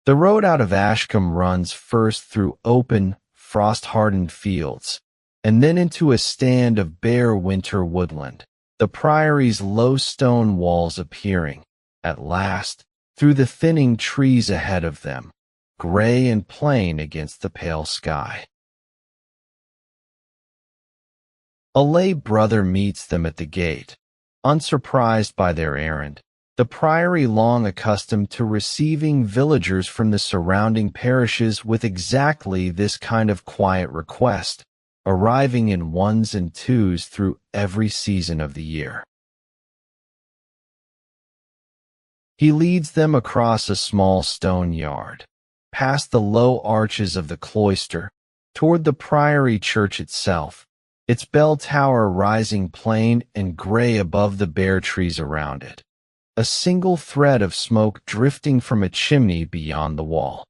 Speaker 1: The road out of Ashcombe runs first through open, frost-hardened fields, and then into a stand of bare winter woodland, the priory's low stone walls appearing, at last, through the thinning trees ahead of them, gray and plain against the pale sky. A lay brother meets them at the gate, unsurprised by their errand, the priory long accustomed to receiving villagers from the surrounding parishes with exactly this kind of quiet request, arriving in ones and twos through every season of the year. He leads them across a small stone yard, past the low arches of the cloister, toward the priory church itself, its bell tower rising plain and gray above the bare trees around it, a single thread of smoke drifting from a chimney beyond the wall.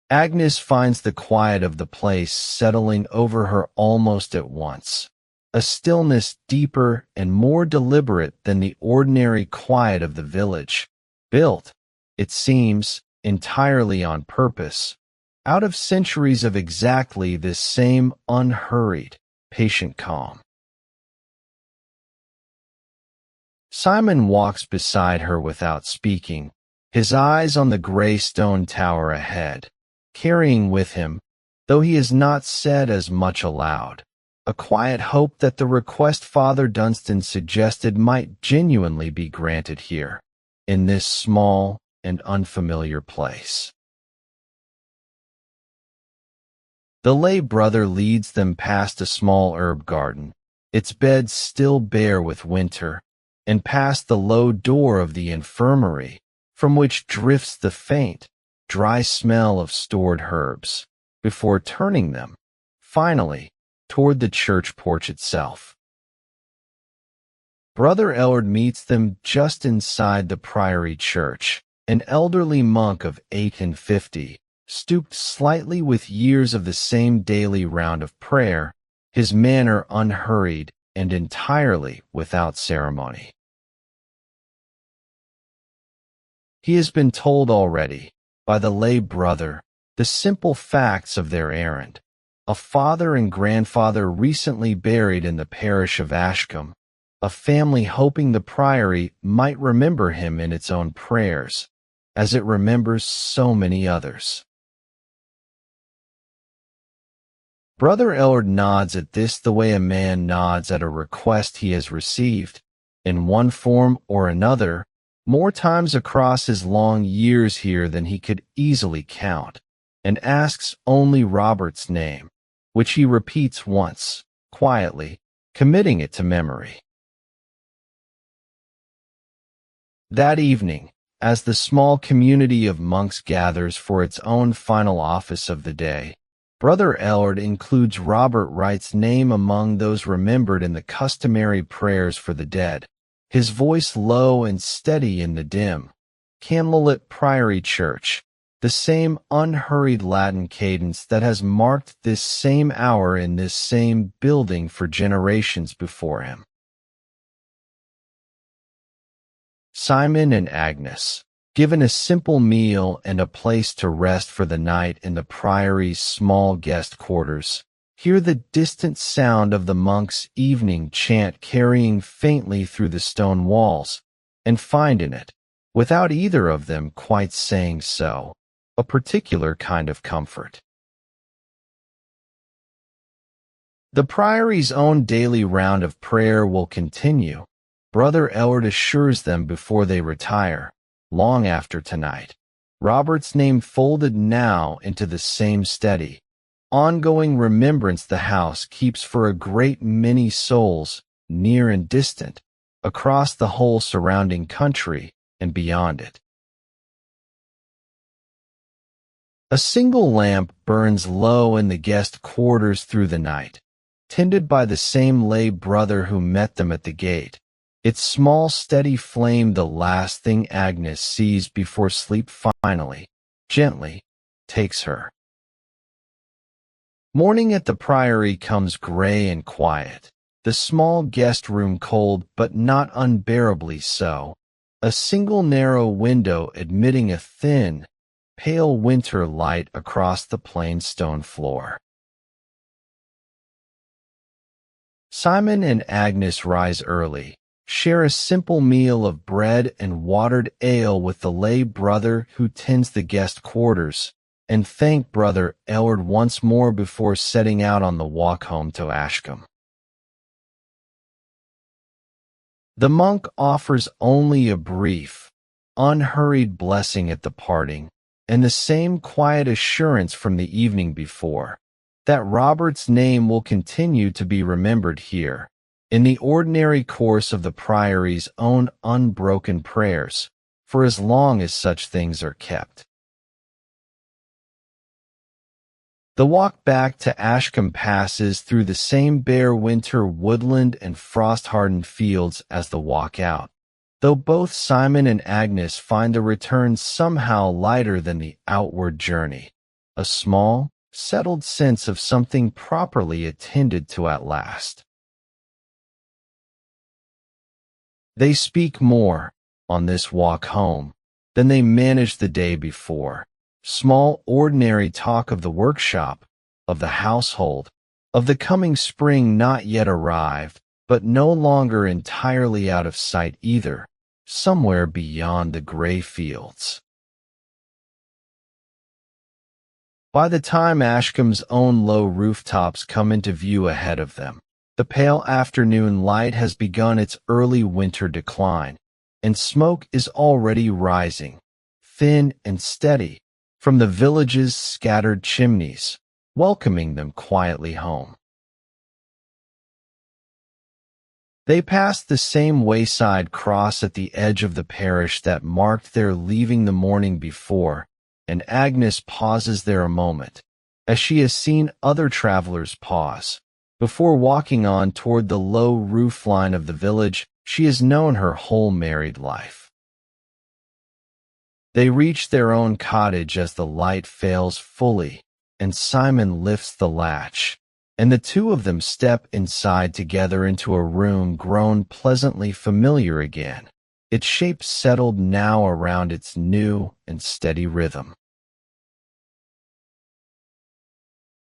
Speaker 1: Agnes finds the quiet of the place settling over her almost at once, a stillness deeper and more deliberate than the ordinary quiet of the village, built, it seems, entirely on purpose, out of centuries of exactly this same unhurried, patient calm. Simon walks beside her without speaking, his eyes on the gray stone tower ahead, carrying with him, though he has not said as much aloud, a quiet hope that the request Father Dunstan suggested might genuinely be granted here, in this small and unfamiliar place. The lay brother leads them past a small herb garden, its beds still bare with winter, and past the low door of the infirmary, from which drifts the faint, dry smell of stored herbs, before turning them, finally, toward the church porch itself. Brother Ellard meets them just inside the priory church, an elderly monk of 58, stooped slightly with years of the same daily round of prayer, his manner unhurried and entirely without ceremony. He has been told already, by the lay brother, the simple facts of their errand. A father and grandfather recently buried in the parish of Ashcombe, a family hoping the priory might remember him in its own prayers, as it remembers so many others. Brother Ellard nods at this the way a man nods at a request he has received, in one form or another, more times across his long years here than he could easily count, and asks only Robert's name, which he repeats once, quietly, committing it to memory. That evening, as the small community of monks gathers for its own final office of the day, Brother Ellard includes Robert Wright's name among those remembered in the customary prayers for the dead, his voice low and steady in the dim, candlelit priory church, the same unhurried Latin cadence that has marked this same hour in this same building for generations before him. Simon and Agnes, given a simple meal and a place to rest for the night in the priory's small guest quarters, hear the distant sound of the monks' evening chant carrying faintly through the stone walls, and find in it, without either of them quite saying so, a particular kind of comfort. The priory's own daily round of prayer will continue, Brother Ellard assures them before they retire, long after tonight. Robert's name folded now into the same steady, ongoing remembrance the house keeps for a great many souls, near and distant, across the whole surrounding country and beyond it. A single lamp burns low in the guest quarters through the night, tended by the same lay brother who met them at the gate, its small steady flame the last thing Agnes sees before sleep finally, gently, takes her. Morning at the Priory comes gray and quiet, the small guest room cold but not unbearably so, a single narrow window admitting a thin, pale winter light across the plain stone floor. Simon and Agnes rise early, share a simple meal of bread and watered ale with the lay brother who tends the guest quarters, and thank Brother Elward once more before setting out on the walk home to Ashcombe. The monk offers only a brief, unhurried blessing at the parting, and the same quiet assurance from the evening before, that Robert's name will continue to be remembered here, in the ordinary course of the Priory's own unbroken prayers, for as long as such things are kept. The walk back to Ashcombe passes through the same bare winter woodland and frost-hardened fields as the walk out, though both Simon and Agnes find the return somehow lighter than the outward journey, a small, settled sense of something properly attended to at last. They speak more, on this walk home, than they managed the day before. Small, ordinary talk of the workshop, of the household, of the coming spring not yet arrived, but no longer entirely out of sight either, somewhere beyond the gray fields. By the time Ashcombe's own low rooftops come into view ahead of them, the pale afternoon light has begun its early winter decline, and smoke is already rising, thin and steady, from the village's scattered chimneys, welcoming them quietly home. They passed the same wayside cross at the edge of the parish that marked their leaving the morning before, and Agnes pauses there a moment, as she has seen other travelers pause, before walking on toward the low roof line of the village she has known her whole married life. They reach their own cottage as the light fails fully, and Simon lifts the latch, and the two of them step inside together into a room grown pleasantly familiar again, its shape settled now around its new and steady rhythm.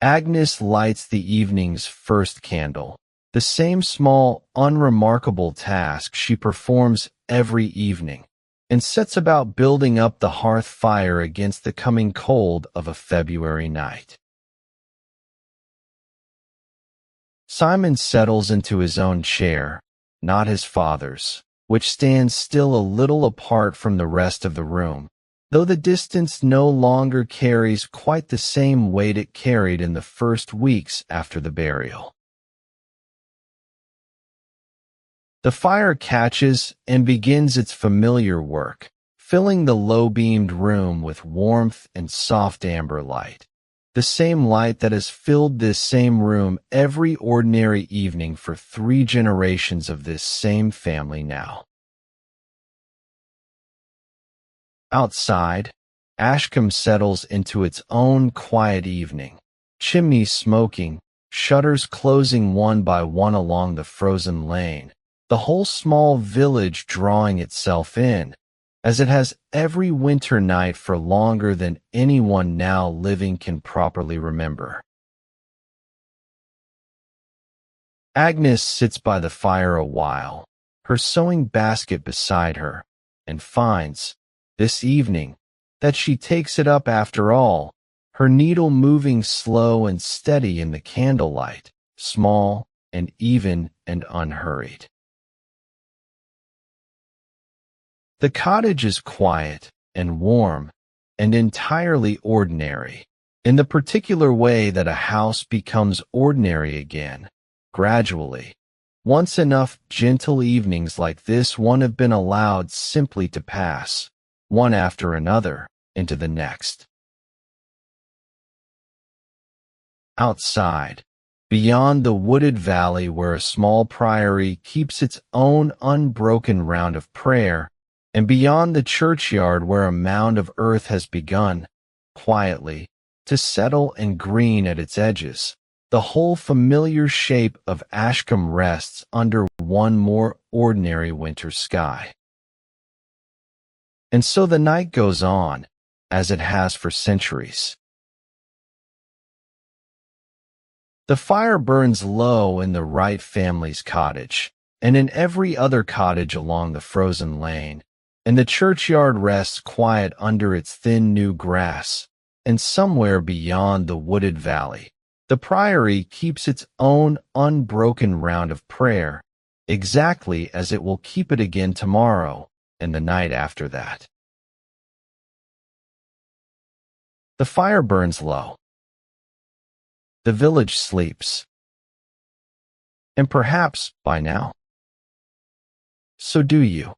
Speaker 1: Agnes lights the evening's first candle, the same small, unremarkable task she performs every evening, and sets about building up the hearth fire against the coming cold of a February night. Simon settles into his own chair, not his father's, which stands still a little apart from the rest of the room, though the distance no longer carries quite the same weight it carried in the first weeks after the burial. The fire catches and begins its familiar work, filling the low-beamed room with warmth and soft amber light, the same light that has filled this same room every ordinary evening for 3 generations of this same family now. Outside, Ashcombe settles into its own quiet evening, chimneys smoking, shutters closing one by one along the frozen lane, the whole small village drawing itself in, as it has every winter night for longer than anyone now living can properly remember. Agnes sits by the fire a while, her sewing basket beside her, and finds, this evening, that she takes it up after all, her needle moving slow and steady in the candlelight, small and even and unhurried. The cottage is quiet and warm and entirely ordinary, in the particular way that a house becomes ordinary again, gradually. Once enough gentle evenings like this one have been allowed simply to pass, one after another, into the next. Outside, beyond the wooded valley where a small priory keeps its own unbroken round of prayer, and beyond the churchyard where a mound of earth has begun, quietly, to settle and green at its edges, the whole familiar shape of Ashcombe rests under one more ordinary winter sky. And so the night goes on, as it has for centuries. The fire burns low in the Wright family's cottage, and in every other cottage along the frozen lane, and the churchyard rests quiet under its thin new grass, and somewhere beyond the wooded valley, the priory keeps its own unbroken round of prayer, exactly as it will keep it again tomorrow and the night after that. The fire burns low. The village sleeps. And perhaps, by now, so do you.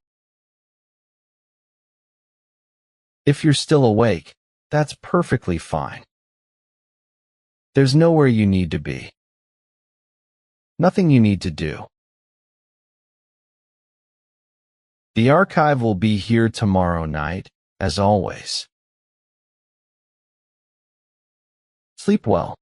Speaker 1: If you're still awake, that's perfectly fine. There's nowhere you need to be. Nothing you need to do. The archive will be here tomorrow night, as always. Sleep well.